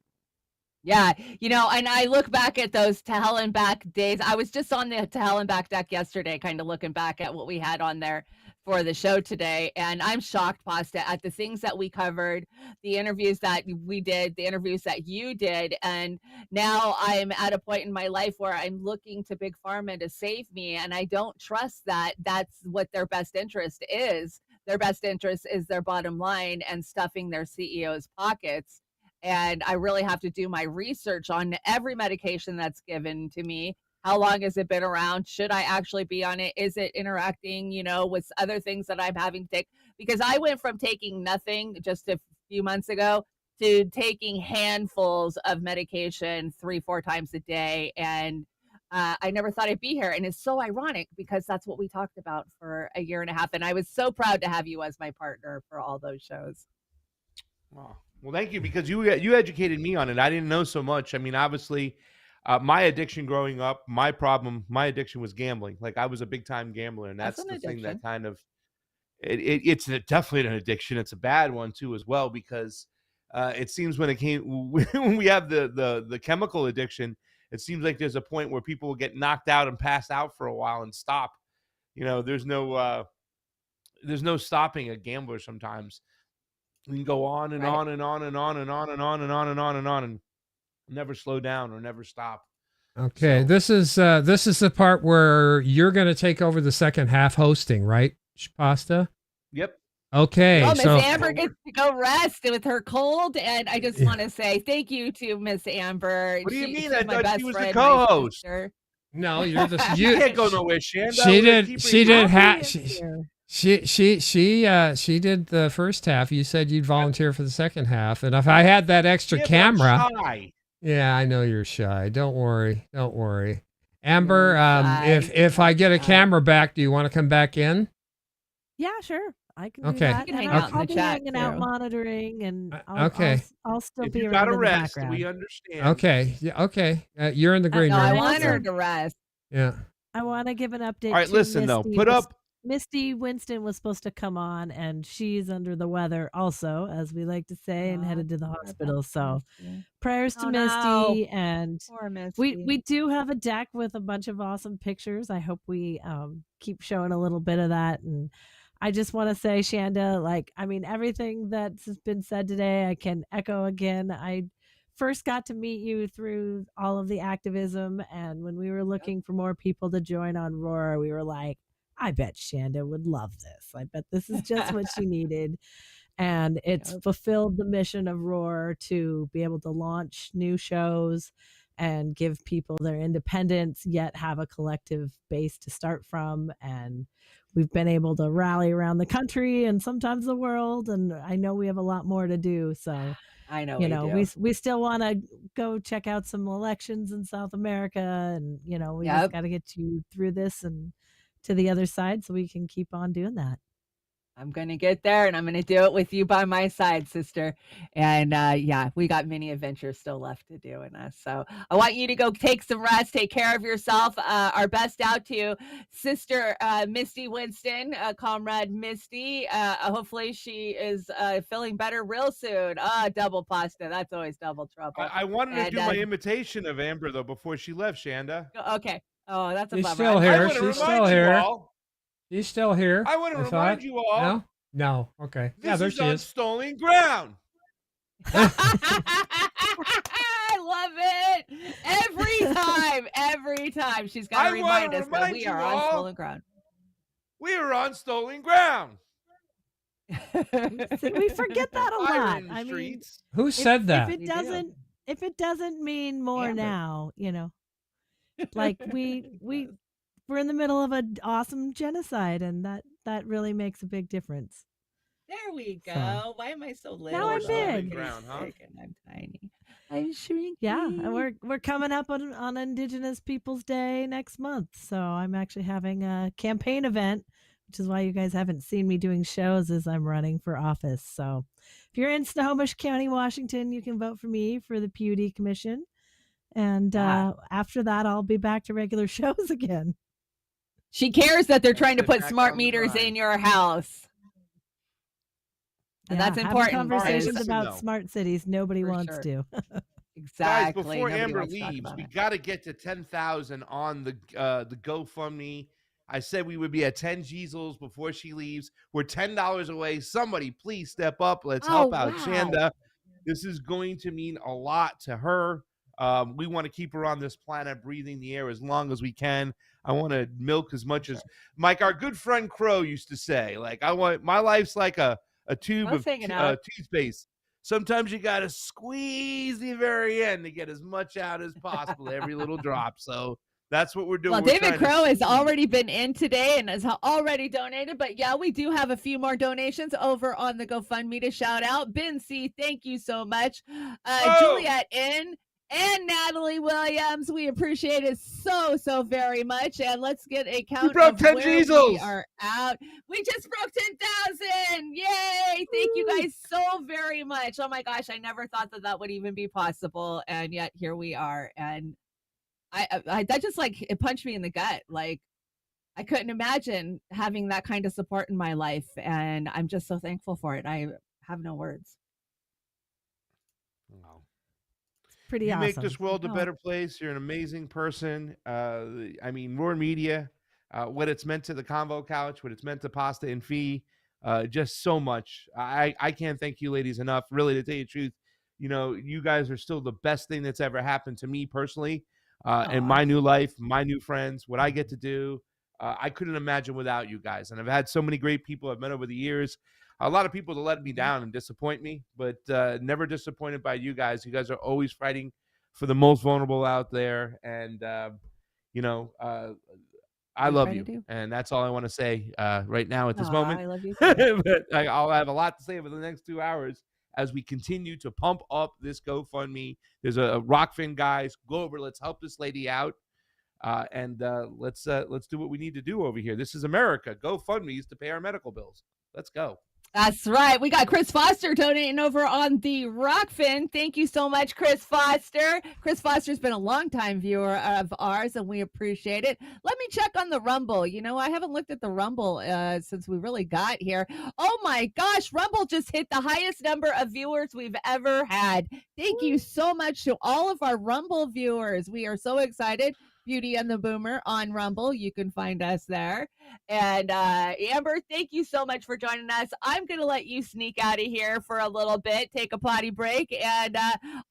Yeah, you know, and I look back at those To Hell and Back days. I was just on the To Hell and Back deck yesterday, kind of looking back at what we had on there for the show today. And I'm shocked, Pasta, at the things that we covered, the interviews that we did, the interviews that you did. And now I'm at a point in my life where I'm looking to Big Pharma to save me. And I don't trust that that's what their best interest is. Their best interest is their bottom line and stuffing their CEO's pockets. And I really have to do my research on every medication that's given to me. How long has it been around? Should I actually be on it? Is it interacting, you know, with other things that I'm having to take? Because I went from taking nothing just a few months ago to taking handfuls of medication 3-4 times a day. And I never thought I'd be here. And it's so ironic because that's what we talked about for a year and a half. And I was so proud to have you as my partner for all those shows. wow. Well, thank you, because you educated me on it. I didn't know so much. I mean, obviously, my addiction growing up, my addiction was gambling. Like, I was a big time gambler, and that's the thing that kind of it's definitely an addiction. It's a bad one too, as well, because it seems when we have the chemical addiction, it seems like there's a point where people will get knocked out and pass out for a while and stop. You know, there's no stopping a gambler sometimes. You can go on and on and on and on and on and on and on and on and on and never slow down or never stop. Okay, So- this is the part where you're going to take over the second half hosting, right, Pasta? Yep. Okay, Well, Miss so Amber gets to go rest with her cold, and I just want to say thank you to Miss Amber. What do you mean? She's I my thought best she was the friend, my co-host. sister. no, you're the You can't go nowhere, Chanda. She We're gonna did. keep She her- did. I'll be She did the first half. You said you'd volunteer for the second half, and if I had that extra Yeah, but I'm camera, shy. yeah, I know you're shy. Don't worry. Amber, You're if I get a shy. camera back, do you want to come back in? Yeah, sure. I can Okay. do that. You can And hang out in I'll the be chat, hanging out too. monitoring, and okay. I'll still If be you around got to in the rest, background. we understand. Okay. Yeah. Okay. You're in the green No, I room. want her Also- to rest. Yeah. I want to give an update. All right, to listen though. Misty. Put up. Misty Winston was supposed to come on, and she's under the weather, also, as we like to say, and headed to the hospital. So prayers to Oh, Misty, no. and Poor Misty. we do have a deck with a bunch of awesome pictures. I hope we keep showing a little bit of that. And I just want to say, Chanda, like, I mean, everything that's been said today, I can echo again. I first got to meet you through all of the activism, and when we were looking for more people to join on Roar, we were like, I bet Chanda would love this. I bet this is just what she needed. And it's fulfilled the mission of Roar to be able to launch new shows and give people their independence, yet have a collective base to start from. And we've been able to rally around the country and sometimes the world. And I know we have a lot more to do. So, I know. you we know, do. we still want to go check out some elections in South America. And, you know, we just got to get you through this and to the other side so we can keep on doing that. I'm going to get there, and I'm going to do it with you by my side, sister. And yeah, we got many adventures still left to do in us. So I want you to go take some rest, take care of yourself. Our best out to you, Sister Misty Winston, Comrade Misty. Hopefully she is feeling better real soon. Double pasta. That's always double trouble. I wanted to And, do my imitation of Amber though before she left, Chanda. Okay. Oh, that's a She's bummer. still I'm I here. want to She's still remind you here. all. She's still here. I want to I remind thought. you all. No? No. Okay. Yeah, This there is she on is. stolen ground. I love it. Every time she's got to I wanna remind us that remind we you are on all. stolen ground. We are on stolen ground. We forget that a Fire lot. in the I mean, streets. Who said that? if it doesn't mean more Amber. now, like we're in the middle of an awesome genocide, and that really makes a big difference. There we go. So- Why am I so little? Now I'm stolen big. ground, huh? And I'm tiny. I'm shrinking. Yeah, and we're coming up on Indigenous Peoples Day next month, so I'm actually having a campaign event, which is why you guys haven't seen me doing shows as I'm running for office. So if you're in Snohomish County, Washington, you can vote for me for the PUD Commission, and after that, I'll be back to regular shows again. She cares that they're Let's trying to get put back smart on the meters grind. in your house. And that's having important. conversations Listen, about though. smart cities nobody For wants sure. to. Exactly. Guys, before Nobody Amber wants to talk leaves, about we it. got to get to 10,000 on the GoFundMe. I said we would be at 10 Gisels before she leaves. We're $10 away. Somebody please step up. Let's help out wow. Chanda. This is going to mean a lot to her. We want to keep her on this planet, breathing the air as long as we can. I want to milk as much as Mike, our good friend Crow, used to say. Like, I want my life's like a tube Crow's of hanging out. toothpaste. Sometimes you got to squeeze the very end to get as much out as possible, every little drop. So that's what we're doing. Well, We're David trying to Crow has squeeze. already been in today and has already donated. But yeah, we do have a few more donations over on the GoFundMe to shout out. Ben C, thank you so much. Oh! Juliet N and Natalie Williams, we appreciate it so very much. And let's get a count broke of 10 where we Gisels. are out. We just broke 10,000. Yay! Thank you guys so very much. Oh my gosh, I never thought that would even be possible, and yet here we are. And I that just like it punched me in the gut. Like I couldn't imagine having that kind of support in my life, and I'm just so thankful for it. I have no words. Wow. Pretty You awesome. make this world a Oh. better place. You're an amazing person. I mean, Roar Media, what it's meant to the Convo Couch, what it's meant to Pasta and Fee, just so much. I can't thank you ladies enough. Really, to tell you the truth, you guys are still the best thing that's ever happened to me personally, in my new life, my new friends, what I get to do. I couldn't imagine without you guys. And I've had so many great people I've met over the years. A lot of people that let me down and disappoint me, but never disappointed by you guys. You guys are always fighting for the most vulnerable out there. And, I love you. And that's all I want to say right now at this moment. I love you. But I'll have a lot to say over the next 2 hours as we continue to pump up this GoFundMe. There's a Rokfin, guys. Go over. Let's help this lady out. And let's do what we need to do over here. This is America. GoFundMe's to pay our medical bills. Let's go. That's right. We got Chris Foster donating over on the Rokfin. Thank you so much, Chris Foster. Chris Foster's been a longtime viewer of ours, and we appreciate it. Let me check on the Rumble. I haven't looked at the Rumble since we really got here. Oh my gosh, Rumble just hit the highest number of viewers we've ever had. Thank you so much to all of our Rumble viewers. We are so excited. Beauty and the Boomer on Rumble. You can find us there. And Amber, thank you so much for joining us. I'm going to let you sneak out of here for a little bit, take a potty break. And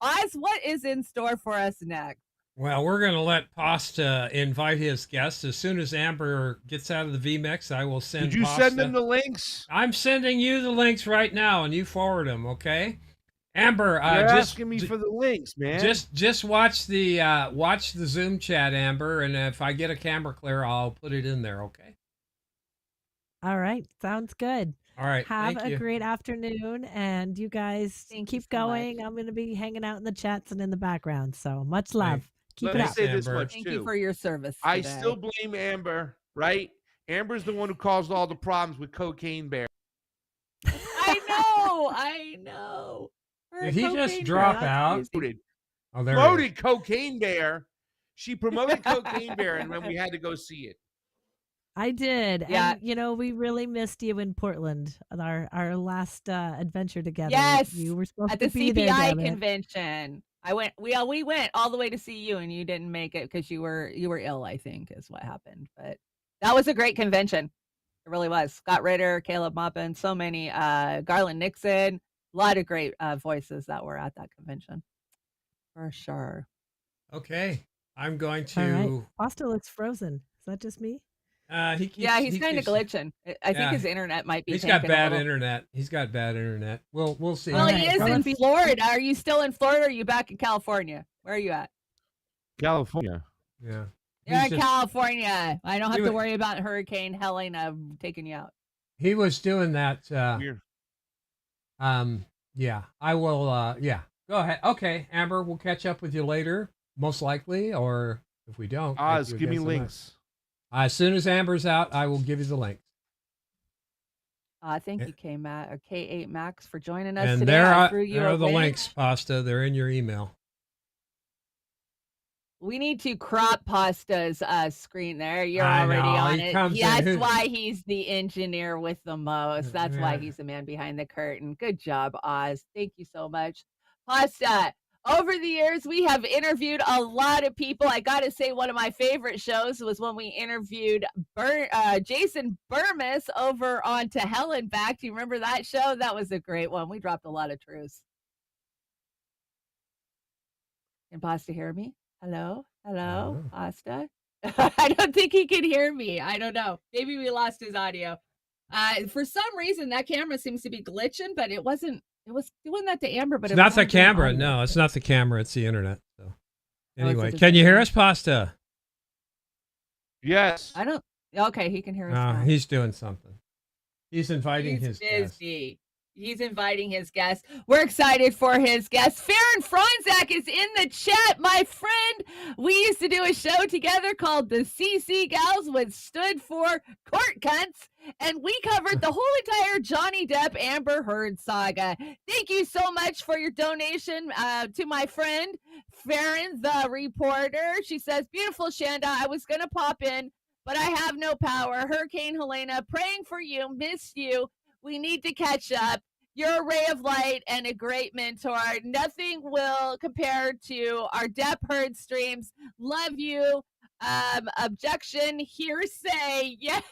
Oz, what is in store for us next? Well, we're going to let Pasta invite his guests. As soon as Amber gets out of the VMix, I will send Did you Pasta. send them the links? I'm sending you the links right now, and you forward them, okay? Amber, You're just asking me for the links, man. Just watch the Zoom chat, Amber, and if I get a camera clear, I'll put it in there. Okay. All right, sounds good. All right. Have thank a you. great afternoon, and you guys keep going. I'm going to be hanging out in the chats and in the background. So much love. Keep Let it me up. say this Amber. much Thank too. you for your service. I today. still blame Amber, right? Amber's the one who caused all the problems with Cocaine Bear. I know. Did he just drop out? Oh, there he is. Promoted Cocaine Bear. She promoted Cocaine Bear, and then we had to go see it. I did. Yeah. And we really missed you in Portland on our last adventure together. Yes, You were supposed at the to be there, CPI damn it. convention. We went all the way to see you, and you didn't make it because you were ill, I think, is what happened. But that was a great convention. It really was. Scott Ritter, Caleb Maupin, so many, Garland Nixon, a lot of great voices that were at that convention. For sure. Okay. I'm going All right. to. Pasta looks frozen. Is that just me? He keeps, Yeah, he's kind of keeps- glitching. I think Yeah. his internet might be. He's got tanking a bad little. internet. He's got bad internet. We'll see. Well, All he right, is go in with- Florida. Are you still in Florida? Or are you back in California? Where are you at? California. Yeah. You're He's in just- California. I don't have He to wa- worry about Hurricane Helena taking you out. He was doing that. Weird. Yeah. I will. Yeah. Go ahead. Okay, Amber. We'll catch up with you later, most likely, or if we don't, thank Oz, you give me again so much. links. As soon as Amber's out, I will give you the link. Thank Yeah. you, K8 Max, for joining us And today. there I are, threw you there a are the link. links, Pasta. They're in your email. We need to crop Pasta's screen there. You're I already know, on he it. comes in, That's who- why he's the engineer with the most. That's why Yeah. he's the man behind the curtain. Good job, Oz. Thank you so much. Pasta, over the years, we have interviewed a lot of people. I got to say, one of my favorite shows was when we interviewed Jason Burmis over on To Hell and Back. Do you remember that show? That was a great one. We dropped a lot of truths. Can Pasta hear me? Hello? Hello? Oh. Pasta? I don't think he can hear me. I don't know. Maybe we lost his audio. For some reason, that camera seems to be glitching, but it wasn't. It was doing that to Amber, but It's it not the wasn't doing camera. audio. No, it's not the camera. It's the internet. So, Oh, anyway, it's can you hear internet. us, Pasta? Yes. I don't. Okay, he can hear us now. He's doing something. He's inviting He's his guest. busy. He's inviting his guests. We're excited for his guests. Farron Franzak is in the chat, my friend. We used to do a show together called the CC Gals, which stood for Court Cunts, and we covered the whole entire Johnny Depp Amber Heard saga. Thank you so much for your donation to my friend Farron, the reporter. She says, "Beautiful Shanda, I was gonna pop in, but I have no power. Hurricane Helena, praying for you, miss you. We need to catch up. You're a ray of light and a great mentor. Nothing will compare to our Depp Heard streams. Love you. Objection, hearsay. Yes,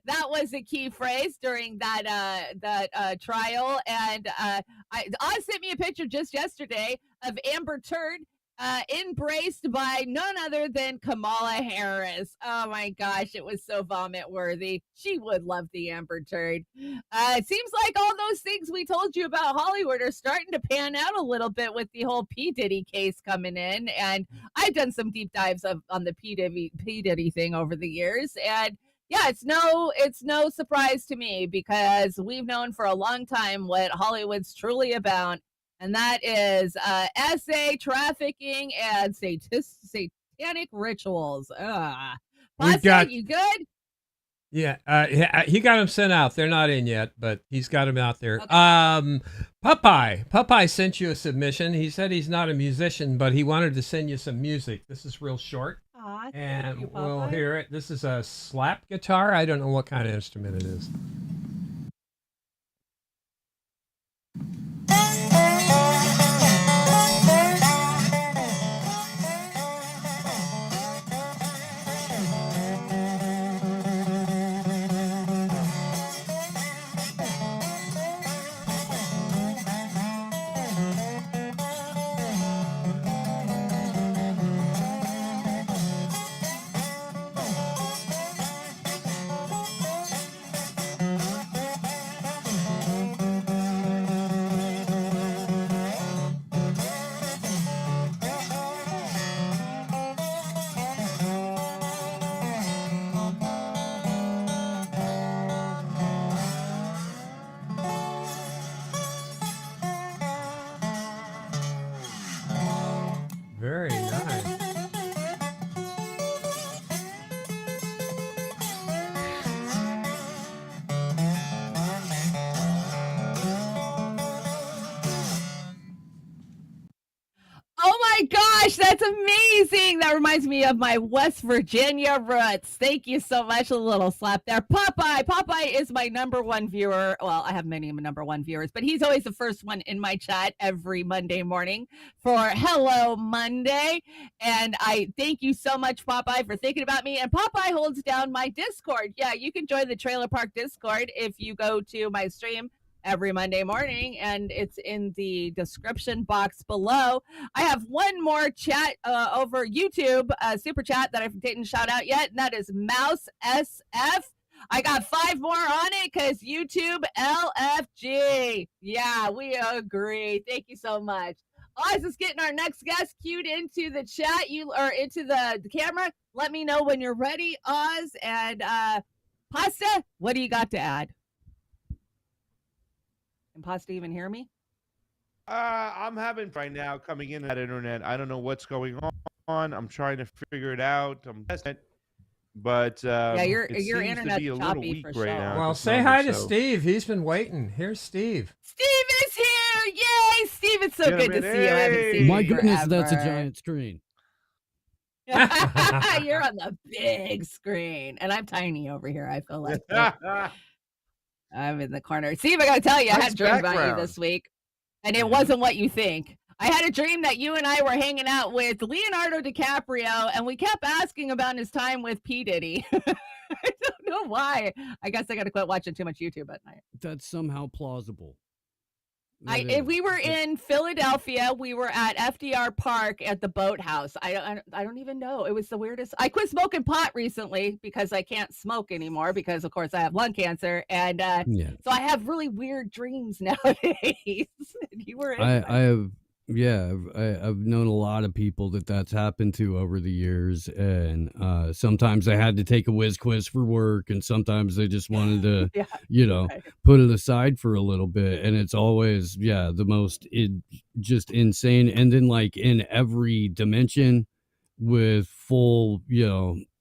that was a key phrase during that trial. And Oz sent me a picture just yesterday of Amber Turd embraced by none other than Kamala Harris. Oh my gosh, it was so vomit worthy. She would love the Amber Turd. It seems like all those things we told you about Hollywood are starting to pan out a little bit with the whole P. Diddy case coming in. And I've done some deep dives on the P. Diddy thing over the years. And yeah, it's no surprise to me because we've known for a long time what Hollywood's truly about. And that is SA, trafficking, and satanic rituals. We've Pasta, got- you good? Yeah, he got them sent out. They're not in yet, but he's got them out there. Okay. Popeye sent you a submission. He said he's not a musician, but he wanted to send you some music. This is real short, Aw, thank and you, we'll Popeye. hear it. This is a slap guitar. I don't know what kind of instrument it is. gosh, that's amazing. That reminds me of my West Virginia roots. Thank you so much. A little slap there. Popeye is my number one viewer. Well, I have many number one viewers, but he's always the first one in my chat every Monday morning for Hello Monday. And I thank you so much, Popeye, for thinking about me. And Popeye holds down my Discord. Yeah, you can join the Trailer Park Discord if you go to my stream every Monday morning, and it's in the description box below. I have one more chat over YouTube, super chat that I didn't shout out yet, and that is Mouse SF. I got 5 more on it because YouTube LFG. Yeah, we agree. Thank you so much. Oz is getting our next guest queued into the chat, into the camera. Let me know when you're ready, Oz. And Pasta, what do you got to add? Can Pasta even hear me? I'm having right now coming in that internet. I don't know what's going on. I'm trying to figure it out. I'm testing it, but yeah, your it seems internet's to be a little choppy weak for right sure. now. at Well, this say moment, hi to so- Steve. He's been waiting. Here's Steve. Steve is here! Yay! Steve, it's so Get good him to in. see you. I haven't Hey! seen you My goodness, that's a forever. giant screen. You're on the big screen, and I'm tiny over here. I feel like I'm in the corner. Steve, I gotta tell you, I had Nice a dream about you background. this week, and it wasn't what you think. I had a dream that you and I were hanging out with Leonardo DiCaprio, and we kept asking about his time with P. Diddy. I don't know why. I guess I gotta quit watching too much YouTube at night. That's somehow plausible. That is. We were in Philadelphia. We were at FDR Park at the Boathouse. I don't even know. It was the weirdest. I quit smoking pot recently because I can't smoke anymore because, of course, I have lung cancer, and Yeah. so I have really weird dreams nowadays. You were in I one. have, yeah, I've known a lot of people that's happened to over the years, and sometimes they had to take a whiz quiz for work, and sometimes they just wanted to, Yeah, right. put it aside for a little bit, and it's always, the most just insane, and then like in every dimension with full,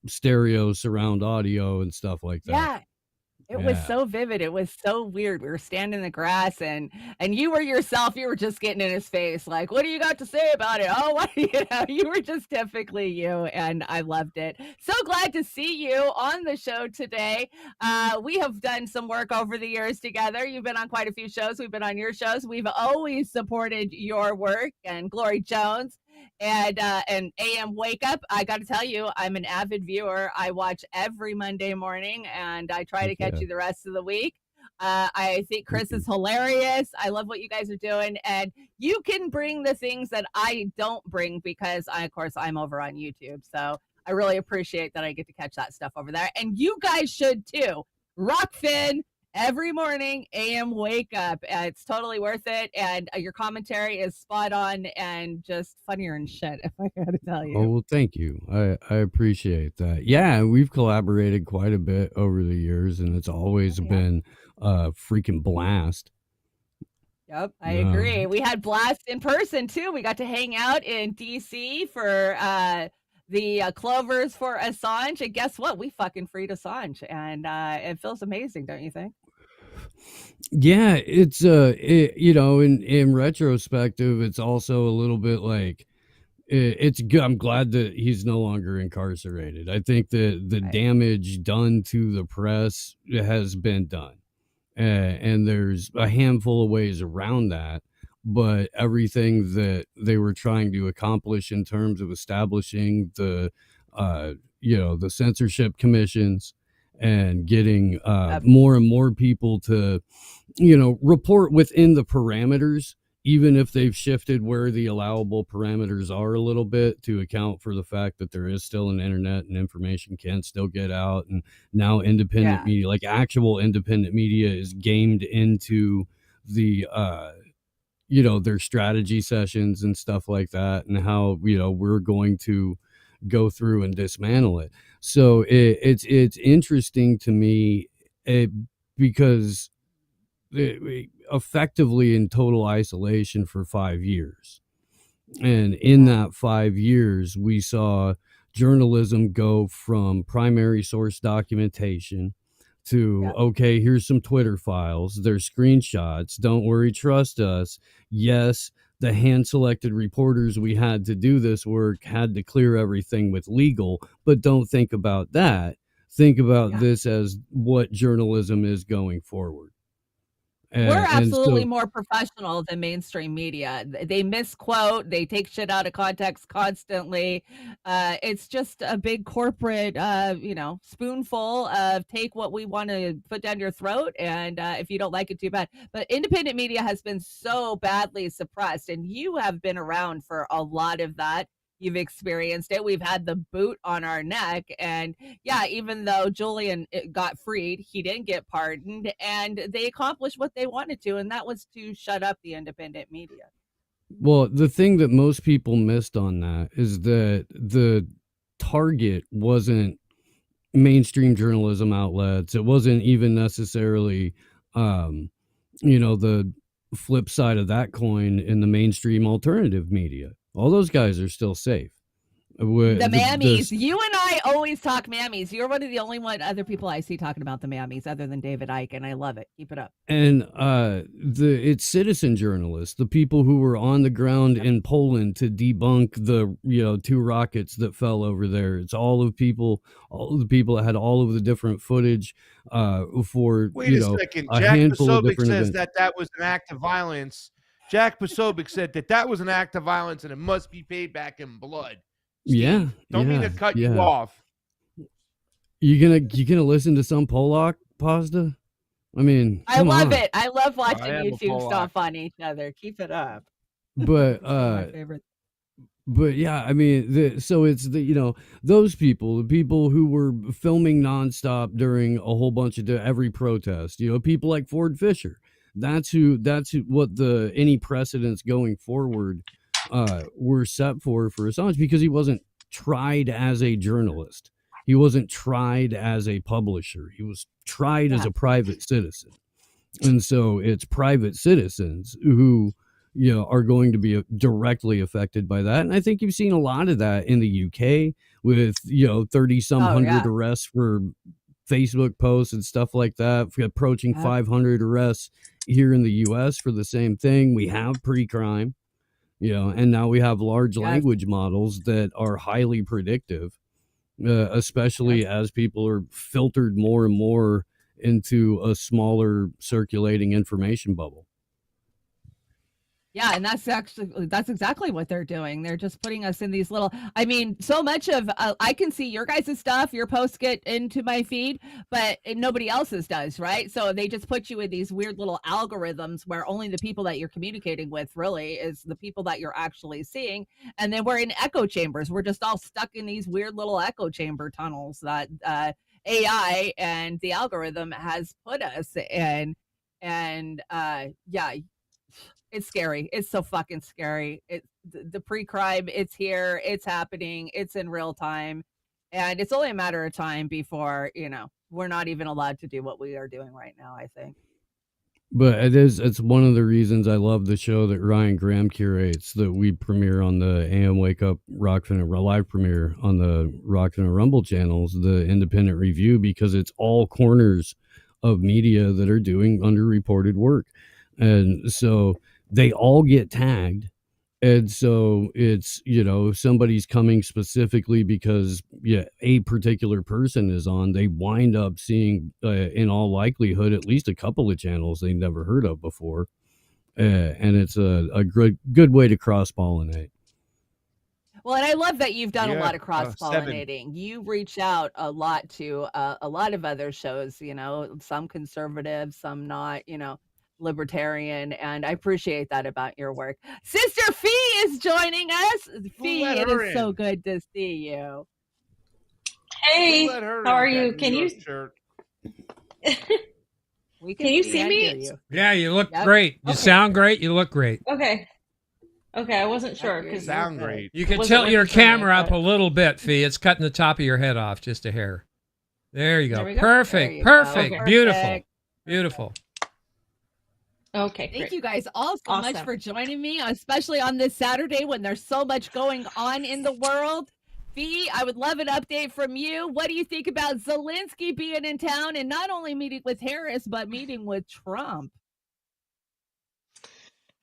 stereo surround audio and stuff like that. Yeah. It was Yeah. so vivid. It was so weird. We were standing in the grass, and you were yourself. You were just getting in his face, like, "What do you got to say about it?" Oh, what you were just typically you, and I loved it. So glad to see you on the show today. We have done some work over the years together. You've been on quite a few shows. We've been on your shows. We've always supported your work, and Glory Jones. And AM Wake Up, I got to tell you, I'm an avid viewer. I watch every Monday morning, and I try to catch you the rest of the week. I think Chris is hilarious. I love what you guys are doing, and you can bring the things that I don't bring because, of course, I'm over on YouTube. So I really appreciate that I get to catch that stuff over there, and you guys should too. Rokfin. Every morning, AM Wake Up. It's totally worth it. And your commentary is spot on and just funnier and shit, if I gotta tell you. Oh, well, thank you. I appreciate that. Yeah, we've collaborated quite a bit over the years, and it's always been a freaking blast. Yep, I agree. We had blast in person too. We got to hang out in DC for the Clovers for Assange, and guess what? We fucking freed Assange, and it feels amazing, don't you think? Yeah, it's in retrospective, it's also a little bit like it's good. I'm glad that he's no longer incarcerated. I think that the damage done to the press has been done, and there's a handful of ways around that. But everything that they were trying to accomplish in terms of establishing the censorship commissions and getting more and more people to, report within the parameters, even if they've shifted where the allowable parameters are a little bit to account for the fact that there is still an internet and information can still get out. And now independent media, like actual independent media, is gamed into the, their strategy sessions and stuff like that, and how, we're going to go through and dismantle it. So it's interesting to me because effectively in total isolation for 5 years. And in that 5 years, we saw journalism go from primary source documentation to, okay, here's some Twitter files, there's screenshots, don't worry, trust us. Yes, the hand-selected reporters we had to do this work had to clear everything with legal, but don't think about that. Think about this as what journalism is going forward. We're And absolutely so, more professional than mainstream media. They misquote, they take shit out of context constantly. It's just a big corporate, spoonful of take what we want to put down your throat, and if you don't like it, too bad. But independent media has been so badly suppressed, and you have been around for a lot of that. You've experienced it. We've had the boot on our neck. And yeah, even though Julian got freed, he didn't get pardoned. And they accomplished what they wanted to, and that was to shut up the independent media. well, the thing that most people missed on that is that the target wasn't mainstream journalism outlets. It wasn't even necessarily, the flip side of that coin in the mainstream alternative media. All those guys are still safe. The mammies. You and I always talk mammies. You're one of the only other people I see talking about the mammies other than David Icke, and I love it. Keep it up. And it's citizen journalists, the people who were on the ground in Poland to debunk the 2 rockets that fell over there. It's all of the people that had all of the different footage for Wait a second. a Jack handful of Posobiec different says events. that was an act of violence. Jack Posobiec said that was an act of violence and it must be paid back in blood. Steve, don't mean to cut you off. You gonna listen to some Polak pasta? I mean, I love on. it. I love watching am a YouTube Polak. stomp on each other. Keep it up. But My favorite. But yeah, I mean, so it's those people, the people who were filming nonstop during a whole bunch of every protest, people like Ford Fisher. That's what any precedents going forward were set for Assange, because he wasn't tried as a journalist. He wasn't tried as a publisher. He was tried as a private citizen. And so it's private citizens who are going to be directly affected by that. And I think you've seen a lot of that in the UK with 30-some-hundred arrests for Facebook posts and stuff like that, approaching 500 arrests here in the US for the same thing. We have pre-crime, and now we have large language models that are highly predictive, especially as people are filtered more and more into a smaller circulating information bubble. Yeah, and that's exactly what they're doing. They're just putting us in these little, so much of, I can see your guys' stuff, your posts get into my feed, but nobody else's does, right? So they just put you in these weird little algorithms where only the people that you're communicating with really is the people that you're actually seeing. And then we're in echo chambers. We're just all stuck in these weird little echo chamber tunnels that AI and the algorithm has put us in. And it's scary. It's so fucking scary. The pre-crime, it's here, it's happening, it's in real time. And it's only a matter of time before, we're not even allowed to do what we are doing right now, I think. But it's one of the reasons I love the show that Ryan Graham curates, that we premiere on the AM Wake Up Rokfin and live premiere on the Rokfin and Rumble channels, the Independent Review, because it's all corners of media that are doing underreported work. And so they all get tagged. And so it's, somebody's coming specifically because a particular person is on. They wind up seeing, in all likelihood, at least a couple of channels they never heard of before. And it's a good way to cross-pollinate. Well, and I love that you've done a lot of cross-pollinating. You reach out a lot to a lot of other shows, some conservative, some not, libertarian, and I appreciate that about your work. Sister Fee is joining us. Fee, it is so good to see you. Hey, how are you? Can you can you see me? Yeah, you look great. You sound great. You look great. Okay, I wasn't sure because sound great. You can tilt your camera up a little bit, Fee. It's cutting the top of your head off just a hair. There you go. Perfect. Perfect. Beautiful. Beautiful. Okay. Thank you guys all so much for joining me, especially on this Saturday when there's so much going on in the world. Fee, I would love an update from you. What do you think about Zelensky being in town and not only meeting with Harris, but meeting with Trump?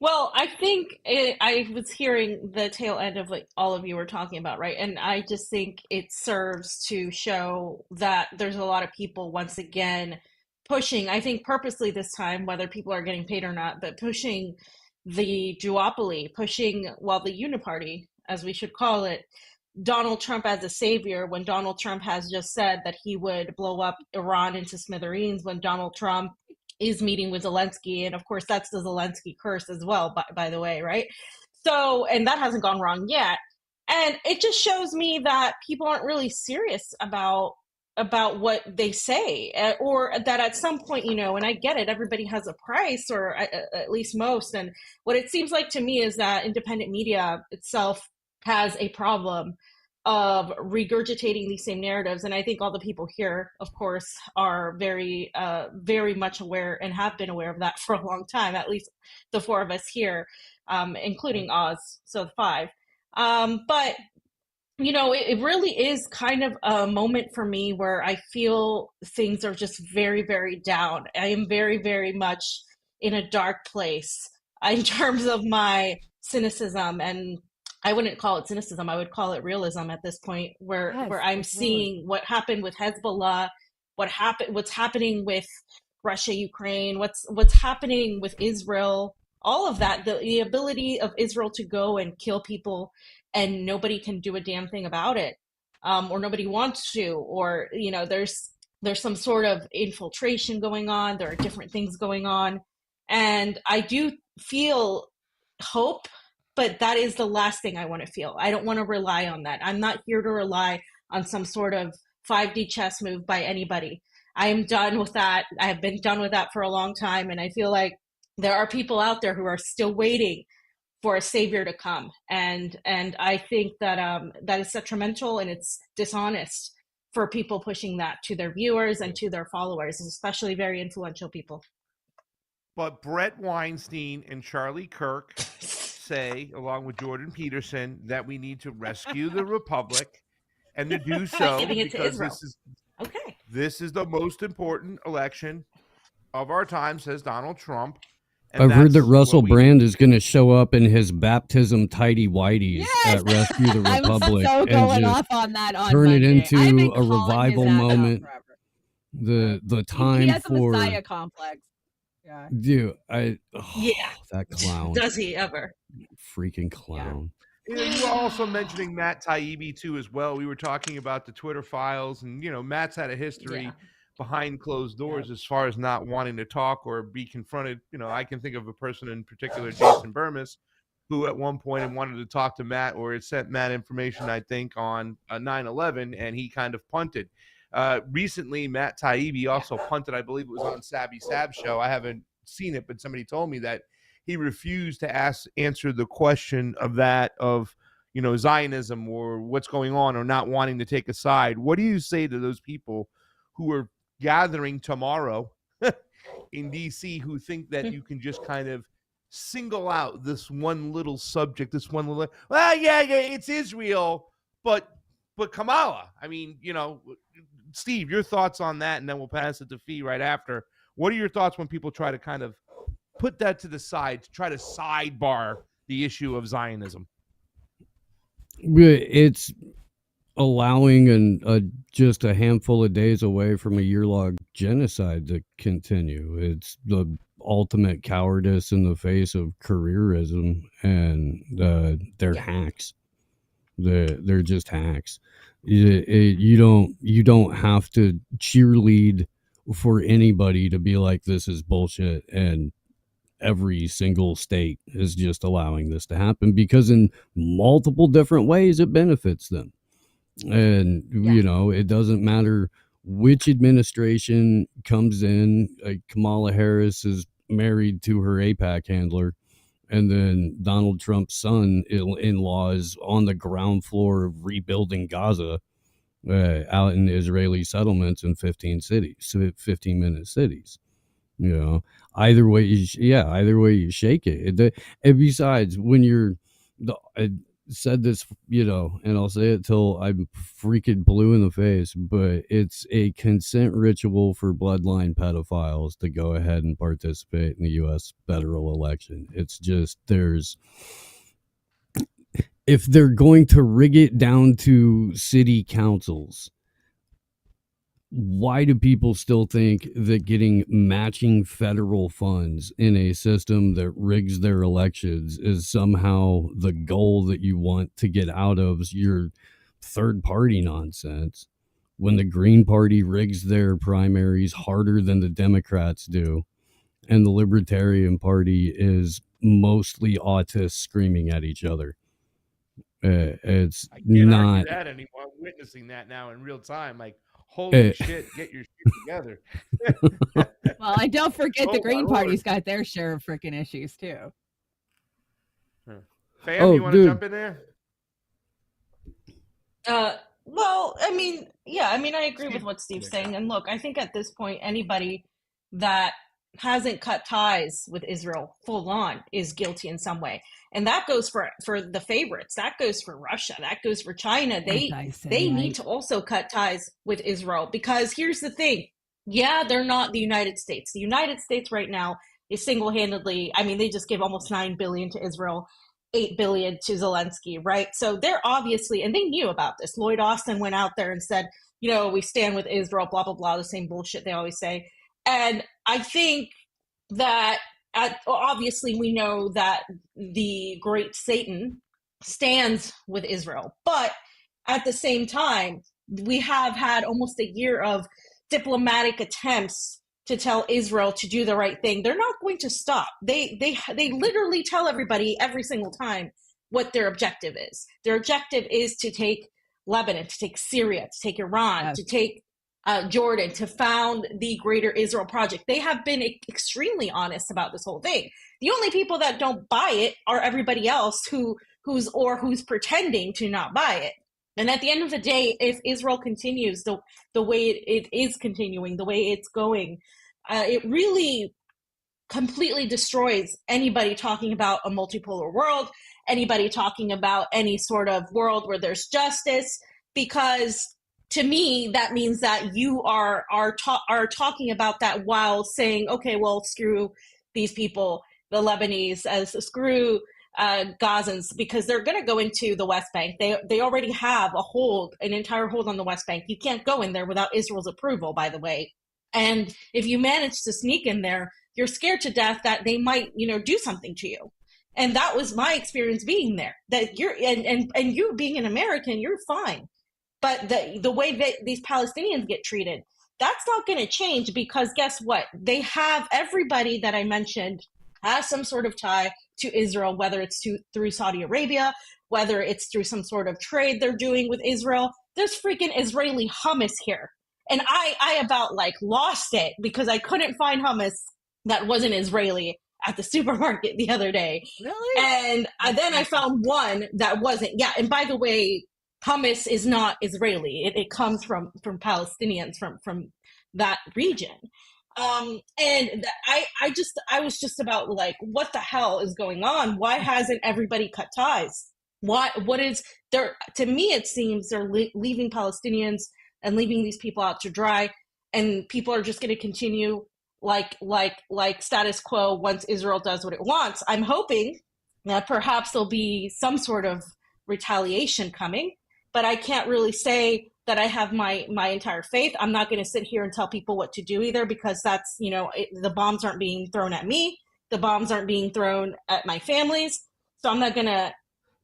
Well, I think I was hearing the tail end of like all of you were talking about, right? And I just think it serves to show that there's a lot of people once again pushing, I think purposely this time, whether people are getting paid or not, but pushing the duopoly, pushing, well, the uniparty, as we should call it, Donald Trump as a savior, when Donald Trump has just said that he would blow up Iran into smithereens, when Donald Trump is meeting with Zelensky. And of course, that's the Zelensky curse as well, by the way, right? So, and that hasn't gone wrong yet. And it just shows me that people aren't really serious about what they say, or that at some point, you know, and I get it, everybody has a price, or at least most. And what it seems like to me is that independent media itself has a problem of regurgitating these same narratives. And I think all the people here, of course, are very, very much aware and have been aware of that for a long time, at least the four of us here, including Oz, so 5. But, you know, it really is kind of a moment for me where I feel things are just very, very down. I am very, very much in a dark place in terms of my cynicism, and I wouldn't call it cynicism. I would call it realism at this point, where I'm seeing what happened with Hezbollah, what's happening with Russia, Ukraine, what's happening with Israel, all of that, the ability of Israel to go and kill people and nobody can do a damn thing about it, or nobody wants to, or, you know, there's some sort of infiltration going on. There are different things going on. And I do feel hope, but that is the last thing I want to feel. I don't want to rely on that. I'm not here to rely on some sort of 5D chess move by anybody. I am done with that. I have been done with that for a long time. And I feel like there are people out there who are still waiting for a savior to come. And I think that that is detrimental, and it's dishonest for people pushing that to their viewers and to their followers, especially very influential people. But Brett Weinstein and Charlie Kirk say, along with Jordan Peterson, that we need to rescue the Republic, and to do so because this is the most important election of our time, says Donald Trump. I've heard that Russell Brand is going to show up in his baptism tidy whities at Rescue the Republic so and going just off on that on turn Monday. it into a revival moment. The time he has for a messiah complex. Yeah. Dude, yeah, that clown. Does he ever? Freaking clown. Yeah. You were also mentioning Matt Taibbi too, as well. We were talking about the Twitter files, and you know, Matt's had a history behind closed doors as far as not wanting to talk or be confronted. You know, I can think of a person in particular, Jason Burmis, who at one point had wanted to talk to Matt, or had sent Matt information, I think, on 9/11, and he kind of punted. Recently, Matt Taibbi also punted. I believe it was on Savvy Sab show. I haven't seen it, but somebody told me that he refused to answer the question of you know, Zionism or what's going on, or not wanting to take a side. What do you say to those people who are gathering tomorrow in DC, who think that you can just kind of single out this one little subject, this one little, well, yeah, it's Israel, but Kamala? I mean, you know, Steve, your thoughts on that, and then we'll pass it to Fee right after. What are your thoughts when people try to kind of put that to the side, to try to sidebar the issue of Zionism? It's allowing just a handful of days away from a year-long genocide to continue. It's the ultimate cowardice in the face of careerism, and they're hacks. They're just hacks. You don't have to cheerlead for anybody to be like, this is bullshit, and every single state is just allowing this to happen because in multiple different ways it benefits them. And you know, it doesn't matter which administration comes in. Kamala Harris is married to her AIPAC handler, and then Donald Trump's son-in-law is on the ground floor of rebuilding Gaza out in Israeli settlements in 15-minute cities. You know, either way you shake it. And besides, when you're said this, and I'll say it till I'm freaking blue in the face, but it's a consent ritual for bloodline pedophiles to go ahead and participate in the U.S. federal election. It's just, if they're going to rig it down to city councils, why do people still think that getting matching federal funds in a system that rigs their elections is somehow the goal that you want to get out of your third party nonsense, when the Green Party rigs their primaries harder than the Democrats do, and the Libertarian Party is mostly autists screaming at each other? It's I can't not argue that anymore. I'm witnessing that now in real time. Like, holy shit, get your shit together. Well, and don't forget the Oh, Green my Party's got their share of freaking issues too. Fam, you want to jump in there? Well, I mean, yeah, I mean, I agree with what Steve's saying. And look, I think at this point, anybody that hasn't cut ties with Israel full on is guilty in some way. And that goes for the favorites. That goes for Russia. That goes for China. They need to also cut ties with Israel, because here's the thing. Yeah, they're not the United States. The United States right now is single-handedly, I mean, they just give almost $9 billion to Israel, $8 billion to Zelensky, right? So they're obviously, and they knew about this. Lloyd Austin went out there and said, we stand with Israel, blah, blah, blah, the same bullshit they always say. And I think that obviously we know that the great Satan stands with Israel. But at the same time, we have had almost a year of diplomatic attempts to tell Israel to do the right thing. They're not going to stop. They literally tell everybody every single time what their objective is. Their objective is to take Lebanon, to take Syria, to take Iran, to take Jordan, to found the Greater Israel Project. They have been extremely honest about this whole thing. The only people that don't buy it are everybody else who's pretending to not buy it. And at the end of the day, if Israel continues the way it is continuing, the way it's going, it really completely destroys anybody talking about a multipolar world, anybody talking about any sort of world where there's justice, because to me, that means that you are talking about that while saying, okay, well, screw these people, the Lebanese, screw Gazans, because they're going to go into the West Bank. They already have an entire hold on the West Bank. You can't go in there without Israel's approval, by the way. And if you manage to sneak in there, you're scared to death that they might, do something to you. And that was my experience being there. That you're and you being an American, you're fine. But the way that these Palestinians get treated, that's not going to change, because guess what? They have, everybody that I mentioned has some sort of tie to Israel, whether it's through Saudi Arabia, whether it's through some sort of trade they're doing with Israel. There's freaking Israeli hummus here. And I about lost it because I couldn't find hummus that wasn't Israeli at the supermarket the other day. Really? And then I found one that wasn't. Yeah. And by the way, hummus is not Israeli. It comes from Palestinians from that region. And I was just about what the hell is going on? Why hasn't everybody cut ties? What is there? To me, it seems they're leaving Palestinians and leaving these people out to dry, and people are just going to continue like status quo once Israel does what it wants. I'm hoping that perhaps there'll be some sort of retaliation coming, but I can't really say that I have my entire faith. I'm not going to sit here and tell people what to do either, because that's, the bombs aren't being thrown at me. The bombs aren't being thrown at my families. So I'm not going to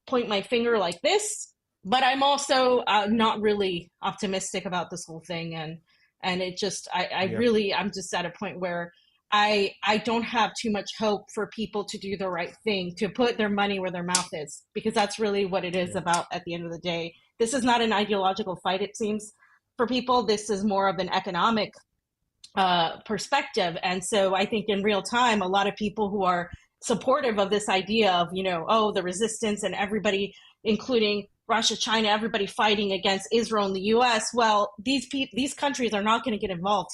point my finger like this, but I'm also not really optimistic about this whole thing. And it just, I'm just at a point where I don't have too much hope for people to do the right thing, to put their money where their mouth is, because that's really what it is about at the end of the day. This is not an ideological fight, it seems, for people. This is more of an economic perspective. And so I think in real time, a lot of people who are supportive of this idea of, the resistance and everybody, including Russia, China, everybody fighting against Israel and the U.S., well, these countries are not going to get involved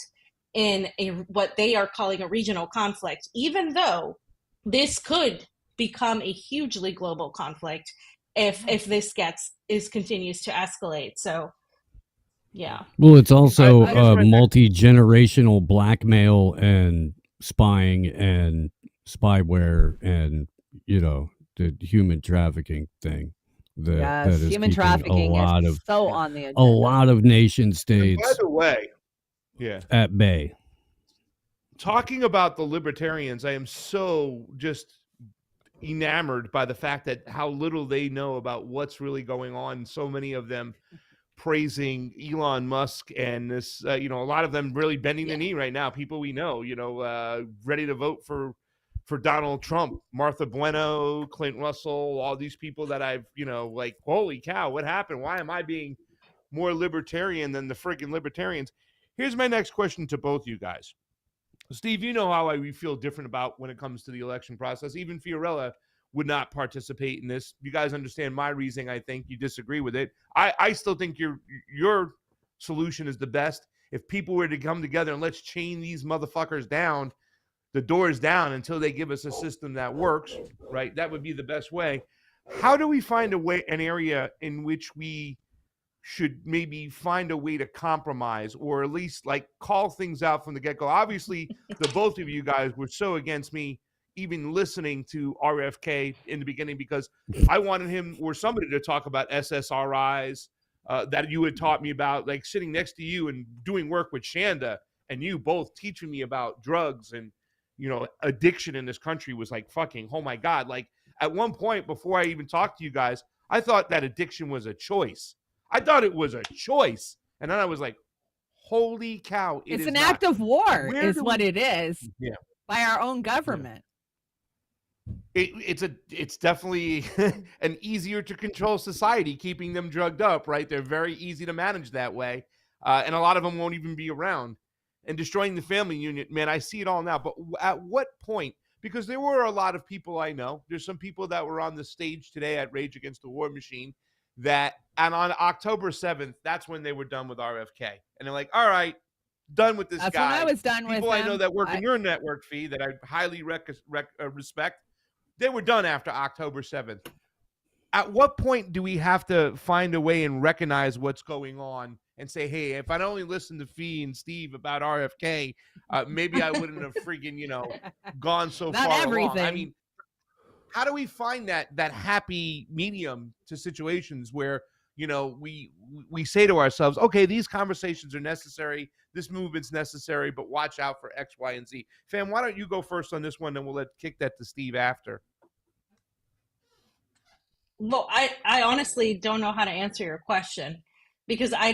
in what they are calling a regional conflict, even though this could become a hugely global conflict if this continues to escalate. So yeah. Well, it's also here's my next- multi-generational blackmail and spying and spyware and, you know, the human trafficking thing that Yes, is human keeping trafficking a lot is of so on the a agenda. lot of nation And by states the way, yeah, at bay. talking about the libertarians, I am so just enamored by the fact that how little they know about what's really going on. So many of them praising Elon Musk and this, you know, a lot of them really bending the knee right now. People we know, you know, ready to vote for Donald Trump, Martha Bueno, Clint Russell, all these people that I've, you know, like, holy cow, what happened? Why am I being more libertarian than the friggin' libertarians? Here's my next question to both you guys. Steve, you know how we feel different about when it comes to the election process. Even Fiorella would not participate in this. You guys understand my reasoning. I think you disagree with it. I still think your solution is the best. If people were to come together and let's chain these motherfuckers down, the doors down until they give us a system that works, right? That would be the best way. How do we find an area in which we should maybe find a way to compromise, or at least like call things out from the get-go? Obviously, the both of you guys were so against me even listening to RFK in the beginning because I wanted him or somebody to talk about SSRIs that you had taught me about, like sitting next to you and doing work with Chanda and you both teaching me about drugs and, you know, addiction in this country was like fucking, oh my God. Like at one point before I even talked to you guys, I thought that addiction was a choice. I thought it was a choice. And then I was like, holy cow. It's an act of war is what it is. Yeah. By our own government. It's definitely an easier to control society, keeping them drugged up, right? They're very easy to manage that way. And a lot of them won't even be around. And destroying the family unit, man, I see it all now. But at what point? Because there were a lot of people I know. There's some people that were on the stage today at Rage Against the War Machine and on October 7th, that's when they were done with RFK. And they're like, all right, done with this guy. That's when I was done with people I him. know that work in your network feed that I highly respect, they were done after October 7th. At what point do we have to find a way and recognize what's going on and say, hey, if I'd only listened to Fee and Steve about RFK, maybe I wouldn't have freaking, you know, gone so Not far everything. along. I mean, how do we find that happy medium to situations where, you know, we say to ourselves, okay, these conversations are necessary, this movement's necessary, but watch out for X, Y, and Z. Fam, why don't you go first on this one, and we'll kick that to Steve after. Well, I honestly don't know how to answer your question because I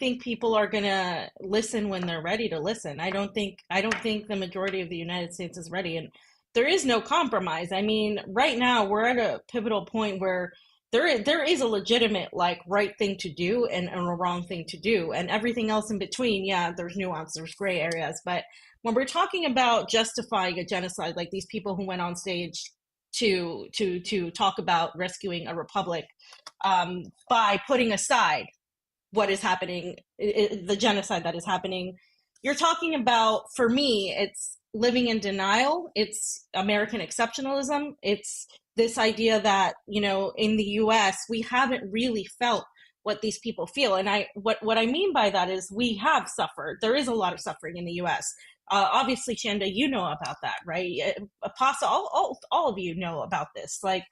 think people are gonna listen when they're ready to listen. I don't think the majority of the United States is ready, and there is no compromise. I mean, right now we're at a pivotal point where there is a legitimate like right thing to do and a wrong thing to do, and everything else in between. Yeah, there's nuance, there's gray areas, but when we're talking about justifying a genocide, like these people who went on stage to talk about rescuing a republic by putting aside what is happening, the genocide that is happening, you're talking about, for me, it's living in denial. It's American exceptionalism. It's this idea that, you know, in the US, we haven't really felt what these people feel. And what I mean by that is we have suffered. There is a lot of suffering in the US. Obviously, Chanda, you know about that, right? Apasa, all of you know about this. Like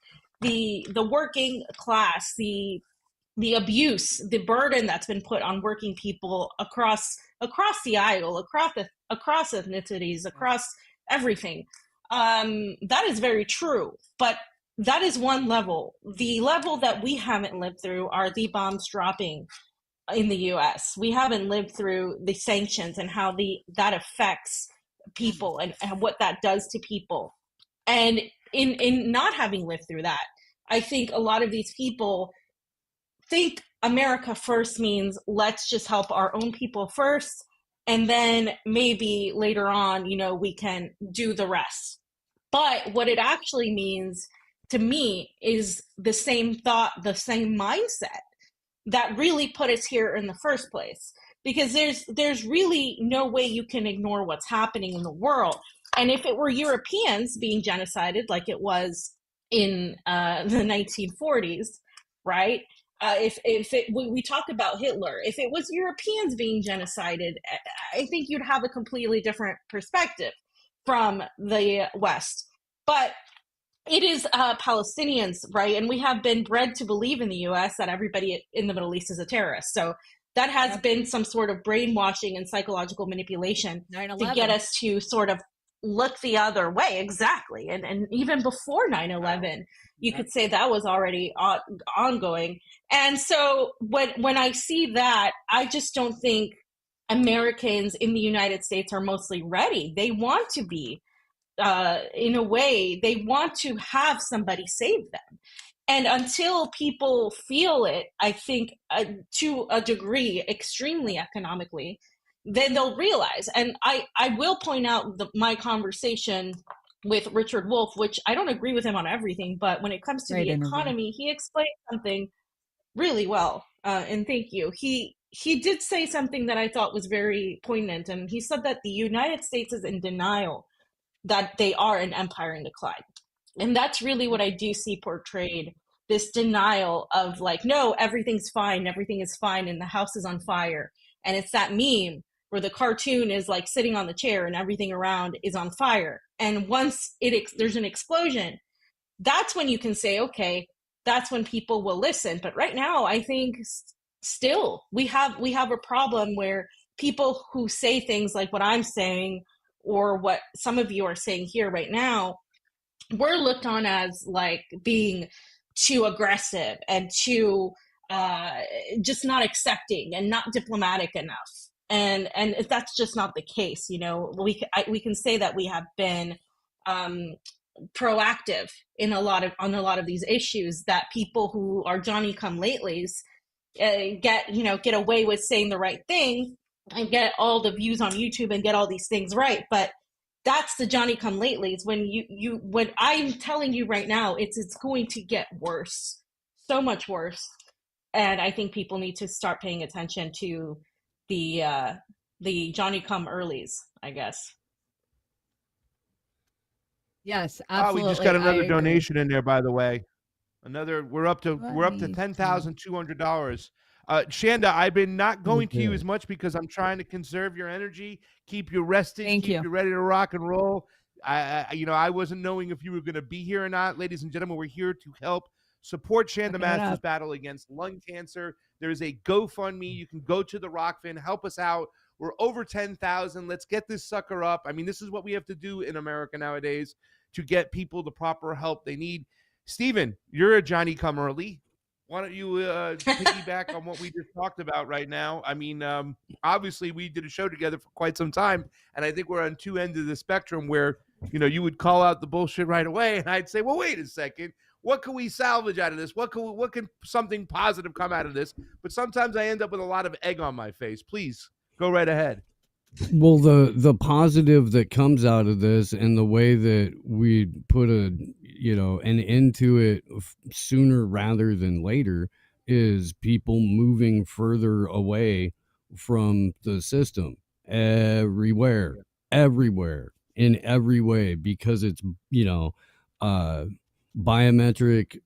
the working class, the abuse, the burden that's been put on working people across the aisle, across ethnicities, across everything. That is very true. But that is one level. The level that we haven't lived through are the bombs dropping in the US. We haven't lived through the sanctions and how that affects people and what that does to people. And in not having lived through that, I think a lot of these people think America first means let's just help our own people first, and then maybe later on, you know, we can do the rest. But what it actually means to me is the same thought, the same mindset that really put us here in the first place. Because there's really no way you can ignore what's happening in the world. And if it were Europeans being genocided like it was in the 1940s, right? We talk about Hitler, if it was Europeans being genocided, I think you'd have a completely different perspective from the West. But it is Palestinians, right? And we have been bred to believe in the U.S. that everybody in the Middle East is a terrorist. So that has been some sort of brainwashing and psychological manipulation to get us to sort of look the other way. Exactly. And even before 9/11, you could say that was already ongoing. And so when I see that, I just don't think Americans in the United States are mostly ready. They want to be, in a way, they want to have somebody save them. And until people feel it, I think to a degree, extremely economically, then they'll realize. And I will point out my conversation with Richard Wolff, which I don't agree with him on everything, but when it comes to the economy, he explained something really well. And thank you. He did say something that I thought was very poignant. And he said that the United States is in denial that they are an empire in decline. And that's really what I do see portrayed, this denial of like, no, everything's fine, everything is fine, and the house is on fire. And it's that meme where the cartoon is like sitting on the chair and everything around is on fire. And once there's an explosion, that's when you can say, okay, that's when people will listen. But right now, I think still we have a problem where people who say things like what I'm saying, or what some of you are saying here right now, we're looked on as like being too aggressive and too just not accepting and not diplomatic enough. And that's just not the case. You know, we can say that we have been proactive on a lot of these issues, that people who are Johnny come latelys get away with saying the right thing and get all the views on YouTube and get all these things right. But that's the Johnny come latelys. When I'm telling you right now, it's going to get worse, so much worse. And I think people need to start paying attention to the Johnny come earlies, I guess. Yes, Oh, absolutely. we just got I another agree. donation in there, by the way. We're up to $10,200. Shanda, I've been not going to you as much because I'm trying to conserve your energy, keep you rested, keep you ready to rock and roll. I wasn't knowing if you were going to be here or not. Ladies and gentlemen, we're here to help support Chanda-Masta's battle against lung cancer. There's a GoFundMe. You can go to the Rokfin, help us out. We're over 10,000. Let's get this sucker up. I mean, this is what we have to do in America nowadays to get people the proper help they need. Steven, you're a Johnny come early. Why don't you piggyback on what we just talked about right now? I mean, obviously we did a show together for quite some time, and I think we're on two ends of the spectrum where, you would call out the bullshit right away, and I'd say, well, wait a second. What can we salvage out of this? What can something positive come out of this? But sometimes I end up with a lot of egg on my face. Please go right ahead. Well, the positive that comes out of this, and the way that we put an end to it sooner rather than later, is people moving further away from the system everywhere, in every way, because it's biometric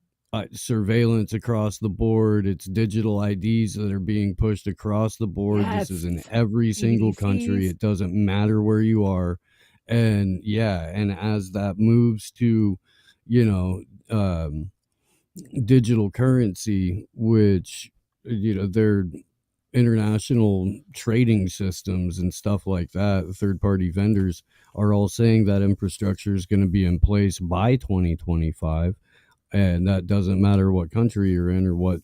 surveillance across the board. It's digital IDs that are being pushed across the board. This is in every single country. It doesn't matter where you are. And as that moves to digital currency, which they're international trading systems and stuff like that, third-party vendors are all saying that infrastructure is going to be in place by 2025. And that doesn't matter what country you're in or what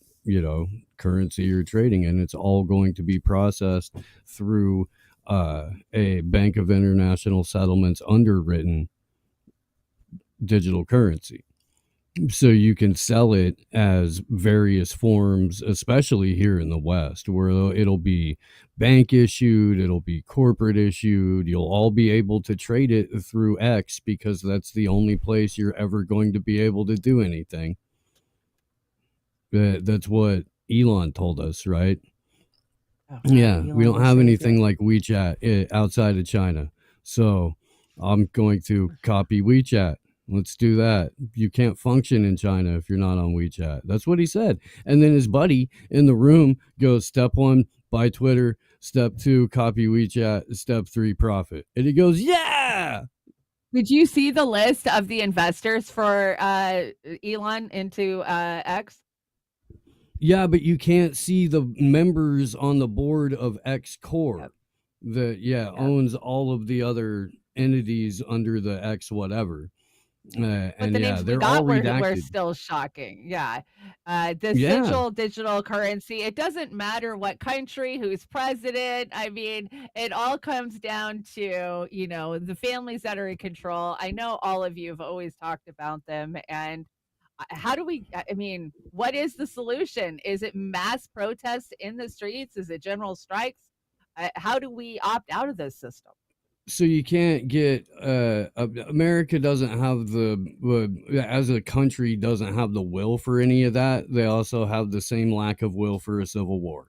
currency you're trading in. It's all going to be processed through a Bank of International Settlements underwritten digital currency. So you can sell it as various forms, especially here in the West, where it'll be bank issued, it'll be corporate issued. You'll all be able to trade it through X, because that's the only place you're ever going to be able to do anything. That's what Elon told us, right? We don't have anything like WeChat outside of China. So I'm going to copy WeChat. Let's do that. You can't function in China if you're not on WeChat. That's what he said. And then his buddy in the room goes, step 1, buy Twitter. Step 2, copy WeChat. Step 3, profit. And he goes, yeah. Did you see the list of the investors for Elon into X? Yeah, but you can't see the members on the board of X Corp that owns all of the other entities under the X whatever. But And the yeah, names we they're all got were redacted. still shocking. Yeah. The Yeah. central digital currency, it doesn't matter what country, who's president. I mean, it all comes down to, you know, the families that are in control. I know all of you have always talked about them. And how do we, I mean, what is the solution? Is it mass protests in the streets? Is it general strikes? How do we opt out of this system? So you can't get America doesn't have as a country doesn't have the will for any of that. They also have the same lack of will for a civil war.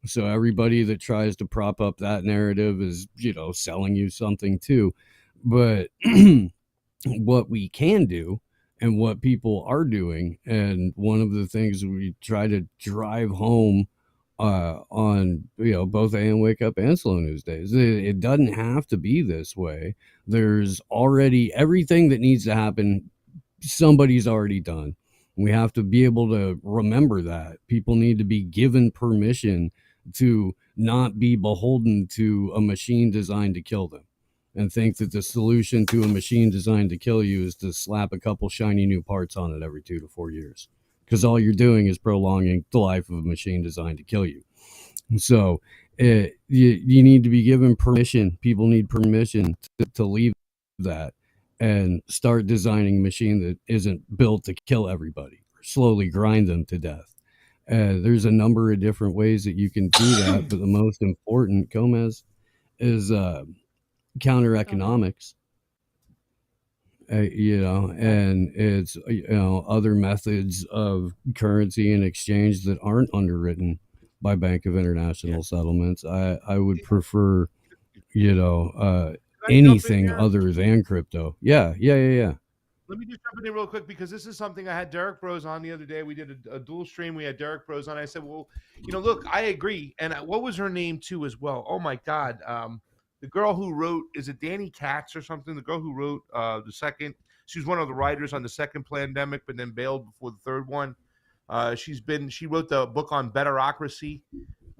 So everybody that tries to prop up that narrative is, you know, selling you something too. But what we can do and what people are doing, and one of the things we try to drive home on, you know, both AM Wake Up and Slow News Days, it doesn't have to be this way. There's already everything that needs to happen, somebody's already done. We have to be able to remember that people need to be given permission to not be beholden to a machine designed to kill them, and think that the solution to a machine designed to kill you is to slap a couple shiny new parts on it every 2 to 4 years, because all you're doing is prolonging the life of a machine designed to kill you. So you need to be given permission. People need permission to leave that and start designing a machine that isn't built to kill everybody or slowly grind them to death. There's a number of different ways that you can do that, but the most important, Gomez, is counter economics. You know, and it's, you know, other methods of currency and exchange that aren't underwritten by Bank of International Settlements. I would prefer, you know, anything other than crypto. Yeah. Let me just jump in there real quick, because this is something I had Derek Bros on the other day. We did a dual stream. We had Derek Bros on. I said, well, you know, look, I agree. And what was her name too as well? Oh my God. The girl who wrote, is it Danny Katz or something? The girl who wrote the second, she was one of the writers on the second pandemic, but then bailed before the third one. She wrote the book on Betterocracy.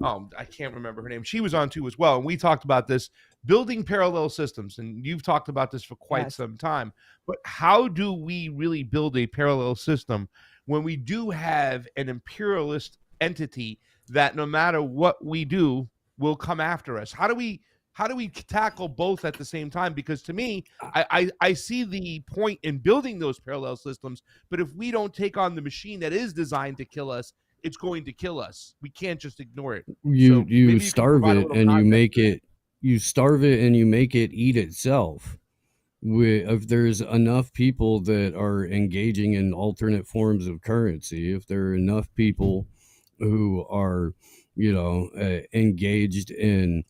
I can't remember her name. She was on too as well. And we talked about this, building parallel systems. And you've talked about this for quite some time. But how do we really build a parallel system when we do have an imperialist entity that no matter what we do will come after us? How do we tackle both at the same time? Because to me, I see the point in building those parallel systems, but if we don't take on the machine that is designed to kill us, it's going to kill us. We can't just ignore it. You starve it and you make it, and you make it eat itself. If there's enough people that are engaging in alternate forms of currency, if there are enough people who are, you know, engaged in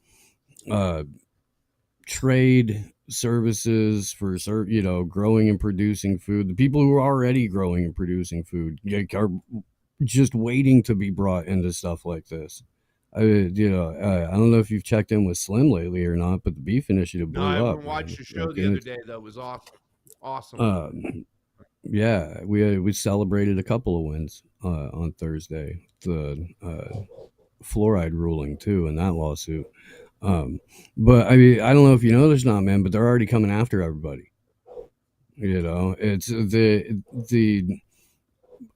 trade services for, you know, growing and producing food, the people who are already growing and producing food are just waiting to be brought into stuff like this. I don't know if you've checked in with Slim lately or not, but the beef initiative blew I up. watched your show the other day. That was awesome. Yeah, we celebrated a couple of wins on Thursday. The fluoride ruling too in that lawsuit. But I mean, I don't know if you know this or not, man, but they're already coming after everybody. You know, it's the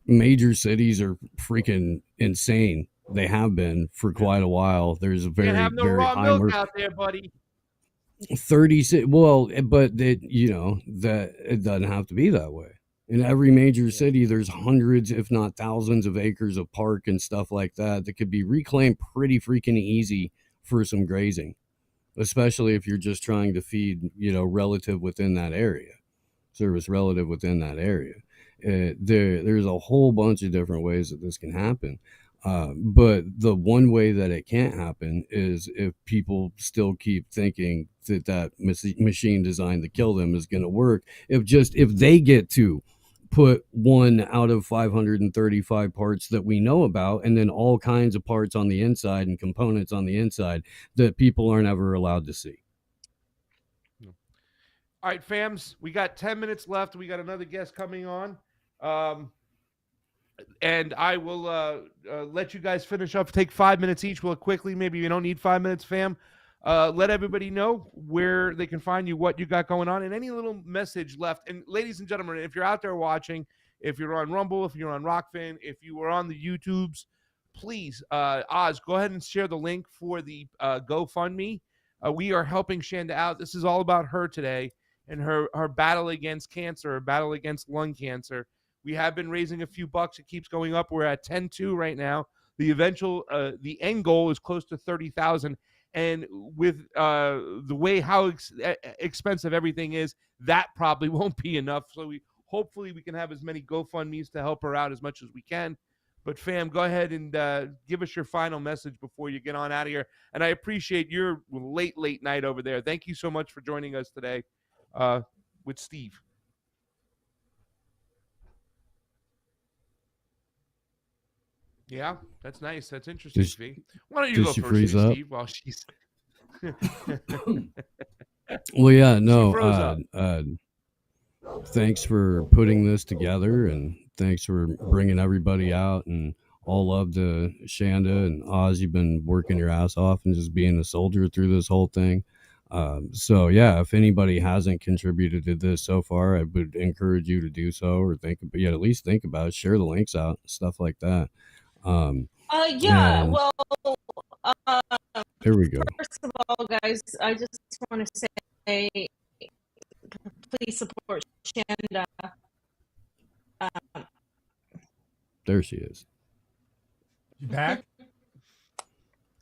major cities are freaking insane. They have been for quite a while. There's a very, have no very raw high milk out there, buddy. 36. Well, but you know that it doesn't have to be that way. In every major city, there's hundreds, if not thousands, of acres of park and stuff like that that could be reclaimed pretty freaking easy for some grazing, especially if you're just trying to feed, you know, relative within that area, service relative within that area. There's a whole bunch of different ways that this can happen. But the one way that it can't happen is if people still keep thinking that machine designed to kill them is going to work. If they get to put 1 out of 535 parts that we know about, and then all kinds of parts on the inside and components on the inside that people aren't ever allowed to see. All right, fams, we got 10 minutes left. We got another guest coming on. And I will let you guys finish up. Take 5 minutes each real quickly. Maybe you don't need 5 minutes, fam. Let everybody know where they can find you, what you got going on, and any little message left. And ladies and gentlemen, if you're out there watching, if you're on Rumble, if you're on Rokfin, if you are on the YouTubes, please, Oz, go ahead and share the link for the GoFundMe. We are helping Chanda out. This is all about her today and her battle against cancer, her battle against lung cancer. We have been raising a few bucks. It keeps going up. We're at 10.2 right now. The end goal is close to 30,000. And with the way how expensive everything is, that probably won't be enough. So hopefully we can have as many GoFundMes to help her out as much as we can. But fam, go ahead and give us your final message before you get on out of here. And I appreciate your late night over there. Thank you so much for joining us today with Steve. Yeah, that's nice. That's interesting, Steve. Why don't you go first, Steve, while she's... Well, yeah, no. Thanks for putting this together, and thanks for bringing everybody out, and all love to Chanda and Oz. You've been working your ass off and just being a soldier through this whole thing. So yeah, if anybody hasn't contributed to this so far, I would encourage you to do so, or at least think about it, share the links out, stuff like that. Yeah, well, there we go. First of all, guys, I just want to say, please support Chanda. There she is. You back?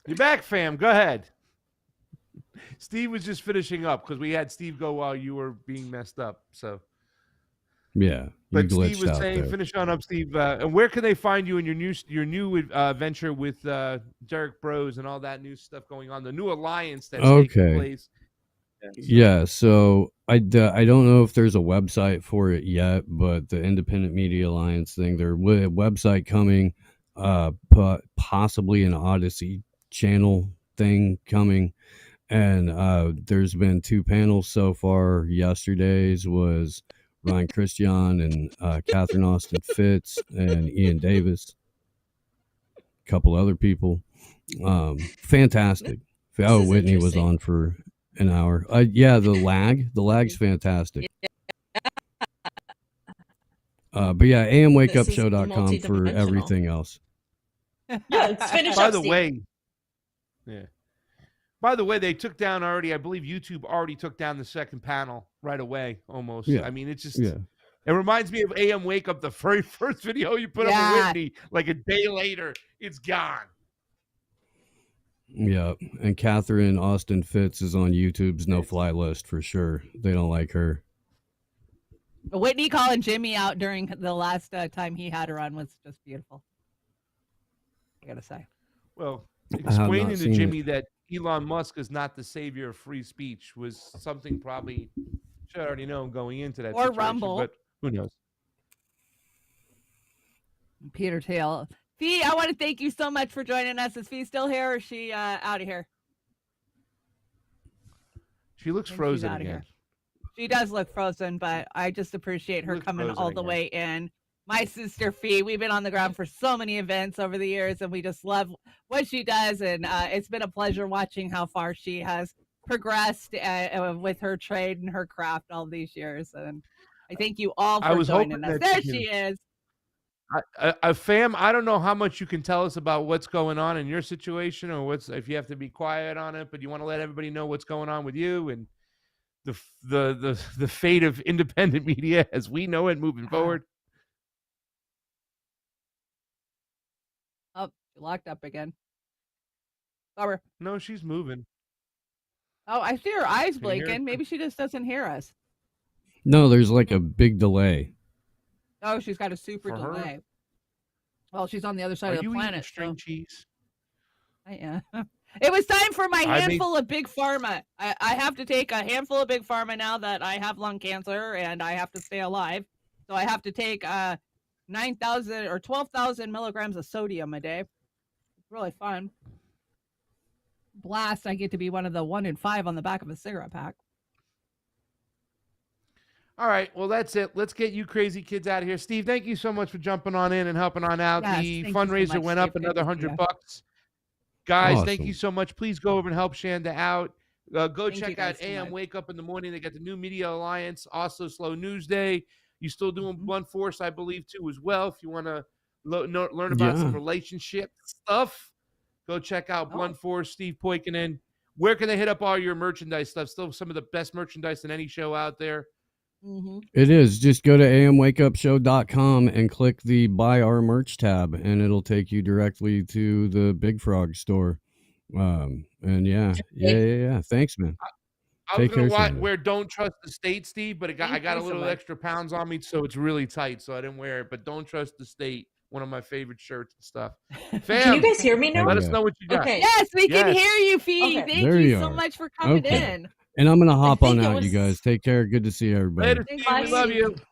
You're back, fam. Go ahead. Steve was just finishing up because we had Steve go while you were being messed up. So yeah, but Steve was saying, finish on up, Steve. And where can they find you in your new venture with Derek Bros and all that new stuff going on, the new alliance that's taking place? Yeah, so I don't know if there's a website for it yet, but the Independent Media Alliance thing, there's a website coming, possibly an Odyssey channel thing coming. And there's been 2 panels so far. Yesterday's was Ryan Christian and Catherine Austin Fitz and Ian Davis, a couple other people. Fantastic. Whitney was on for an hour. Yeah, the lag's fantastic. But yeah, amwakeupshow.com for everything else. Yeah, it's finished. By the way, yeah. By the way, they took down already. I believe YouTube already took down the second panel right away, almost. Yeah. I mean, it's just. Yeah. It reminds me of AM Wake Up, the very first video you put up with Whitney. Like a day later, it's gone. Yeah, and Catherine Austin Fitz is on YouTube's no-fly list for sure. They don't like her. Whitney calling Jimmy out during the last time he had her on was just beautiful. I gotta say. Well, explaining to Jimmy that Elon Musk is not the savior of free speech was something probably should already know going into that or situation, Rumble, but who knows? Peter Thiel. Fee, I want to thank you so much for joining us. Is Fee still here, or is she out of here? She looks frozen again. Here. She does look frozen, but I just appreciate her coming all the way in. My sister Fee, we've been on the ground for so many events over the years, and we just love what she does. And it's been a pleasure watching how far she has progressed with her trade and her craft all these years. And I thank you all for joining us. There she is. Fam, I don't know how much you can tell us about what's going on in your situation, or if you have to be quiet on it, but you want to let everybody know what's going on with you and the fate of independent media as we know it moving forward. Oh, she locked up again. Bummer. No, she's moving. Oh, I see her eyes blinking. Maybe she just doesn't hear us. No, there's like a big delay. Oh, she's got a super delay. Well, she's on the other side Are of the you eating planet, string so cheese? I am. It was time for my I made handful of Big Pharma. I have to take a handful of Big Pharma now that I have lung cancer and I have to stay alive. So I have to take 9,000 or 12,000 milligrams of sodium a day. It's really fun. Blast! I get to be one of the 1 in 5 on the back of a cigarette pack. All right, well, that's it. Let's get you crazy kids out of here. Steve, thank you so much for jumping on in and helping on out. Yes, The thank you so fundraiser much, went up Steve. Good another to see ya. $100. Guys, thank you Awesome. so much. Please go over and help Shanda out. Go Thank you check out guys so AM much. Wake Up in the Morning. They got the new Media Alliance, also Slow News Day. You still doing Blunt Force, I believe, too, as well. If you want to learn about some Yeah. relationship stuff, go check out Oh. Blunt Force, Steve Poikinen. Where can they hit up all your merchandise stuff? Still some of the best merchandise in any show out there. Mm-hmm. It is. Just go to amwakeupshow.com and click the Buy Our Merch tab, and it'll take you directly to the Big Frog store. And yeah. Thanks, man. I was Take gonna care, Shanda. wear Don't Trust the State, Steve, but I Thank got a you so little much. extra pounds on me, so it's really tight, so I didn't wear it. But Don't Trust the State, one of my favorite shirts and stuff. Can you Fam, guys hear me now? let Heck us yeah. know what you got. Okay. Yes, we can Yes. hear you, Fee. Okay. Thank There you you so are. much for coming Okay. in. And I'm gonna I hop on think it out, you guys. was. Take care. Good to see everybody. Later, Thank Steve. We Bye, love you. Steve.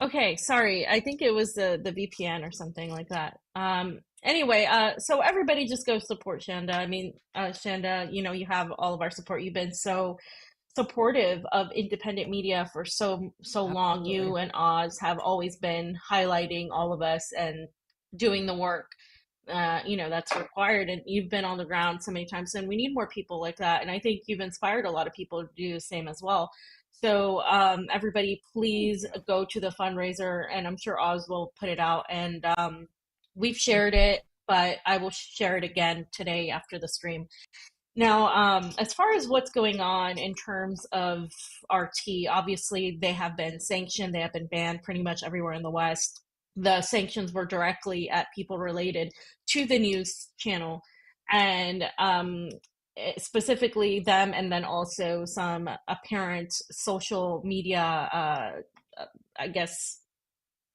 Okay, sorry. I think it was the VPN or something like that. Anyway, so everybody just go support Shanda. I mean, Shanda, you know, you have all of our support. You've been so supportive of independent media for so long. Absolutely. You and Oz have always been highlighting all of us and doing the work you know, that's required, and you've been on the ground so many times, and we need more people like that, and I think you've inspired a lot of people to do the same as well. So everybody please go to the fundraiser, and I'm sure Oz will put it out, and we've shared it, but I will share it again today after the stream. Now, as far as what's going on in terms of RT, obviously they have been sanctioned, they have been banned pretty much everywhere in the West. The sanctions were directly at people related to the news channel, and specifically them, and then also some apparent social media, I guess,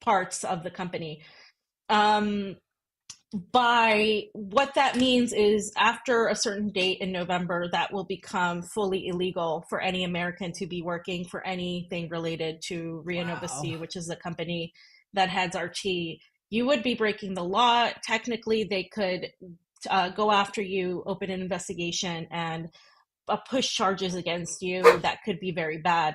parts of the company. By what that means is after a certain date in November, that will become fully illegal for any American to be working for anything related to Ria Nova C, which is the company that heads RT. You would be breaking the law. Technically, they could go after you, open an investigation, and push charges against you that could be very bad.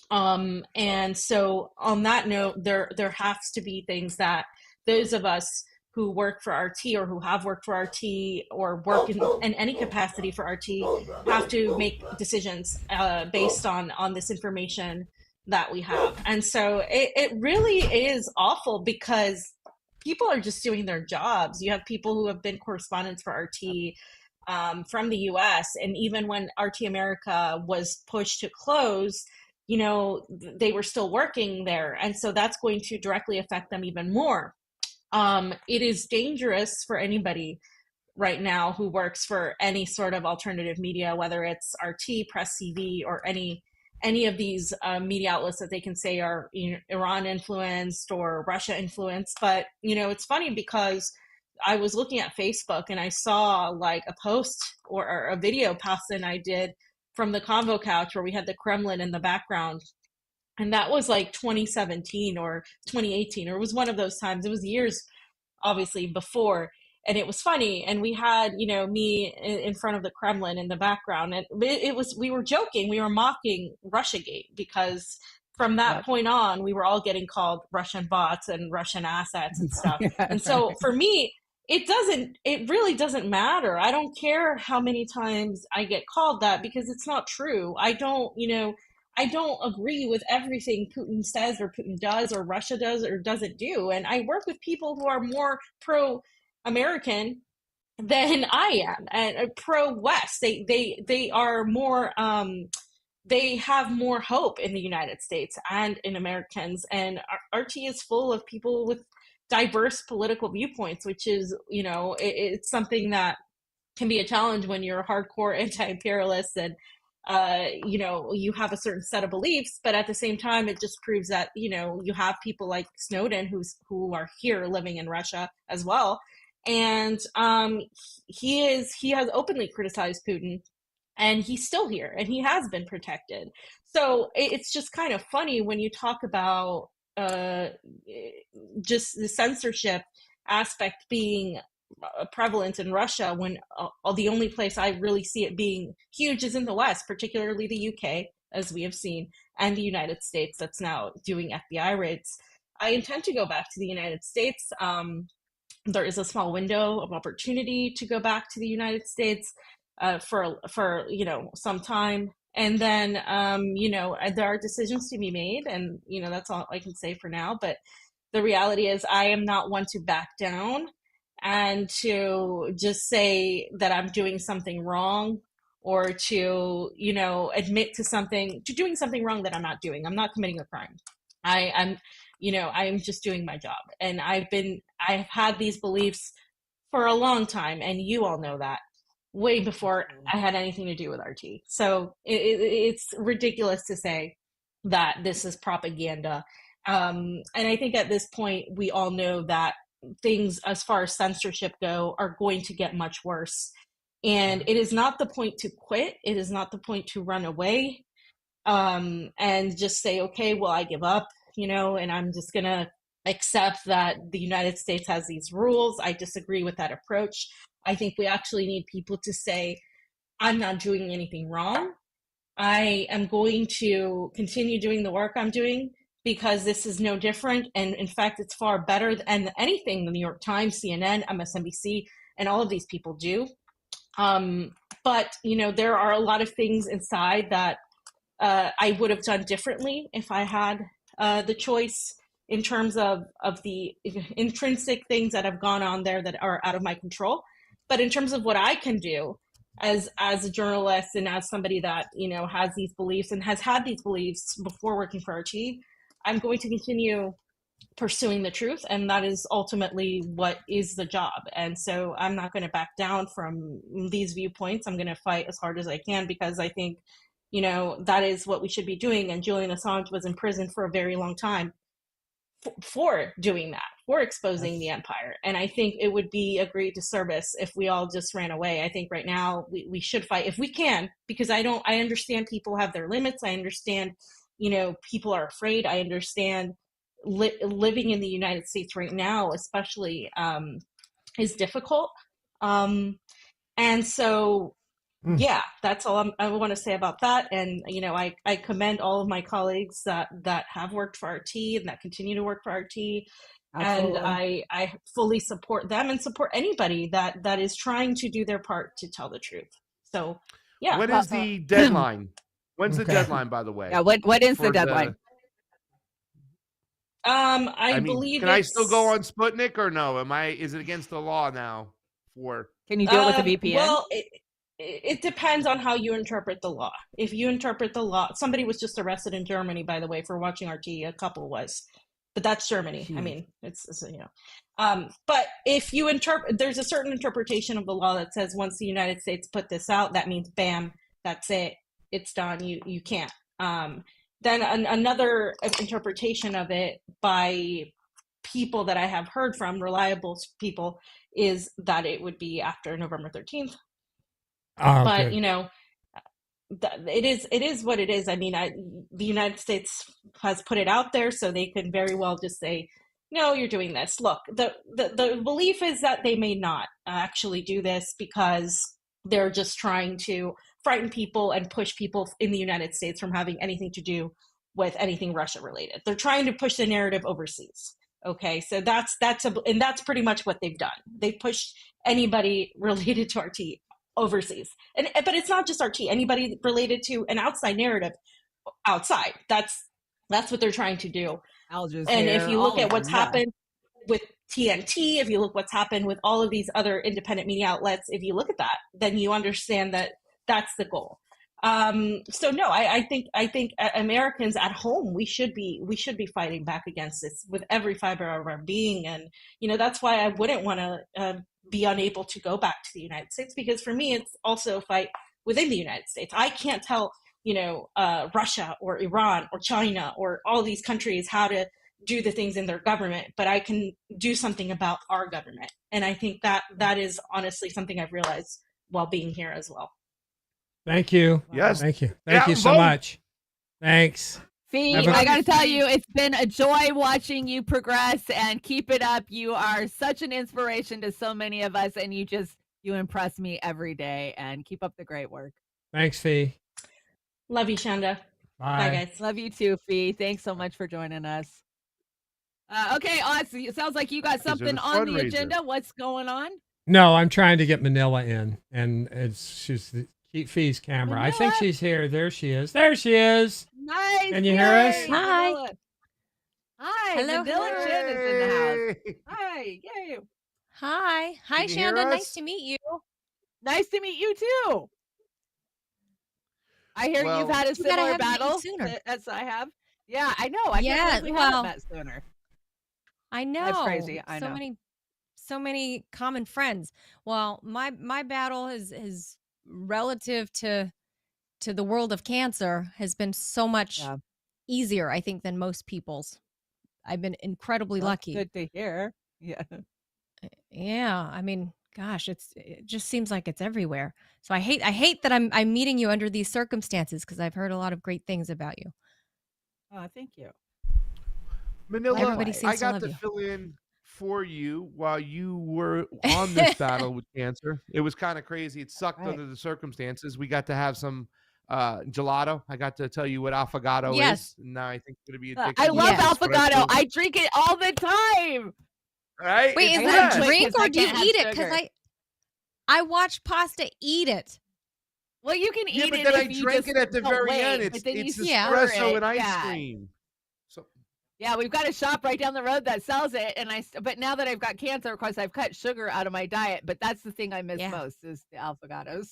And so on that note, there has to be things that those of us who work for RT or who have worked for RT or work in any capacity for RT have to make decisions based on this information that we have. And so it really is awful because people are just doing their jobs. You have people who have been correspondents for RT from the US, and even when RT America was pushed to close, you know, they were still working there. And so that's going to directly affect them even more. It is dangerous for anybody right now who works for any sort of alternative media, whether it's RT, Press TV, or any of these media outlets that they can say are, you know, Iran influenced or Russia influenced. But, you know, it's funny because I was looking at Facebook and I saw like a post or a video Pasta I did from the Convo Couch where we had the Kremlin in the background. And that was like 2017 or 2018, or it was one of those times. It was years, obviously, before. And it was funny. And we had, you know, me in front of the Kremlin in the background. And it was, we were joking, we were mocking Russiagate, because from that point on, we were all getting called Russian bots and Russian assets and stuff. And so for me, it really doesn't matter. I don't care how many times I get called that, because it's not true. I don't agree with everything Putin says or Putin does or Russia does or doesn't do. And I work with people who are more pro-American than I am, and pro-West. They are more, they have more hope in the United States and in Americans. And RT is full of people with diverse political viewpoints, which is, you know, it's something that can be a challenge when you're a hardcore anti-imperialist and you have a certain set of beliefs, but at the same time, it just proves that, you have people like Snowden who are here living in Russia as well. And he has openly criticized Putin, and he's still here, and he has been protected. So it's just kind of funny when you talk about just the censorship aspect being prevalent in Russia, when the only place I really see it being huge is in the West, particularly the UK, as we have seen, and the United States that's now doing FBI raids. I intend to go back to the United States. There is a small window of opportunity to go back to the United States for some time, and then there are decisions to be made, and that's all I can say for now. But the reality is, I am not one to back down and to just say that I'm doing something wrong, or to admit to doing something wrong that I'm not doing. I'm not committing a crime. I'm just doing my job, and I've had these beliefs for a long time, and you all know that, way before I had anything to do with RT. So it's ridiculous to say that this is propaganda. And I think at this point, we all know that things as far as censorship go are going to get much worse. And it is not the point to quit. It is not the point to run away and just say, okay, well, I give up, and I'm just going to accept that the United States has these rules. I disagree with that approach. I think we actually need people to say, I'm not doing anything wrong. I am going to continue doing the work I'm doing, because this is no different. And in fact, it's far better than anything the New York Times, CNN, MSNBC, and all of these people do. But, there are a lot of things inside that I would have done differently if I had the choice, in terms of the intrinsic things that have gone on there that are out of my control. But in terms of what I can do as a journalist, and as somebody that, has these beliefs and has had these beliefs before working for RT, I'm going to continue pursuing the truth, and that is ultimately what is the job. And so I'm not going to back down from these viewpoints. I'm going to fight as hard as I can, because I think, that is what we should be doing. And Julian Assange was in prison for a very long time for doing that, for exposing the empire. And I think it would be a great disservice if we all just ran away. I think right now we should fight if we can, because I understand people have their limits. I understand, people are afraid. I understand living in the United States right now, especially, is difficult. And so, yeah, that's all I want to say about that. And, I commend all of my colleagues that have worked for RT and that continue to work for RT. Absolutely. And I fully support them and support anybody that is trying to do their part to tell the truth. So, yeah. What is the deadline? When's the deadline, by the way? Yeah, what is the deadline? I believe. Can I still go on Sputnik or no? Is it against the law now? Can you do it with a VPN? Well, it depends on how you interpret the law. If you interpret the law, somebody was just arrested in Germany, by the way, for watching RT. A couple was, but that's Germany. I mean, it's but if you there's a certain interpretation of the law that says once the United States put this out, that means bam, that's it, it's done. You can't. Then another interpretation of it by people that I have heard from, reliable people, is that it would be after November 13th. Oh, but okay. it is what it is. I mean, the United States has put it out there, so they could very well just say, no, you're doing this. Look, the belief is that they may not actually do this because they're just trying to frighten people and push people in the United States from having anything to do with anything Russia related. They're trying to push the narrative overseas. Okay, so that's pretty much what they've done. They pushed anybody related to RT overseas, but it's not just RT. Anybody related to an outside narrative outside. That's what they're trying to do. And if you look at what's happened with TNT, if you look what's happened with all of these other independent media outlets, if you look at that, then you understand that that's the goal. So no, I think Americans at home, we should be fighting back against this with every fiber of our being. And, that's why I wouldn't want to be unable to go back to the United States, because for me, it's also a fight within the United States. I can't tell, Russia or Iran or China or all these countries how to do the things in their government, but I can do something about our government. And I think that is honestly something I've realized while being here as well. Thank you. Yes. Thank you. Yeah, Thank you so vote. much. Thanks. Fee, Have a- I gotta tell you, it's been a joy watching you progress, and keep it up. You are such an inspiration to so many of us, and you impress me every day, and keep up the great work. Thanks, Fee. Love you, Chanda. Bye. Bye, guys. Love you too, Fee. Thanks so much for joining us. Okay, Oz, it sounds like you got These are something the on the fundraiser. agenda. What's going on? No, I'm trying to get Manila in, and she's Fee's camera. I think Manila? she's here. There she is. There she is. Nice. Can you hear us? Yay, Hi. Manila. Hi. Hello, Manila hello. Chen is in the house. Hey. Hi. Yay. Hi. Hi, Can you hear Chanda. us? Nice to meet you. Nice to meet you too. I hear Well, you've had a too bad I similar haven't met you battle sooner. As I have. Yeah, I know. I can't Yeah, believe we haven't well, met sooner. I know. That's crazy. I so know. many common friends. Well, my battle is relative to the world of cancer has been so much Yeah. easier, I think, than most people's. I've been incredibly That's lucky. good to hear. Yeah. Yeah, I mean, gosh, it just seems like it's everywhere. So I hate that I'm meeting you under these circumstances because I've heard a lot of great things about you. Oh, thank you. Manila, Everybody seems I to got love to you. fill in for you while you were on this battle with cancer. It was kind of crazy. It sucked Right. under the circumstances. We got to have some gelato. I got to tell you what affogato Yes. is. Now I think it's going to be I addicted. love Yes. affogato. I drink it all the time. Right? Wait, It's is I it have a to bad. drink drink 'cause or I do you can't have eat it? Because sugar. I watch pasta eat it. Well, you can Yeah, eat but it then I if you drank just it at the don't very wait, end. but It's then you it's stir espresso it. and ice Yeah. cream. So Yeah, we've got a shop right down the road that sells it, and but now that I've got cancer, of course, I've cut sugar out of my diet. But that's the thing I miss Yeah. most is the affogatos.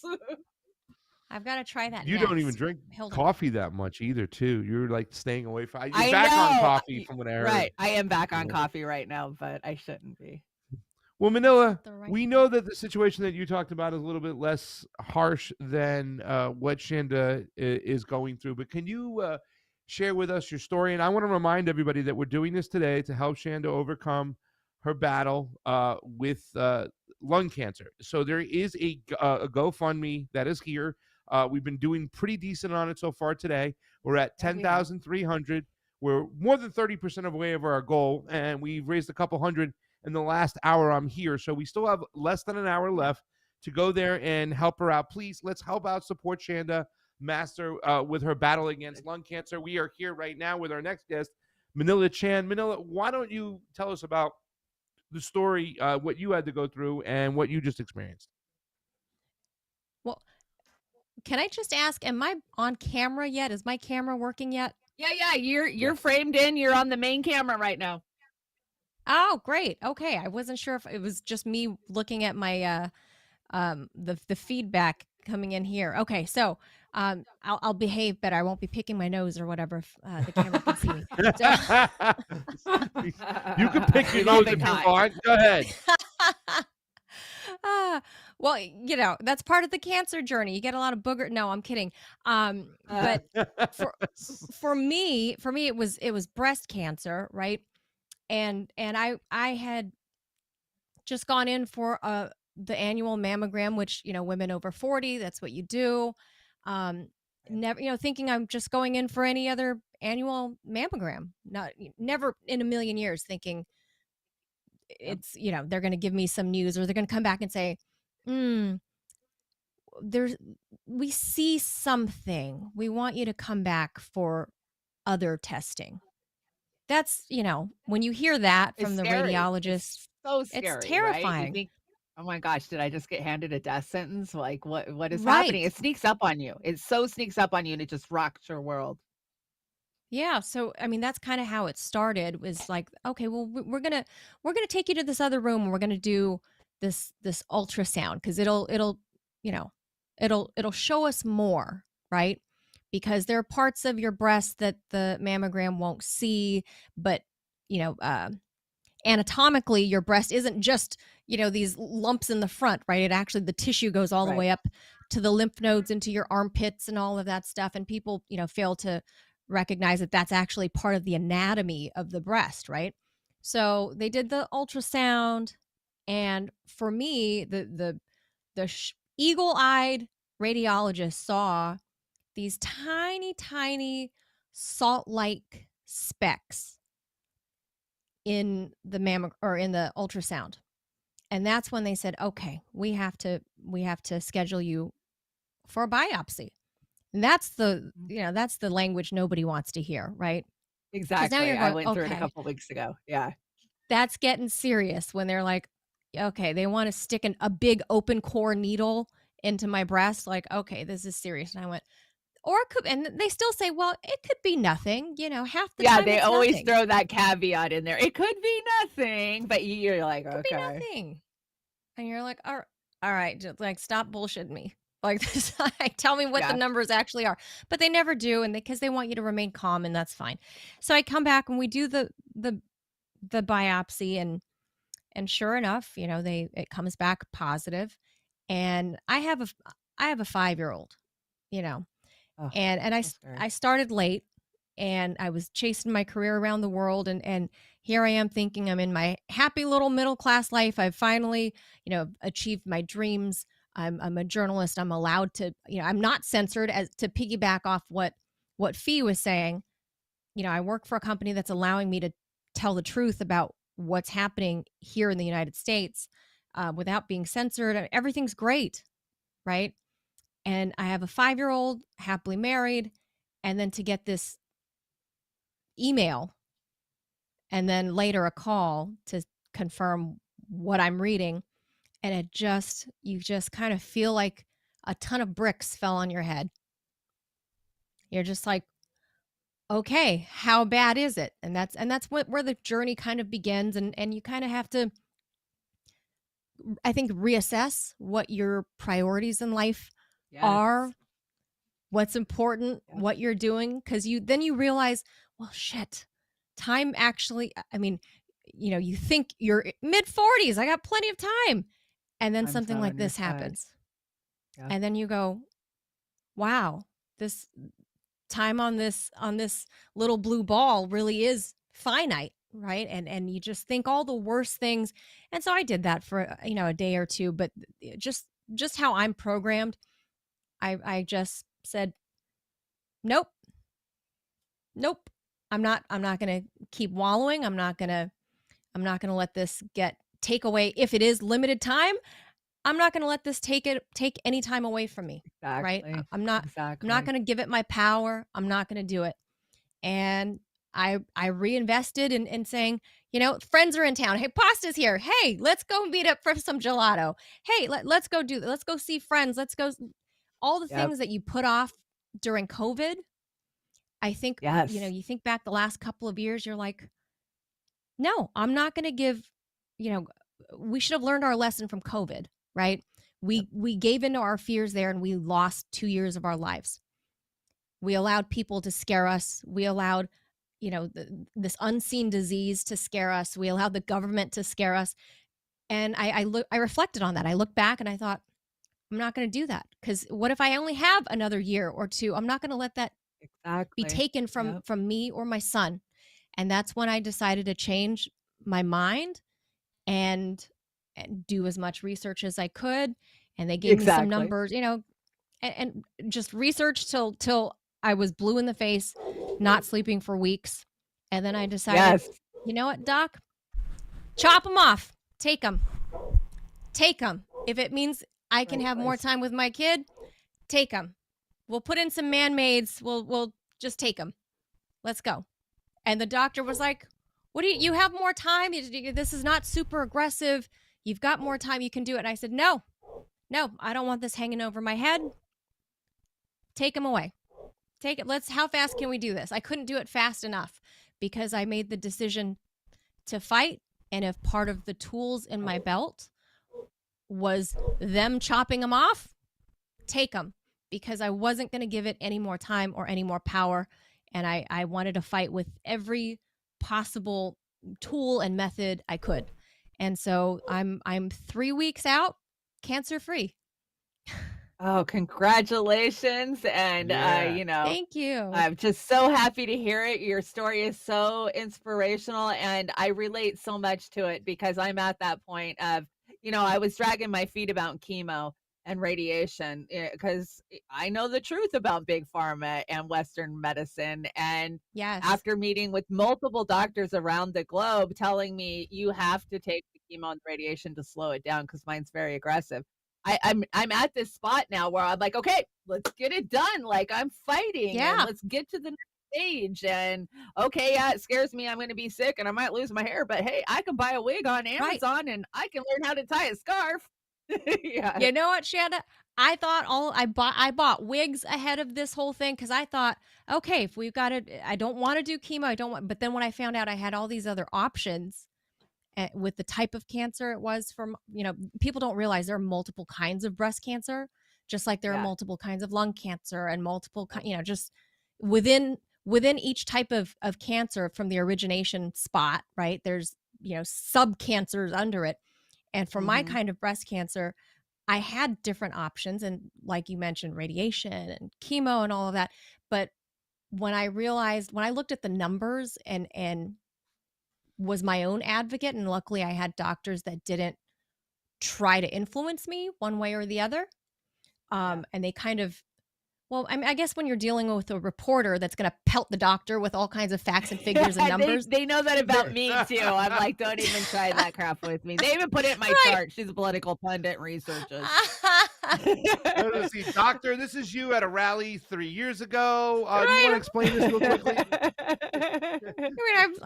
I've got to try that you next. don't even drink Hold on. coffee that much either, too. You're like staying away from. You're I back on know. coffee from what I heard. Right, I am back on Yeah. coffee right now, but I shouldn't be. Well, Manila, The right we know that the situation that you talked about is a little bit less harsh than what Chanda is going through. But can you share with us your story? And I want to remind everybody that we're doing this today to help Chanda overcome her battle with lung cancer. So there is a GoFundMe that is here. We've been doing pretty decent on it so far today. We're at Yeah, we have. 10,300. We're more than 30% of the way over our goal, and we've raised a couple hundred in the last hour I'm here. So we still have less than an hour left to go there and help her out. Please, let's help out, support Chanda-Masta with her battle against lung cancer. We are here right now with our next guest, Manila Chan. Manila, why don't you tell us about the story, what you had to go through and what you just experienced? Well, can I just ask, am I on camera yet? Is my camera working yet? Yeah, you're framed in. You're on the main camera right now. Oh, great. Okay. I wasn't sure if it was just me looking at my the feedback coming in here. Okay, so I'll behave better. I won't be picking my nose or whatever if the camera can see me. You can pick your Love nose it, if you Kai. want. Go ahead. Well, that's part of the cancer journey. You get a lot of booger. No, I'm kidding. But for me, it was breast cancer, right? And I had just gone in for the annual mammogram, which women over 40, that's what you do. Never, thinking I'm just going in for any other annual mammogram. Never in a million years thinking it's they're going to give me some news or they're going to come back and say, we see something. We want you to come back for other testing. That's, when you hear that It's from the scary. radiologist, It's so scary, it's right? terrifying. You think, oh my gosh, did I just get handed a death sentence? Like what is Right. happening? It sneaks up on you. It so sneaks up on you and it just rocks your world. Yeah, so I mean that's kind of how it started. Was like, okay, well we're gonna take you to this other room and we're gonna do this ultrasound because it'll show us more, right? Because there are parts of your breast that the mammogram won't see, but anatomically your breast isn't just these lumps in the front, right? It actually, the tissue goes all the Right. way up to the lymph nodes into your armpits and all of that stuff. And people, fail to recognize that that's actually part of the anatomy of the breast, right? So they did the ultrasound, and for me, the eagle-eyed radiologist saw these tiny, tiny salt-like specks in the in the ultrasound. And that's when they said, okay, we have to schedule you for a biopsy. And that's the language nobody wants to hear, right? 'Cause now Exactly. you're I going, went through it a okay, couple weeks ago. Yeah. that's getting serious when they're like, okay, they want to stick a big open core needle into my breast. Like, okay, this is serious. And I went, or it could, and they still say, well, it could be nothing, half the Yeah, time they it's always nothing. throw that caveat in there. It could be nothing, but you're like, It could be okay. nothing. And you're like, all right, just like stop bullshitting me. Like this, like, tell me what the Yeah. numbers actually are. But they never do, and because they want you to remain calm, and that's fine. So I come back and we do the biopsy, and sure enough, it comes back positive. And I have a 5-year-old, Oh, and so scary. I started late, and I was chasing my career around the world, and here I am thinking I'm in my happy little middle class life. I've finally, achieved my dreams. I'm a journalist. I'm allowed to, I'm not censored, as to piggyback off what Fee was saying. I work for a company that's allowing me to tell the truth about what's happening here in the United States without being censored. Everything's great, right? And I have a 5-year-old, happily married, and then to get this email and then later a call to confirm what I'm reading, and you just kind of feel like a ton of bricks fell on your head. You're just like, okay, how bad is it? And that's where the journey kind of begins, and you kind of have to, I think, reassess what your priorities in life are, Yes. what's important, Yep. what you're doing, because then you realize, well, shit, time actually, I mean, you think you're mid 40s, I got plenty of time, and then Time's something not like on your this side. happens, Yeah. and then you go, wow, this time on this little blue ball really is finite, right? And you just think all the worst things. And so I did that for a day or two, but just how I'm programmed, I just said, nope, I'm not going to keep wallowing. I'm not going to let this take away. If it is limited time, I'm not going to let this take any time away from me. Right? Exactly. I'm not Exactly. going to give it my power. I'm not going to do it. And I reinvested in saying, friends are in town. Hey, pasta's here. Hey, let's go meet up for some gelato. Hey, let's go do that. Let's go see friends. Let's go. All the Yep. things that you put off during COVID. I think, Yes. you think back the last couple of years, you're like, no, I'm not going to give, we should have learned our lesson from COVID, right? We gave into our fears there, and we lost 2 years of our lives. We allowed people to scare us. We allowed, this unseen disease to scare us. We allowed the government to scare us. And I reflected on that. I looked back and I thought, I'm not going to do that, because what if I only have another year or two? I'm not going to let that Exactly. be taken Yep. from me or my son. And that's when I decided to change my mind and do as much research as I could. And they gave me some Exactly. numbers, and just research till I was blue in the face, not sleeping for weeks. And then I decided, Yes. you know what, Doc? Chop them off. Take them. If it means I can Right have more place. time with my kid, take them. We'll put in some man-maids. We'll just take them. Let's go. And the doctor was like, what do you have more time? This is not super aggressive. You've got more time. You can do it. And I said, no, I don't want this hanging over my head. Take them away. Take it. How fast can we do this? I couldn't do it fast enough because I made the decision to fight. And if part of the tools in my belt was them chopping them off, take them, because I wasn't going to give it any more time or any more power. And I wanted to fight with every possible tool and method I could. And so I'm 3 weeks out, cancer free. Oh, congratulations. And, Yeah. Thank you. I'm just so happy to hear it. Your story is so inspirational, and I relate so much to it because I'm at that point of, I was dragging my feet about chemo and radiation because I know the truth about big pharma and Western medicine. And Yes. after meeting with multiple doctors around the globe telling me you have to take the chemo and radiation to slow it down because mine's very aggressive. I'm at this spot now where I'm like, okay, let's get it done. Like I'm fighting and Yeah. let's get to the next stage. And okay, yeah, it scares me. I'm going to be sick and I might lose my hair, but hey, I can buy a wig on Right. Amazon and I can learn how to tie a scarf. Yeah. You know what, Shanda? I thought I bought wigs ahead of this whole thing because I thought, okay, if we've got it, I don't want to do chemo. I don't want, but then when I found out I had all these other options with the type of cancer it was from, people don't realize there are multiple kinds of breast cancer, just like there are Yeah. multiple kinds of lung cancer and multiple, just within each type of cancer from the origination spot, right? There's, sub cancers under it. And for my Mhm. kind of breast cancer, I had different options. And like you mentioned, radiation and chemo and all of that. But when I looked at the numbers and was my own advocate, and luckily I had doctors that didn't try to influence me one way or the other. And they kind of, well, I guess when you're dealing with a reporter that's going to pelt the doctor with all kinds of facts and figures and numbers. They know that about me too. I'm like, don't even try that crap with me. They even put it in my chart. She's a political pundit researches. Let's see, doctor, this is you at a rally 3 years ago. Do you want to explain this real quickly?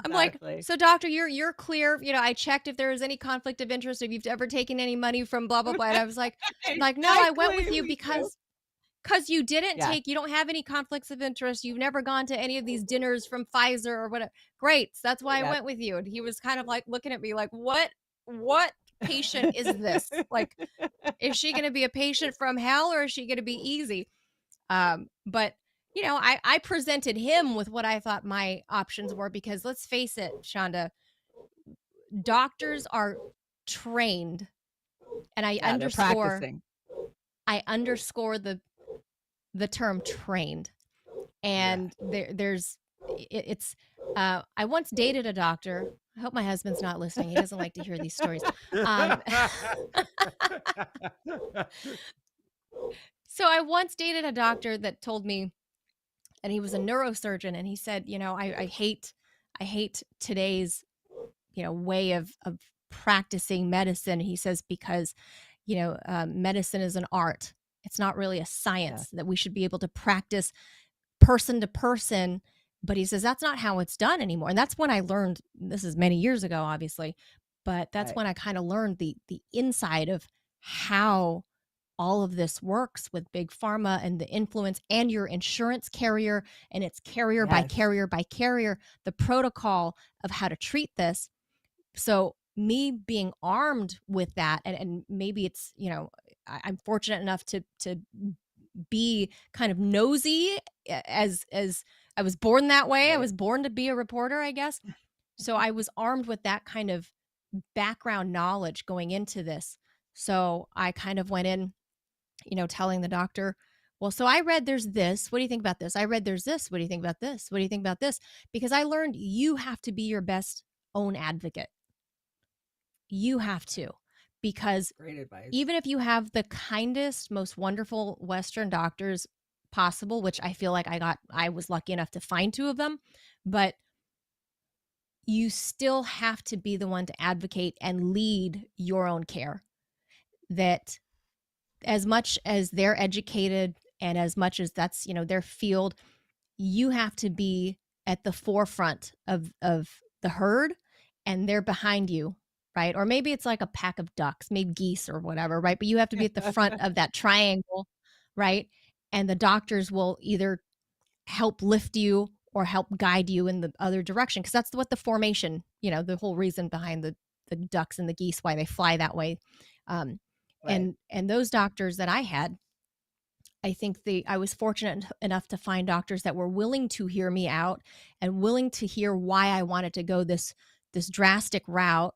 I'm like, so doctor, you're clear. I checked if there was any conflict of interest, if you've ever taken any money from blah, blah, blah. And I was like, no, I went with you because you didn't you don't have any conflicts of interest. You've never gone to any of these dinners from Pfizer or whatever. Great. So that's why I went with you. And he was kind of like looking at me like, what patient is this? Like, is she going to be a patient from hell or is she going to be easy? But I presented him with what I thought my options were because let's face it, Chanda, doctors are trained, and I underscore the term trained. And I once dated a doctor. I hope my husband's not listening. He doesn't like to hear these stories. So I once dated a doctor that told me, and he was a neurosurgeon, and he said, I hate today's, way of practicing medicine. He says, because, medicine is an art. It's not really a science that we should be able to practice person to person. But he says, that's not how it's done anymore. And that's when I learned, this is many years ago, obviously, but that's when I kind of learned the inside of how all of this works with big pharma and the influence and your insurance carrier, and it's carrier by carrier by carrier, the protocol of how to treat this. So me being armed with that, and maybe it's, I'm fortunate enough to be kind of nosy as I was born that way. I was born to be a reporter, I guess. So I was armed with that kind of background knowledge going into this. So I kind of went in, telling the doctor, well, so I read there's this. What do you think about this? I read there's this. What do you think about this? What do you think about this? Because I learned you have to be your best own advocate. You have to. Because even if you have the kindest, most wonderful Western doctors possible, which I feel like I was lucky enough to find 2 of them, but you still have to be the one to advocate and lead your own care. That as much as they're educated and as much as that's, their field, you have to be at the forefront of the herd, and they're behind you, right? Or maybe it's like a pack of ducks, maybe geese or whatever, right? But you have to be at the front of that triangle, right? And the doctors will either help lift you or help guide you in the other direction, because that's what the formation, the whole reason behind the ducks and the geese, why they fly that way. And those doctors that I had, I think I was fortunate enough to find doctors that were willing to hear me out and willing to hear why I wanted to go this drastic route.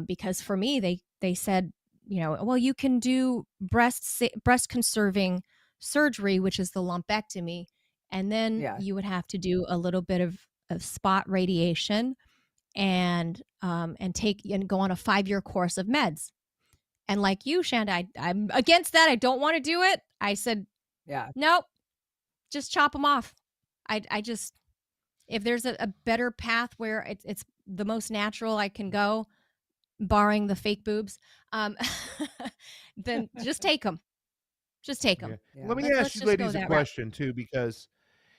Because for me, they said, well, you can do breast conserving surgery, which is the lumpectomy, and then Yeah. you would have to do a little bit of spot radiation and go on a 5-year course of meds. And like you, Shanda, I'm against that. I don't want to do it. I said, Yeah. nope, just chop them off. I just, if there's a better path where it's the most natural I can go, barring the fake boobs, then just take them. Just take them. Yeah. Let me Let's ask you just go ladies a that route. question too, because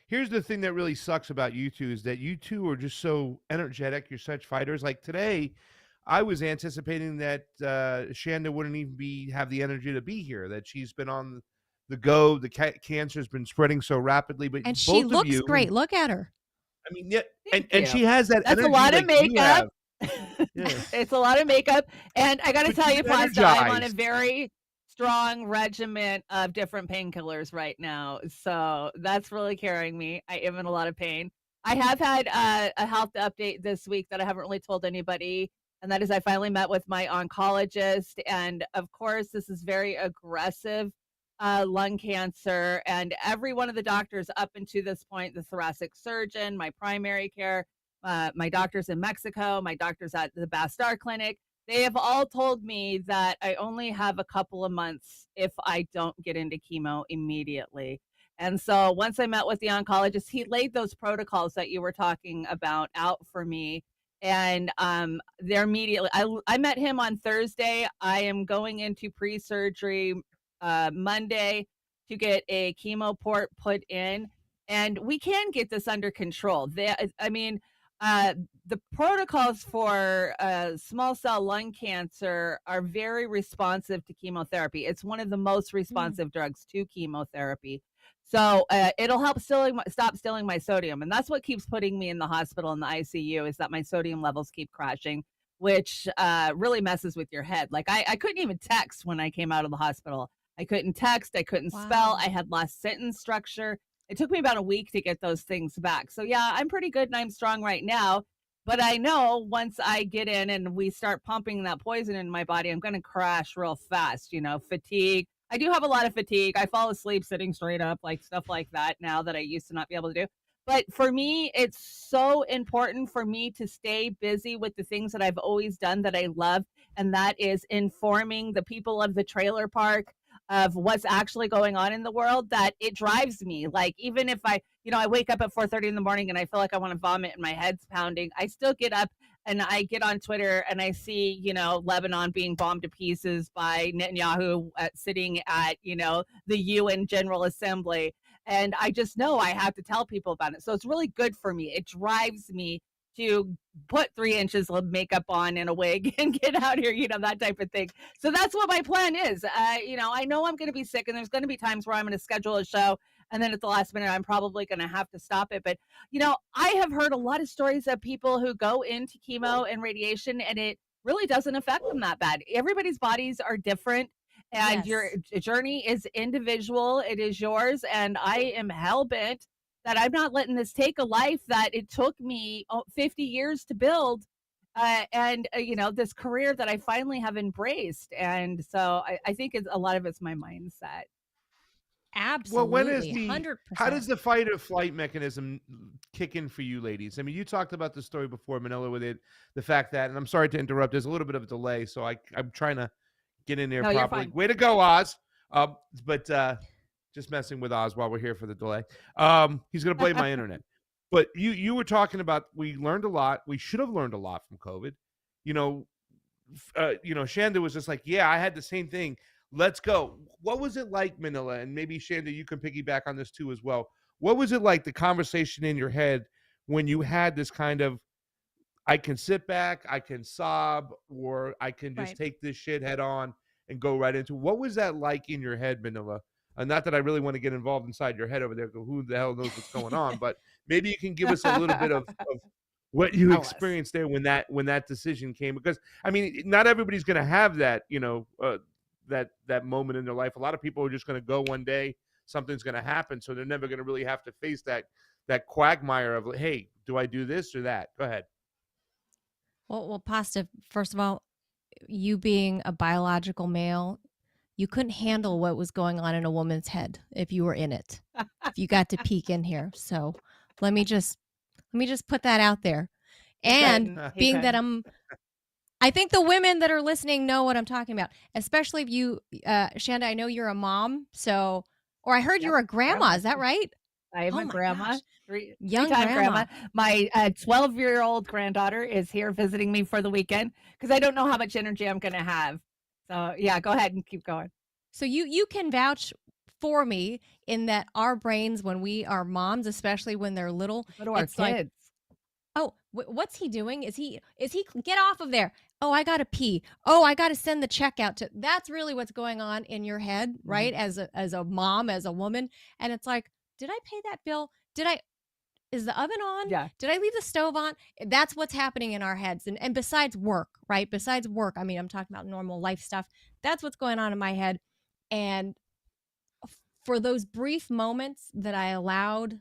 here's the thing that really sucks about you two is that you two are just so energetic. You're such fighters. Like today, I was anticipating that Shanda wouldn't even have the energy to be here. That she's been on the go. The cancer's been spreading so rapidly, but And she both of looks you, great. Look at her. I mean, yeah, Thank and you. she has that That's energy a lot of like you have. makeup. Yeah. It's a lot of makeup. And I got to But tell she's you, Pasta, I'm on a energized. very strong regimen of different painkillers right now. So that's really carrying me. I am in a lot of pain. I have had a health update this week that I haven't really told anybody. And that is, I finally met with my oncologist. And of course, this is very aggressive lung cancer. And every one of the doctors up until this point, the thoracic surgeon, my primary care, my doctors in Mexico, my doctors at the Bastar Clinic, they have all told me that I only have a couple of months if I don't get into chemo immediately. And so once I met with the oncologist, he laid those protocols that you were talking about out for me. And they're immediately, I met him on Thursday. I am going into pre-surgery Monday to get a chemo port put in. And we can get this under control. The protocols for small cell lung cancer are very responsive to chemotherapy. It's one of the most responsive drugs to chemotherapy. So it'll help stop stealing my sodium. And that's what keeps putting me in the hospital in the ICU, is that my sodium levels keep crashing, which really messes with your head. Like I couldn't even text when I came out of the hospital. I couldn't text. I couldn't spell. I had lost sentence structure. It took me about a week to get those things back. So yeah, I'm pretty good and I'm strong right now. But I know once I get in and we start pumping that poison in my body, I'm going to crash real fast. Fatigue. I do have a lot of fatigue. I fall asleep sitting straight up, like stuff like that now that I used to not be able to do. But for me, it's so important for me to stay busy with the things that I've always done that I love. And that is informing the people of the trailer park of what's actually going on in the world, that it drives me. Like, even if I wake up at 4:30 in the morning and I feel like I want to vomit and my head's pounding, I still get up and I get on Twitter and I see, Lebanon being bombed to pieces by Netanyahu sitting at, the UN General Assembly. And I just know I have to tell people about it. So it's really good for me. It drives me to put 3 inches of makeup on and a wig and get out here, that type of thing. So that's what my plan is. I know I'm going to be sick and there's going to be times where I'm going to schedule a show and then at the last minute, I'm probably going to have to stop it. But, I have heard a lot of stories of people who go into chemo and radiation and it really doesn't affect them that bad. Everybody's bodies are different. And your journey is individual. It is yours. And I am hell-bent that I'm not letting this take a life that it took me 50 years to build. This career that I finally have embraced. And so I think a lot of it's my mindset. Well, Absolutely. how does 100%. the fight or flight mechanism kick in for you ladies? I mean, you talked about the story before, Manila, with the fact that, and I'm sorry to interrupt, there's a little bit of a delay, so I'm trying to get in there No, you're properly. fine. Way to go, Oz. But just messing with Oz while we're here for the delay. He's going to blame my internet. But you were talking about, we learned a lot. We should have learned a lot from COVID. Shanda was just like, yeah, I had the same thing. Let's go. What was it like, Manila? And maybe Shanda, you can piggyback on this too as well. What was it like, the conversation in your head when you had this kind of, I can sit back, I can sob, or I can just take this shit head on and go right into. What was that like in your head, Manila? Not that I really want to get involved inside your head over there, because who the hell knows what's going on, but maybe you can give us a little bit of what you experienced there when that decision came. Because I mean, not everybody's going to have that, that moment in their life. A lot of people are just going to go one day, something's going to happen, so they're never going to really have to face that quagmire of, hey, do I do this or that? Go ahead. Well, Pasta, first of all, you being a biological male, you couldn't handle what was going on in a woman's head if you were in it. If you got to peek in here. So let me just put that out there. And being that I think the women that are listening know what I'm talking about, especially if you, Shanda, I know you're a mom, so, or I heard you're a grandma. Is that right? I am Oh a my grandma, gosh. Young three-time grandma. grandma. My 12-year-old granddaughter is here visiting me for the weekend because I don't know how much energy I'm going to have. So yeah, go ahead and keep going. So you can vouch for me in that our brains, when we are moms, especially when they're little, So do our it's like, kids. oh, what's he doing? Is he get off of there? Oh, I gotta pee. Oh, I gotta send the check out to. That's really what's going on in your head, right? As a mom, as a woman, and it's like, did I pay that bill? Is the oven on? Yeah. Did I leave the stove on? That's what's happening in our heads. And besides work, right? Besides work, I mean, I'm talking about normal life stuff. That's what's going on in my head. And for those brief moments that I allowed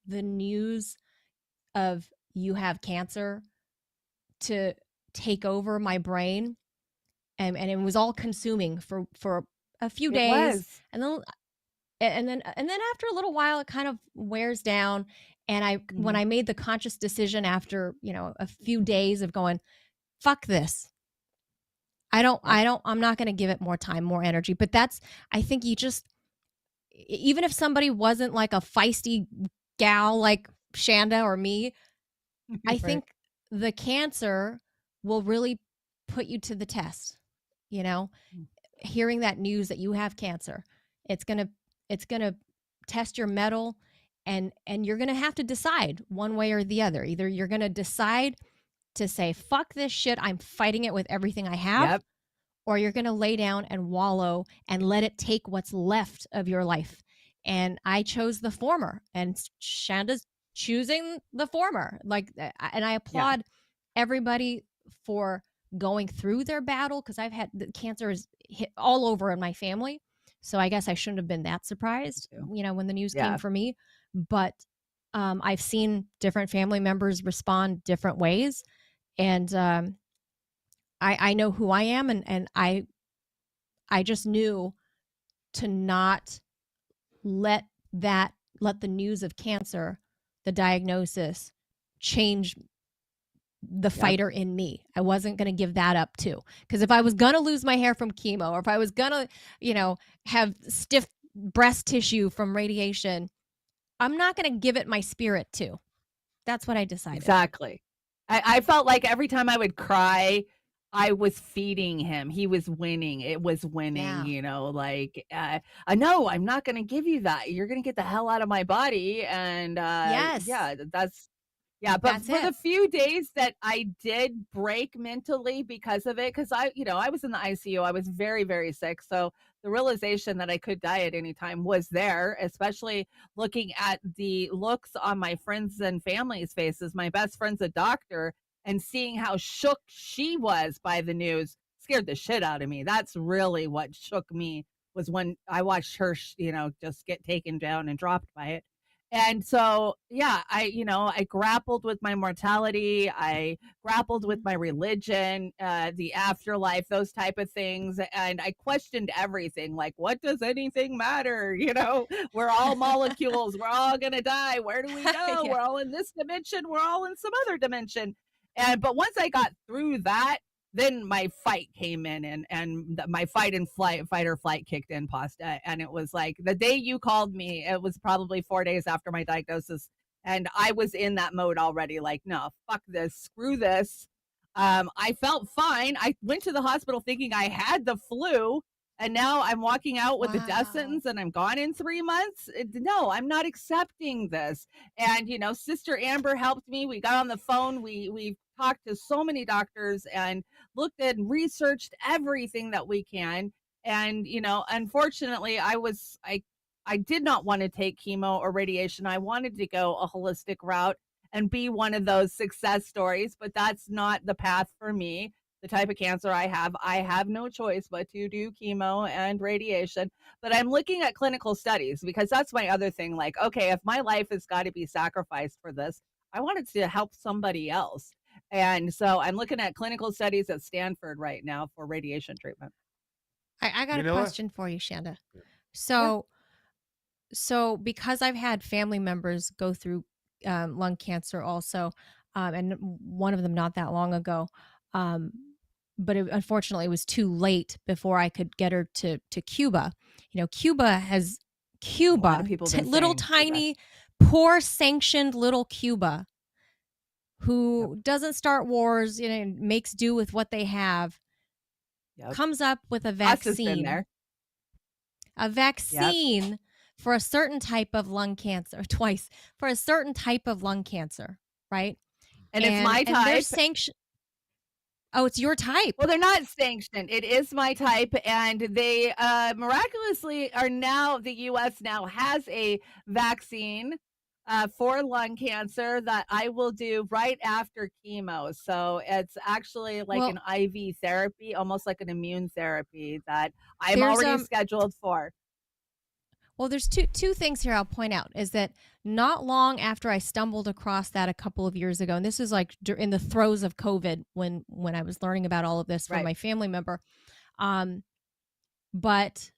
the news of you have cancer to take over my brain, and it was all consuming for a few It days, was. and then after a little while it kind of wears down. And when I made the conscious decision after, a few days of going, fuck this, I'm not going to give it more time, more energy. But I think you just, even if somebody wasn't like a feisty gal like Shanda or me, I think the cancer will really put you to the test. Hearing that news that you have cancer, it's gonna test your mettle, and you're gonna have to decide one way or the other. Either you're gonna decide to say, fuck this shit, I'm fighting it with everything I have, or you're gonna lay down and wallow and let it take what's left of your life. And I chose the former, and Shanda's choosing the former. And I applaud everybody for going through their battle, because I've had the cancer is hit all over in my family. So I guess I shouldn't have been that surprised, when the news came for me. But I've seen different family members respond different ways. And I know who I am, and I just knew to not let the news of cancer, the diagnosis, change the fighter in me. I wasn't going to give that up too. Because if I was going to lose my hair from chemo, or if I was going to, have stiff breast tissue from radiation, I'm not going to give it my spirit too. That's what I decided. Exactly. I felt like every time I would cry, I was feeding him. He was winning. It was winning, no, I'm not going to give you that. You're going to get the hell out of my body. And yes. But for the few days that I did break mentally because of it, because I was in the ICU, I was very, very sick. So the realization that I could die at any time was there, especially looking at the looks on my friends and family's faces. My best friend's a doctor, and seeing how shook she was by the news scared the shit out of me. That's really what shook me, was when I watched her, just get taken down and dropped by it. And so, I grappled with my mortality. I grappled with my religion, the afterlife, those type of things. And I questioned everything. Like, what does anything matter? We're all molecules. We're all going to die. Where do we go? We're all in this dimension. We're all in some other dimension. But once I got through that, then my fight came in, and my fight or flight kicked in, Pasta. And it was like the day you called me, it was probably 4 days after my diagnosis. And I was in that mode already, like, no, fuck this, screw this. I felt fine. I went to the hospital thinking I had the flu, and now I'm walking out with a death sentence, and I'm gone in 3 months. No, I'm not accepting this. And, Sister Amber helped me. We got on the phone. We talked to so many doctors and looked at and researched everything that we can. And, unfortunately, I did not want to take chemo or radiation. I wanted to go a holistic route and be one of those success stories, but that's not the path for me. The type of cancer I have no choice but to do chemo and radiation. But I'm looking at clinical studies, because that's my other thing. Like, okay, if my life has got to be sacrificed for this, I wanted to help somebody else. And so I'm looking at clinical studies at Stanford right now for radiation treatment. I got a Manila? question for you, Shanda. So because I've had family members go through lung cancer also, and one of them not that long ago, but unfortunately it was too late before I could get her to Cuba. You know, Cuba, of people been little saying Cuba. tiny, poor sanctioned little Cuba, who doesn't start wars, you know, makes do with what they have, comes up with a Us has been vaccine. there. A vaccine for a certain type of lung cancer, twice for a certain type of lung cancer, right? And it's my And they're type. sanctioned. Oh, it's your type. Well, they're not sanctioned. It is my type, and they miraculously are now. The U.S. now has a vaccine for lung cancer that I will do right after chemo. So it's actually like an IV therapy, almost like an immune therapy that I'm already scheduled for. Well, there's two things here I'll point out is that not long after I stumbled across that a couple of years ago, and this was like in the throes of COVID when I was learning about all of this from my family member. But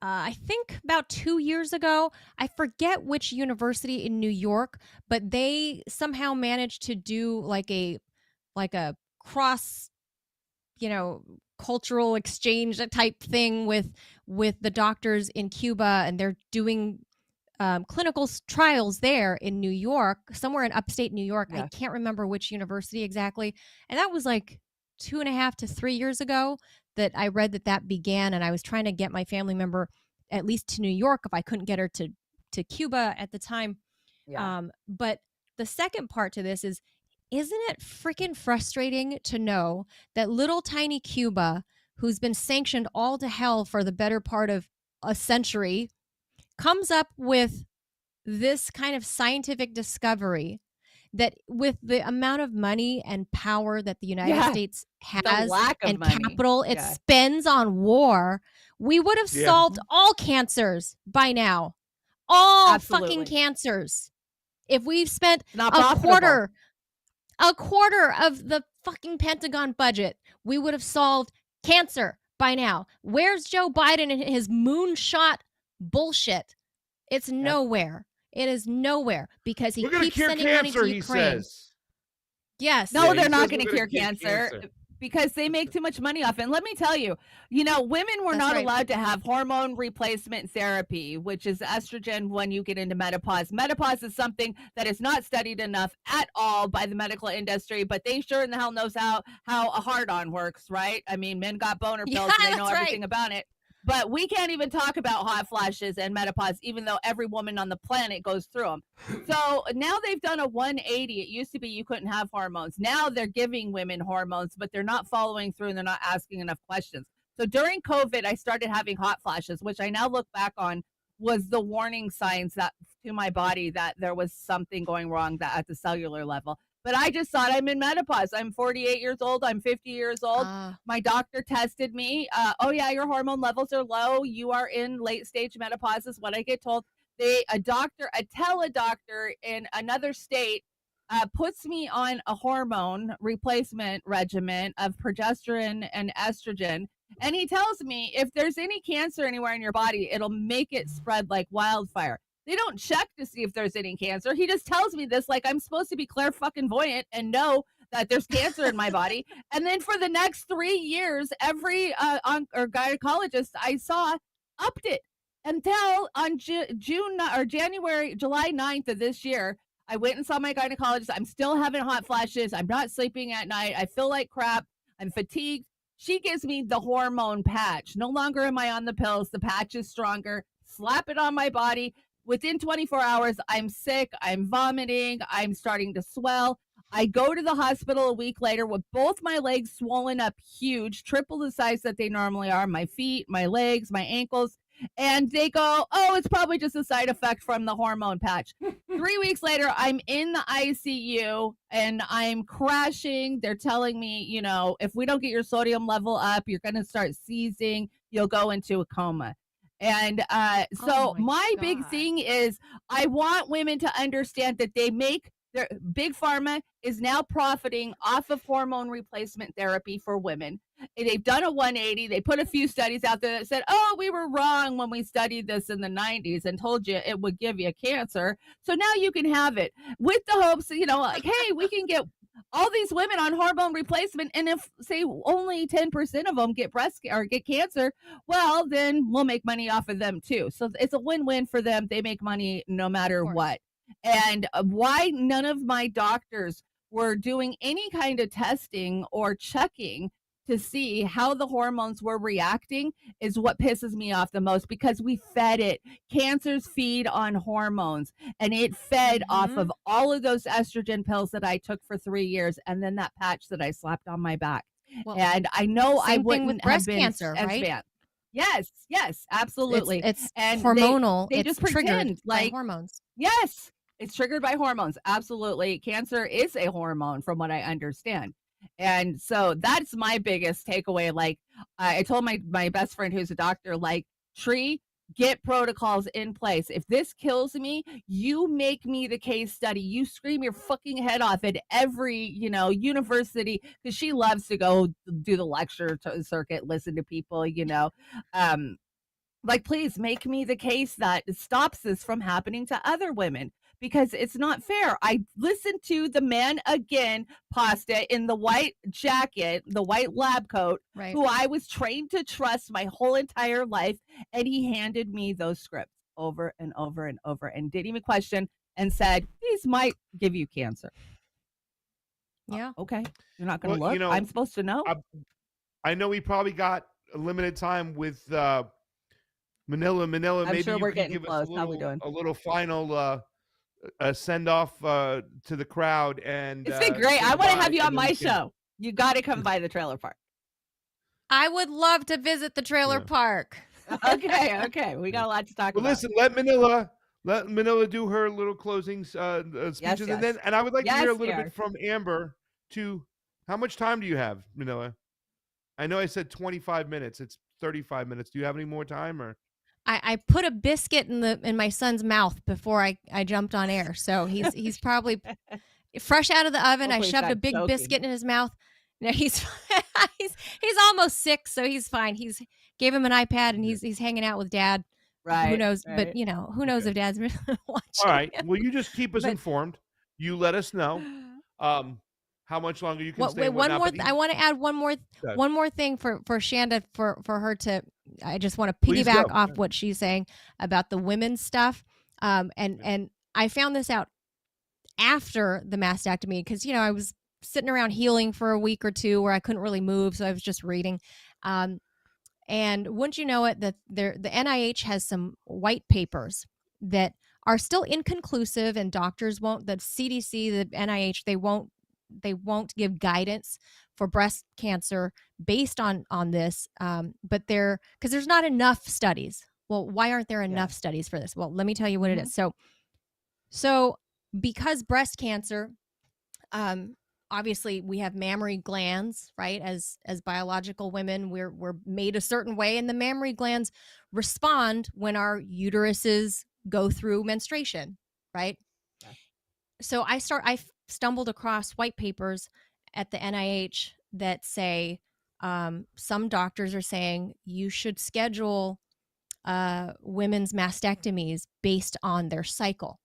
I think about 2 years ago, I forget which university in New York, but they somehow managed to do like a cross, you know, cultural exchange type thing with the doctors in Cuba, and they're doing clinical trials there in New York, somewhere in upstate New York. I can't remember which university exactly. And that was like 2.5 to 3 years ago that I read that began, and I was trying to get my family member at least to New York if I couldn't get her to Cuba at the time. But the second part to this is, isn't it freaking frustrating to know that little tiny Cuba, who's been sanctioned all to hell for the better part of a century, comes up with this kind of scientific discovery that with the amount of money and power that the United States has and capital it spends on war, we would have solved all cancers by now. All fucking cancers. If we've spent a quarter of the fucking Pentagon budget, we would have solved cancer by now. Where's Joe Biden and his moonshot bullshit? It's nowhere. It is nowhere because he keeps sending money to Ukraine. Yes. No, they're not going to cure cancer because they make too much money off it. And let me tell you, you know, women were not allowed to have hormone replacement therapy, which is estrogen when you get into menopause. Menopause is something that is not studied enough at all by the medical industry, but they sure in the hell knows how a hard-on works, right? I mean, men got boner pills and they know everything about it. But we can't even talk about hot flashes and menopause, even though every woman on the planet goes through them. So now they've done a 180. It used to be you couldn't have hormones. Now they're giving women hormones, but they're not following through and they're not asking enough questions. So during COVID, I started having hot flashes, which I now look back on was the warning signs that to my body that there was something going wrong that at the cellular level. But I just thought I'm in menopause. I'm 48 years old. I'm 50 years old. My doctor tested me. Oh, yeah, your hormone levels are low. You are in late stage menopause is what I get told. A teledoctor in another state puts me on a hormone replacement regimen of progesterone and estrogen. And he tells me if there's any cancer anywhere in your body, it'll make it spread like wildfire. They don't check to see if there's any cancer. He just tells me this like I'm supposed to be clairvoyant and know that there's cancer in my body. And then for the next 3 years, every gynecologist I saw upped it until on July 9th of this year. I went and saw my gynecologist. I'm still having hot flashes. I'm not sleeping at night. I feel like crap. I'm fatigued. She gives me the hormone patch. No longer am I on the pills. The patch is stronger. Slap it on my body. Within 24 hours, I'm sick, I'm vomiting, I'm starting to swell. I go to the hospital a week later with both my legs swollen up huge, triple the size that they normally are, my feet, my legs, my ankles. And they go, oh, it's probably just a side effect from the hormone patch. 3 weeks later, I'm in the ICU and I'm crashing. They're telling me, you know, if we don't get your sodium level up, you're going to start seizing. You'll go into a coma. And so my big thing is I want women to understand that they make Big Pharma is now profiting off of hormone replacement therapy for women. They've done a 180. They put a few studies out there that said, oh, we were wrong when we studied this in the 90s and told you it would give you cancer. So now you can have it with the hopes, like, hey, we can get all these women on hormone replacement. And if, say, only 10% of them get get cancer, well, then we'll make money off of them too. So it's a win-win for them. They make money no matter what. And why none of my doctors were doing any kind of testing or checking to see how the hormones were reacting is what pisses me off the most, because we fed it. Cancers feed on hormones, and it fed off of all of those estrogen pills that I took for 3 years, and then that patch that I slapped on my back. Well, and I know I same thing wouldn't with have breast been cancer, as right? bad. Yes, absolutely. It's and hormonal. They It's just triggered pretend by like hormones. yes, it's triggered by hormones. Absolutely. Cancer is a hormone from what I understand. And so that's my biggest takeaway. Like I told my best friend who's a doctor, like, Tree, get protocols in place. If this kills me, you make me the case study. You scream your fucking head off at every, university, because she loves to go do the lecture circuit, listen to people, like, please make me the case that stops this from happening to other women, because it's not fair. I listened to the man again, Pasta, in the white jacket, the white lab coat, Right. who I was trained to trust my whole entire life, and he handed me those scripts over and over and over and didn't even question and said, these might give you cancer. Yeah. Okay. You're not going to Well, look? I'm supposed to know? I know we probably got a limited time with Manila. I'm Maybe sure you we're could getting give us close. How we doing? a little final send off to the crowd. And It's been great. I want to have you on and then my we can- show. You got to come by the trailer park. I would love to visit the trailer park. Okay. We got a lot to talk Well, about. listen, let Manila do her little closing speeches, Yes. and I would like to hear a Yes, little dear. bit from Amber. How much time do you have, Manila? I know I said 25 minutes. It's 35 minutes. Do you have any more time, or? I put a biscuit in my son's mouth before I jumped on air, so he's probably fresh out of the oven. Hopefully I shoved a it's big not biscuit in his mouth. No, he's he's almost 6, so he's fine. He's gave him an iPad and he's hanging out with Dad. Right. Who knows? right. But who knows if Dad's watching? All right. Well, you just keep us But- informed. You let us know how much longer you can What, stay. wait, and one whatnot, more. I want to add one more thing for Chanda for her to. I just want to Please piggyback go. off what she's saying about the women's stuff. And I found this out after the mastectomy, because I was sitting around healing for a week or two where I couldn't really move, so I was just reading. And wouldn't you know it, that the NIH has some white papers that are still inconclusive, and doctors won't. The CDC, the NIH, they won't give guidance for breast cancer based on this. But because there's not enough studies. Well, why aren't there enough studies for this? Well, let me tell you what it is. So because breast cancer, obviously we have mammary glands, right? As biological women, we're made a certain way, and the mammary glands respond when our uteruses go through menstruation, right? Yeah. So I stumbled across white papers at the NIH that say some doctors are saying you should schedule women's mastectomies based on their cycle,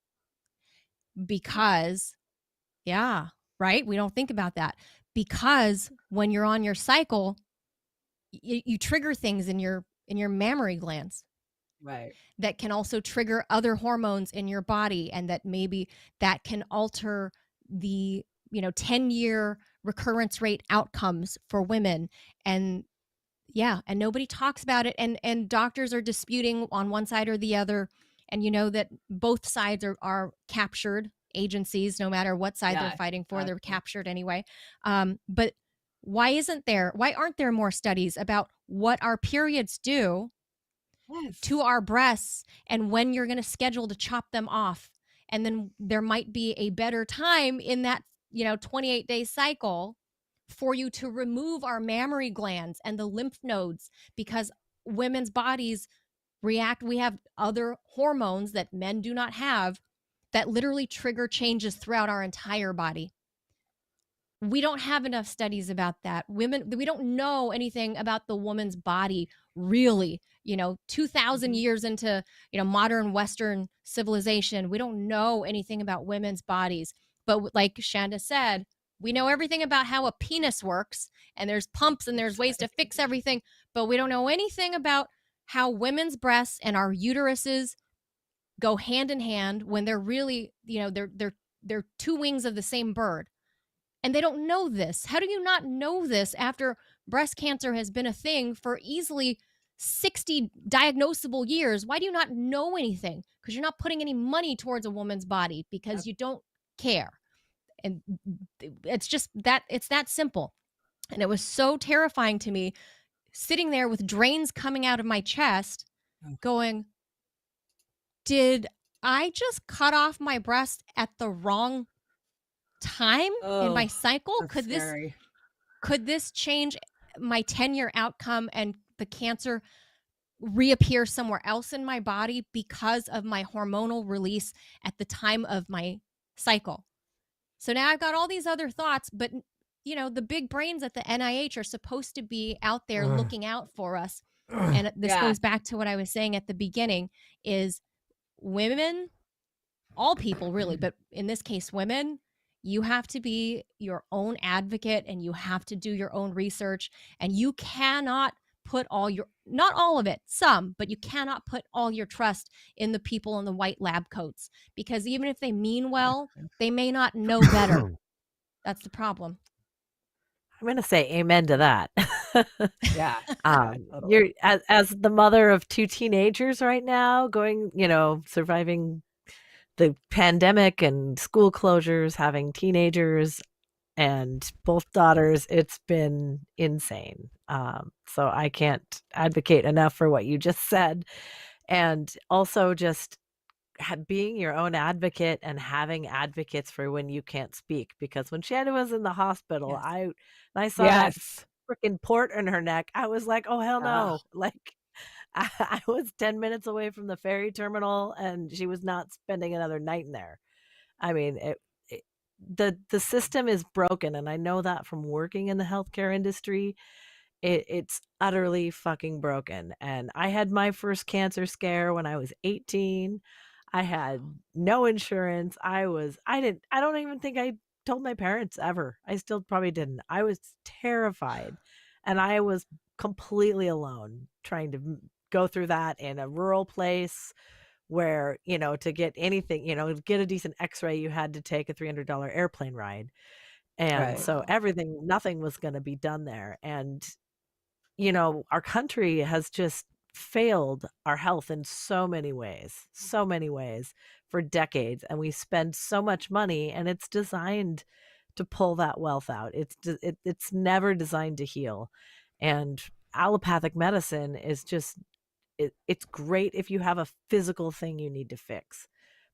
because right, we don't think about that, because when you're on your cycle, you trigger things in your mammary glands, Right. that can also trigger other hormones in your body, and that maybe that can alter the 10-year recurrence rate outcomes for women. And nobody talks about it, and doctors are disputing on one side or the other, and that both sides are captured agencies. No matter what side they're fighting for, they're captured anyway. But why aren't there more studies about what our periods do to our breasts, and when you're going to schedule to chop them off? And then there might be a better time in that 28-day cycle for you to remove our mammary glands and the lymph nodes, because women's bodies react. We have other hormones that men do not have that literally trigger changes throughout our entire body. We don't have enough studies about that. We don't know anything about the woman's body, really. 2,000 years into, modern Western civilization, we don't know anything about women's bodies. But like Chanda said, we know everything about how a penis works, and there's pumps and there's ways to fix everything, but we don't know anything about how women's breasts and our uteruses go hand in hand when they're really, they're two wings of the same bird. And they don't know this. How do you not know this after breast cancer has been a thing for easily 60 diagnosable years? Why do you not know anything? Because you're not putting any money towards a woman's body because you don't care. And it's just that, it's that simple. And it was so terrifying to me sitting there with drains coming out of my chest going, did I just cut off my breast at the wrong time in my cycle? Could this change my 10-year outcome and the cancer reappear somewhere else in my body because of my hormonal release at the time of my cycle? So now I've got all these other thoughts, but the big brains at the NIH are supposed to be out there looking out for us. And this goes back to what I was saying at the beginning is women, all people really, but in this case, women, you have to be your own advocate and you have to do your own research, and you cannot put not all of it, some, but you cannot put all your trust in the people in the white lab coats, because even if they mean well, they may not know better. That's the problem. I'm going to say amen to that. Yeah. You're as the mother of two teenagers right now, going, surviving the pandemic and school closures, having teenagers and both daughters, it's been insane. So I can't advocate enough for what you just said. And also just being your own advocate and having advocates for when you can't speak. Because when Chanda was in the hospital, I saw that freaking port in her neck. I was like, oh, hell no. Like, I was 10 minutes away from the ferry terminal and she was not spending another night in there. I mean, the system is broken. And I know that from working in the healthcare industry, it's utterly fucking broken. And I had my first cancer scare when I was 18. I had no insurance. I don't even think I told my parents ever. I still probably didn't. I was terrified. And I was completely alone trying to go through that in a rural place where, to get anything, get a decent x-ray, you had to take a $300 airplane ride. And so nothing was going to be done there. And, our country has just failed our health in so many ways for decades. And we spend so much money, and it's designed to pull that wealth out. It's never designed to heal. And allopathic medicine is just, it's great if you have a physical thing you need to fix.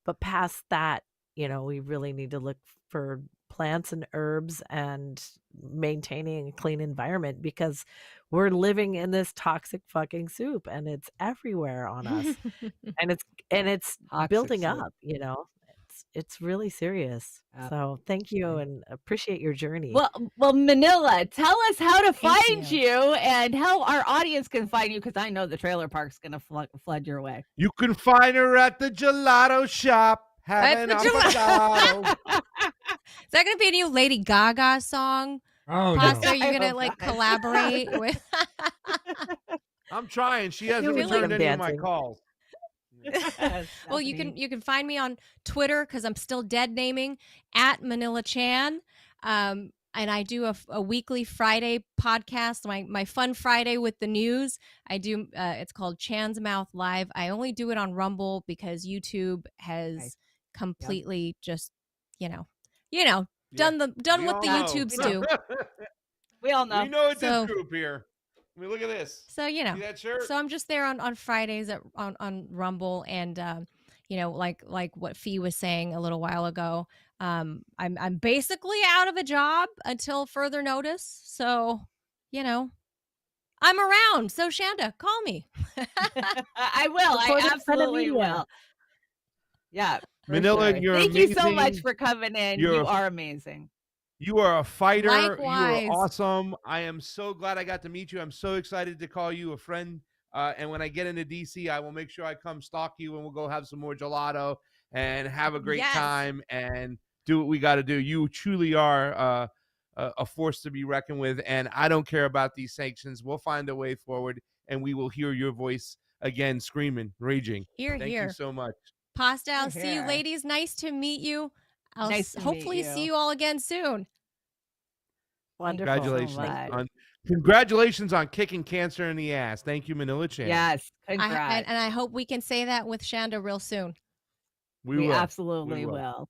But past that, we really need to look for plants and herbs and maintaining a clean environment, because we're living in this toxic fucking soup and it's everywhere on us. and it's building up, it's really serious. So thank you and appreciate your journey. Well, Manila, tell us how to find you and how our audience can find you, because I know the trailer park's going to flood your way. You can find her at the gelato shop having avocado. Is that going to be a new Lady Gaga song? Oh, Pasta, no. are you going to collaborate with? I'm trying. She hasn't returned any of my calls. Well, you can find me on Twitter, because I'm still dead naming at Manila Chan. And I do a weekly Friday podcast, my Fun Friday with the news. I do it's called Chan's Mouth Live. I only do it on Rumble because YouTube has completely just done what the YouTubes do. We all know. We know it's this group here. I mean, look at this. So See that shirt? so I'm just there on Fridays on Rumble, and like what Fee was saying a little while ago. I'm basically out of a job until further notice. So, I'm around. So Chanda, call me. I will. I absolutely will. Yeah. For Manila, sure. you're Thank you so much amazing. for coming in. You're You a are amazing. You are a fighter. You are Likewise. awesome. I am so glad I got to meet you. I'm so excited to call you a friend. And when I get into DC, I will make sure I come stalk you and we'll go have some more gelato and have a great Yes. time and do what we got to do. You truly are a force to be reckoned with. And I don't care about these sanctions. We'll find a way forward and we will hear your voice again, screaming, raging. Here, Thank you here. so much. Pasta, I'll You're see you, here. ladies. Nice to meet you. I'll Nice to meet hopefully see you. you all again soon. Thank you Wonderful. so Congratulations much. on congratulations on kicking cancer in the ass. Thank you, Manila Chan. Yes, And congrats. I hope we can say that with Shanda real soon. We We will. absolutely We will. will.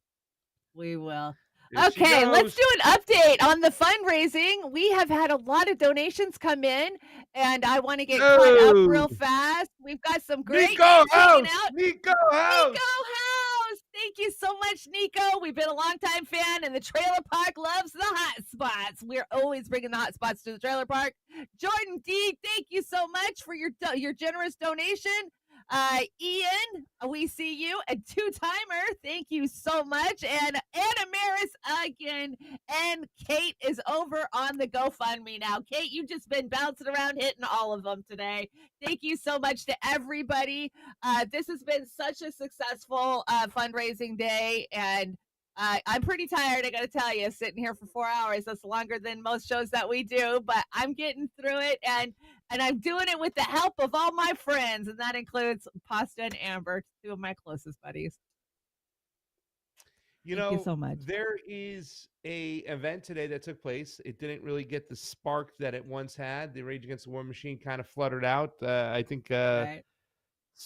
We will. There she Okay, let's goes. do an update on the fundraising. We have had a lot of donations come in, and I want to get caught up real Oh, fast. We've got some great Nico names hanging House. out. Nico House. Nico House! Thank you so much, Nico. We've been a longtime fan, and the trailer park loves the hot spots. We're always bringing the hot spots to the trailer park. Jordan D, thank you so much for your generous donation. Ian, we see you. A two-timer, thank you so much. And Anna Maris again. And Kate is over on the GoFundMe now. Kate, you've just been bouncing around hitting all of them today. Thank you so much to everybody. This has been such a successful fundraising day, and I'm pretty tired, I got to tell you, sitting here for 4 hours. That's longer than most shows that we do, but I'm getting through it, and I'm doing it with the help of all my friends, and that includes Pasta and Amber, two of my closest buddies. Thank you so much. There is a event today that took place. It didn't really get the spark that it once had. The Rage Against the War machine kind of fluttered out. I think Right.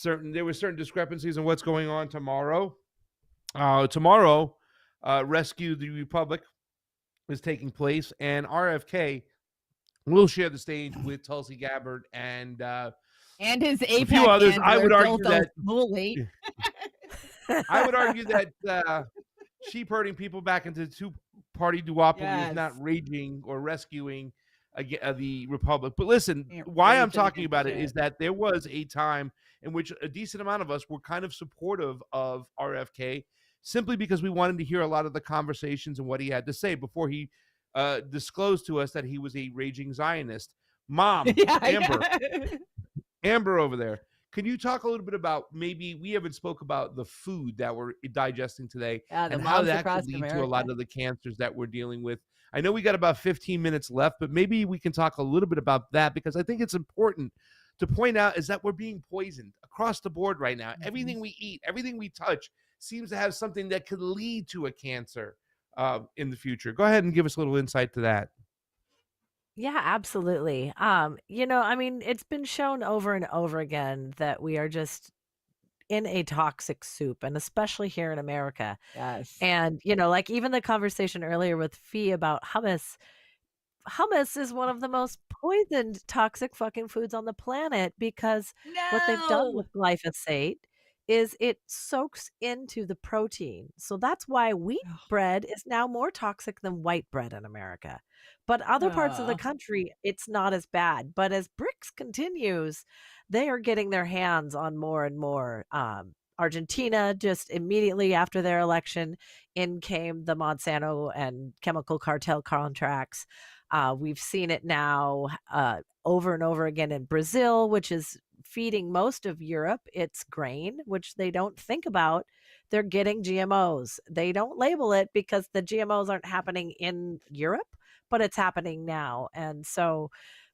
there were certain discrepancies in what's going on tomorrow. Tomorrow, Rescue the Republic is taking place, and RFK will share the stage with Tulsi Gabbard and his a APAC few others. I would handler, argue Dildo that Smuley. I would argue that sheep herding people back into two-party duopoly is not Yes. raging or rescuing the Republic. But listen, Ain't why I'm raging talking against about it shit. is that there was a time in which a decent amount of us were kind of supportive of RFK simply because we wanted to hear a lot of the conversations and what he had to say before he disclosed to us that he was a raging Zionist. Mom, Amber over there. Can you talk a little bit about, maybe we haven't spoke about the food that we're digesting today Yeah, the and how moms that across could lead to a lot America. of the cancers that we're dealing with? I know we got about 15 minutes left, but maybe we can talk a little bit about that, because I think it's important to point out is that we're being poisoned across the board right now. Everything we eat, everything we touch seems to have something that could lead to a cancer in the future. Go ahead and give us a little insight to that. Yeah, absolutely. I mean, it's been shown over and over again that we are just in a toxic soup, and especially here in America. Yes. And, like even the conversation earlier with Fee about hummus. Hummus is one of the most poisoned toxic fucking foods on the planet, because what they've done No. with glyphosate is it soaks into the protein. So that's why wheat bread is now more toxic than white bread in America. But other parts of the country, it's not as bad. But as BRICS continues, they are getting their hands on more and more. Argentina, just immediately after their election, in came the Monsanto and chemical cartel contracts. We've seen it now over and over again in Brazil, which is feeding most of Europe its grain, which they don't think about. They're getting GMOs. They don't label it because the GMOs aren't happening in Europe, but it's happening now. And so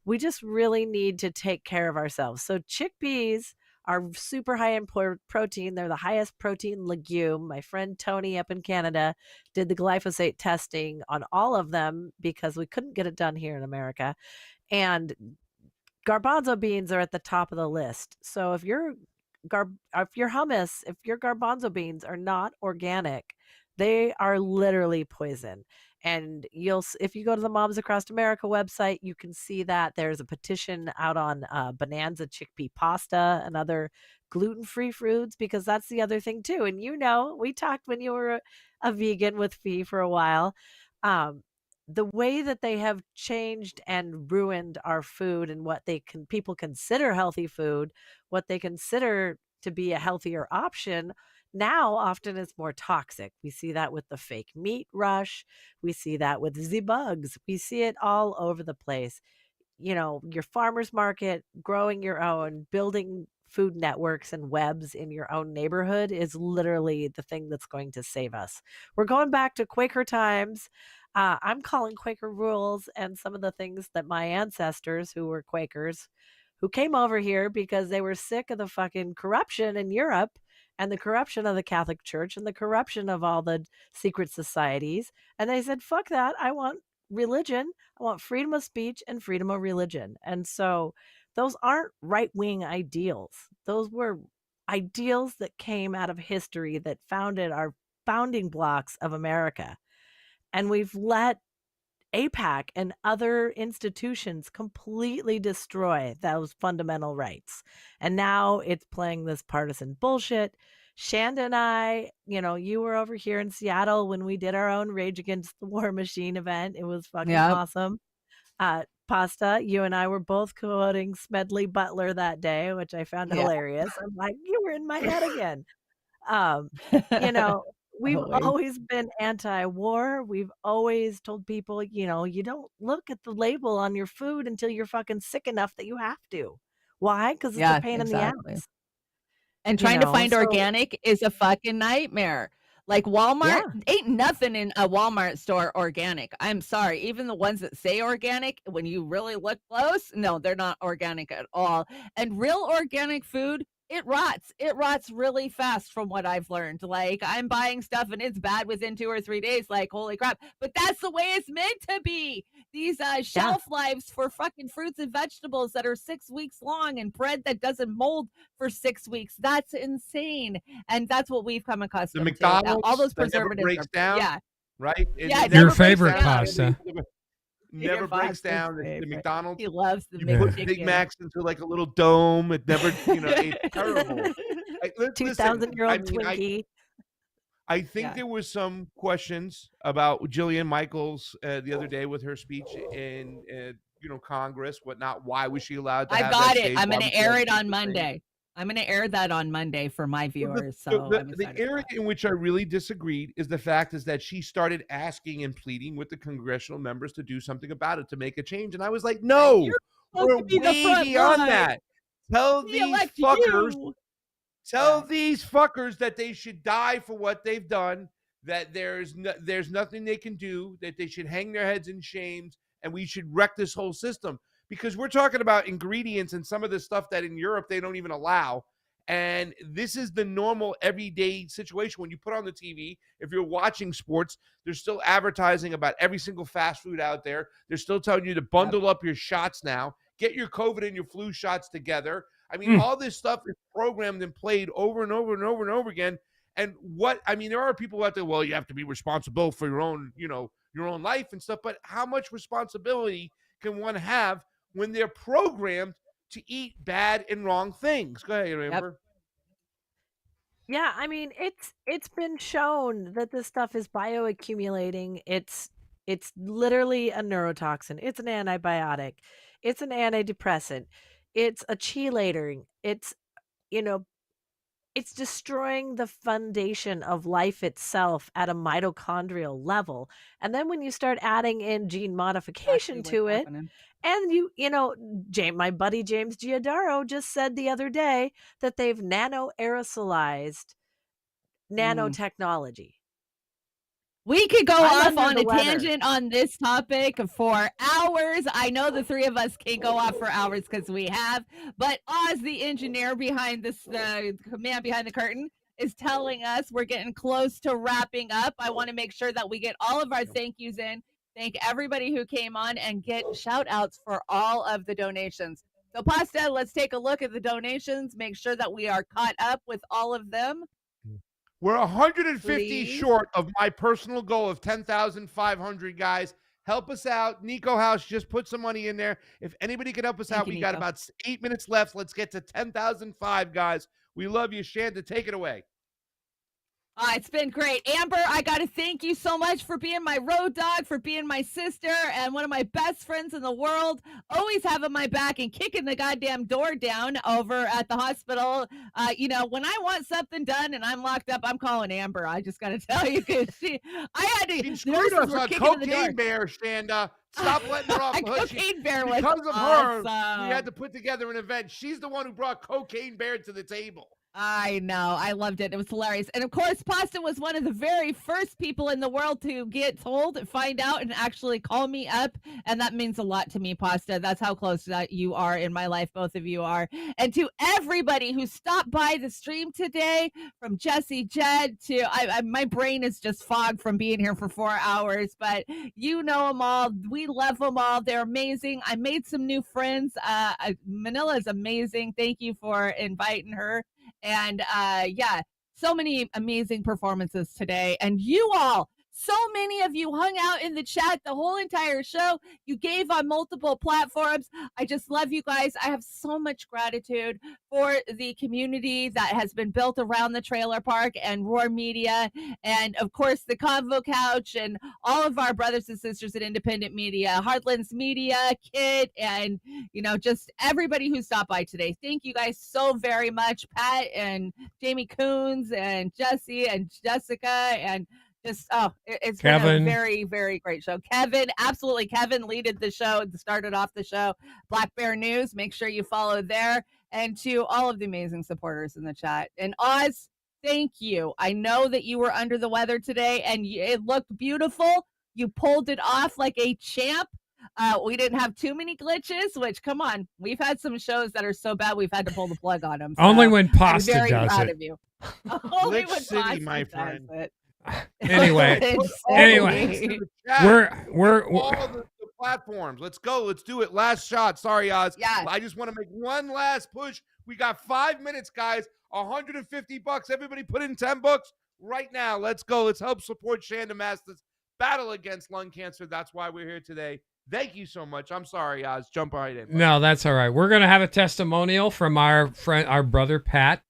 we just really need to take care of ourselves. So chickpeas are super high in protein. They're the highest protein legume. My friend Tony up in Canada did the glyphosate testing on all of them because we couldn't get it done here in America. And garbanzo beans are at the top of the list. So if your hummus, if your garbanzo beans are not organic, they are literally poison. And if you go to the Moms Across America website, you can see that there's a petition out on Bonanza chickpea pasta and other gluten-free foods, because that's the other thing too. And we talked when you were a vegan with Fee for a while. The way that they have changed and ruined our food and what people consider healthy food, what they consider to be a healthier option, Now, often it's more toxic. We see that with the fake meat rush. We see that with the bugs. We see it all over the place. Your farmer's market, growing your own, building food networks and webs in your own neighborhood is literally the thing that's going to save us. We're going back to Quaker times. I'm calling Quaker rules and some of the things that my ancestors, who were Quakers, who came over here because they were sick of the fucking corruption in Europe and the corruption of the Catholic Church and the corruption of all the secret societies. And they said, fuck that. I want religion. I want freedom of speech and freedom of religion. And so those aren't right wing ideals. Those were ideals that came out of history that founded our founding blocks of America. And we've let APAC and other institutions completely destroy those fundamental rights. And now it's playing this partisan bullshit. Shanda and I, you were over here in Seattle when we did our own Rage Against the War Machine event. It was fucking Yep. awesome. Pasta, you and I were both quoting Smedley Butler that day, which I found Yeah. hilarious. I'm like, you were in my head again. We've Always. always been anti-war. We've always told people, you don't look at the label on your food until you're fucking sick enough that you have to. Why? Because it's a Yeah, pain in the exactly. ass. And trying to find So organic is a fucking nightmare. Like yeah, Walmart, ain't nothing in a Walmart store organic. I'm sorry. Even the ones that say organic, when you really look close, no, they're not organic at all. And real organic food, it rots. It rots really fast from what I've learned. Like I'm buying stuff and it's bad within 2 or 3 days. Like, holy crap. But that's the way it's meant to be. These yeah, shelf lives for fucking fruits and vegetables that are 6 weeks long and bread that doesn't mold for 6 weeks. That's insane. And that's what we've come The accustomed to. Now, all McDonald's those that never preservatives breaks are, down, yeah, right? yeah, it Your never breaks favorite down. pasta. Never Your breaks Fox's down. The favorite. McDonald's, He loves the you Yeah. put Big McChicken. Macs into like a little dome. It never, it's terrible. Listen, 2,000-year-old I mean, Twinkie. I think Yeah. there was some questions about Jillian Michaels the other day with her speech in Congress, whatnot. Why was she allowed to I've have got that it. stage? I'm Why going was to she air allowed it to do on the thing? Monday. I'm going to air that on Monday for my Well, viewers. the, So I'm the excited for area that. in which I really disagreed is the fact is that she started asking and pleading with the congressional members to do something about it, to make a change. And I was like, And no, you're supposed we're to be the way front beyond line. that. Tell We these elect fuckers you. Tell Yeah. these fuckers that they should die for what they've done, that there's nothing they can do, that they should hang their heads in shame, and we should wreck this whole system. Because we're talking about ingredients and some of the stuff that in Europe they don't even allow. And this is the normal everyday situation. When you put on the TV, if you're watching sports, they're still advertising about every single fast food out there. They're still telling you to Yep. bundle up your shots now, get your COVID and your flu shots together. I mean, Mm. all this stuff is programmed and played over and over and over and over again. And there are people out there, well, you have to be responsible for your own, your own life and stuff. But how much responsibility can one have when they're programmed to eat bad and wrong things? Go ahead, Yep. Amber. Yeah, I mean, it's been shown that this stuff is bioaccumulating. It's literally a neurotoxin. It's an antibiotic. It's an antidepressant. It's a chelator. It's you know, it's destroying the foundation of life itself at a mitochondrial level. And then when you start adding in gene Exactly modification what's to it, happening. and my buddy James Giordaro just said the other day that they've nano aerosolized Mm. nanotechnology. We could go I'm off under on the a weather. tangent on this topic for hours. I know the three of us can't go off for hours because we have, but Oz, the engineer behind this, the man behind the curtain, is telling us we're getting close to wrapping up. I want to make sure that we get all of our thank yous in. Thank everybody who came on and get shout outs for all of the donations. So, Pasta, let's take a look at the donations, make sure that we are caught up with all of them. We're 150 Please. short of my personal goal of 10,500, guys. Help us out. Nico House just put some money in there. If anybody can help us Thank out, you, we got Nico. about 8 minutes left. Let's get to 10,005, guys. We love you, Shanda. Take it away. It's been great. Amber, I got to thank you so much for being my road dog, for being my sister, and one of my best friends in the world. Always having my back and kicking the goddamn door down over at the hospital. When I want something done and I'm locked up, I'm calling Amber. I just got to tell you, because she screwed us on kicking in the door. Cocaine Bear, Shanda. Stop letting her off the hook. Cocaine Bear was Because of her, we awesome. had to put together an event. She's the one who brought Cocaine Bear to the table. I know. I loved it. It was hilarious. And of course, Pasta was one of the very first people in the world to get told, find out, and actually call me up. And that means a lot to me, Pasta. That's how close that you are in my life. Both of you are. And to everybody who stopped by the stream today, from Jesse, Jed, to my brain is just fogged from being here for 4 hours, but you know them all. We love them all. They're amazing. I made some new friends. Manila is amazing. Thank you for inviting her. And so many amazing performances today. And you all, so many of you hung out in the chat the whole entire show. You gave on multiple platforms. I just love you guys. I have so much gratitude for the community that has been built around the trailer park and Roar Media. And of course, the Convo Couch and all of our brothers and sisters at Independent Media, Heartlands Media, Kit, and, just everybody who stopped by today. Thank you guys so very much. Pat and Jamie Coons and Jesse and Jessica and it's Kevin. been a very, very great show. Kevin, absolutely. Kevin leaded the show and started off the show. Black Bear News, make sure you follow there. And to all of the amazing supporters in the chat. And Oz, thank you. I know that you were under the weather today and it looked beautiful. You pulled it off like a champ. We didn't have too many glitches, which, come on, we've had some shows that are so bad we've had to pull the plug on them. So Only when Pasta I'm very does proud it. of you. Only Glitch when City, Pasta my does friend. it. Anyway, we're all the platforms. Let's go. Let's do it. Last shot. Sorry, Oz. Yeah. I just want to make one last push. We got 5 minutes, guys. $150. Everybody put in $10 right now. Let's go. Let's help support Chanda-Masta's battle against lung cancer. That's why we're here today. Thank you so much. I'm sorry, Oz. Jump right in. No, that's all right. We're gonna have a testimonial from our friend, our brother Pat.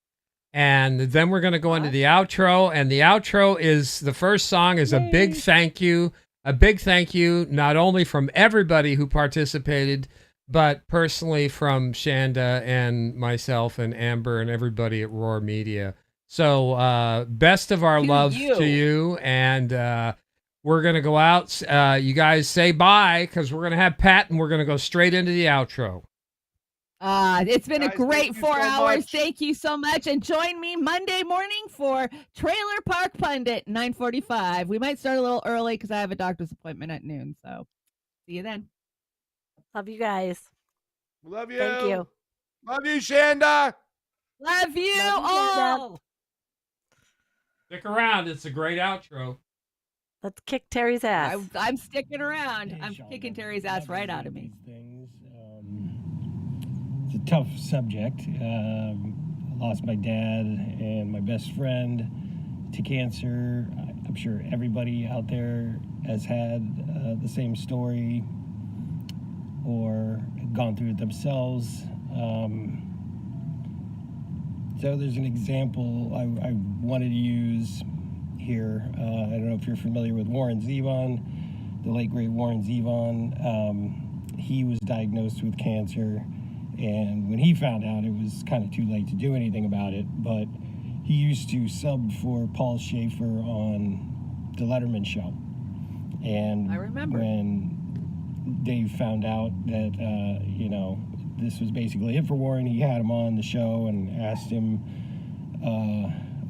And then we're going to go into the outro. And the outro is, the first song is a big thank you. A big thank you, not only from everybody who participated, but personally from Shanda and myself and Amber and everybody at Roar Media. So best of our love to you. And we're going to go out. You guys say bye, because we're going to have Pat and we're going to go straight into the outro. It's been Guys, a great 4 so hours. much. Thank you so much. And join me Monday morning for Trailer Park Pundit, 9:45. We might start a little early because I have a doctor's appointment at noon. So see you then. Love you guys. Love you. Thank you. Love you, Shanda. Love you Love you, Shanda. all. Stick around. It's a great outro. Let's kick Terry's ass. I'm sticking around. I'm kicking Terry's ass right out of me. It's a tough subject. I lost my dad and my best friend to cancer. I'm sure everybody out there has had the same story or gone through it themselves. So there's an example I wanted to use here. I don't know if you're familiar with Warren Zevon, the late great Warren Zevon. He was diagnosed with cancer. And when he found out, it was kind of too late to do anything about it. But he used to sub for Paul Schaefer on the Letterman show. And I remember when Dave found out that, this was basically it for Warren, he had him on the show and asked him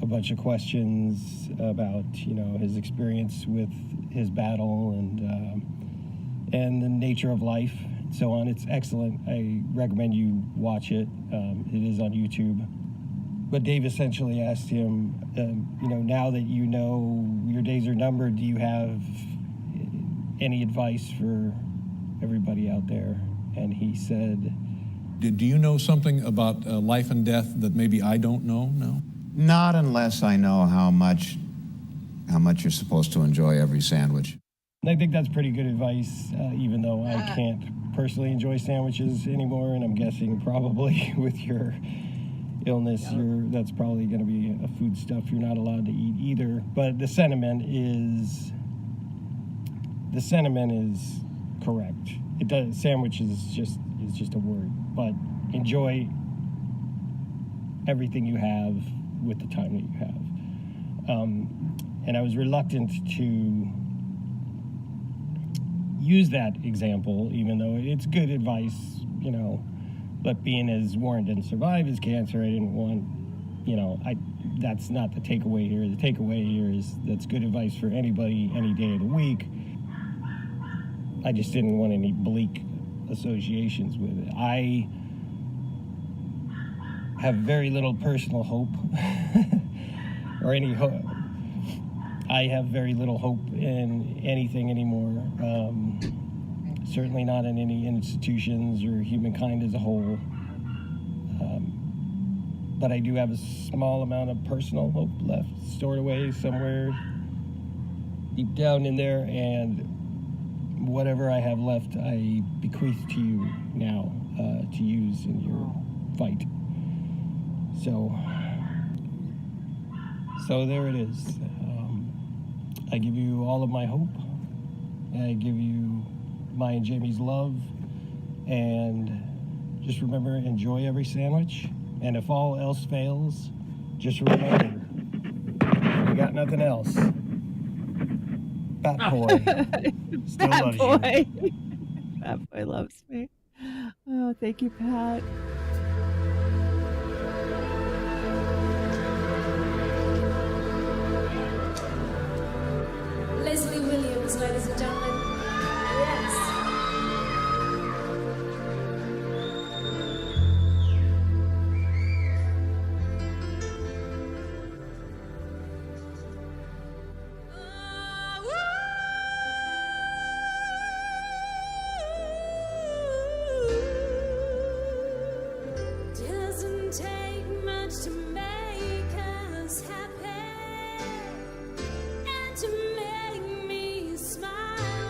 a bunch of questions about, his experience with his battle and the nature of life. So on. It's excellent. I recommend you watch it. It is on YouTube. But Dave essentially asked him, now that you know your days are numbered, do you have any advice for everybody out there? And he said, Do you know something about life and death that maybe I don't know? No? Not unless I know how much you're supposed to enjoy every sandwich. And I think that's pretty good advice, even though I can't personally enjoy sandwiches anymore, and I'm guessing probably with your illness, that's probably going to be a food stuff you're not allowed to eat either. But the sentiment is correct. It does. Sandwich is just a word, but enjoy everything you have with the time that you have. And I was reluctant to use that example, even though it's good advice, you know. But being as Warren didn't survive his cancer, I didn't want, you know, that's not the takeaway here. The takeaway here is that's good advice for anybody, any day of the week. I just didn't want any bleak associations with it. I have very little personal hope, or any hope. I have very little hope in anything anymore. Certainly not in any institutions or humankind as a whole. But I do have a small amount of personal hope left, stored away somewhere deep down in there, and whatever I have left, I bequeath to you now to use in your fight. So there it is. I give you all of my hope. I give you my and Jamie's love. And just remember, enjoy every sandwich. And if all else fails, just remember, you got nothing else. Bat Boy still loves you. Bat Boy loves me. Oh, thank you, Pat. Leslie Williams, ladies and gentlemen. Yes. Doesn't take much to make us happy and to make me smile.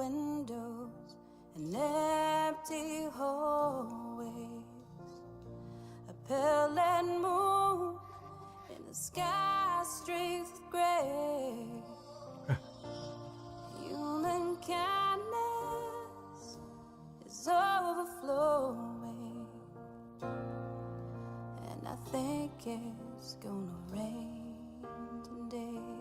windows and empty hallways. A pale moon in the sky streaked with gray. Human kindness is overflowing, and I think it's gonna rain today.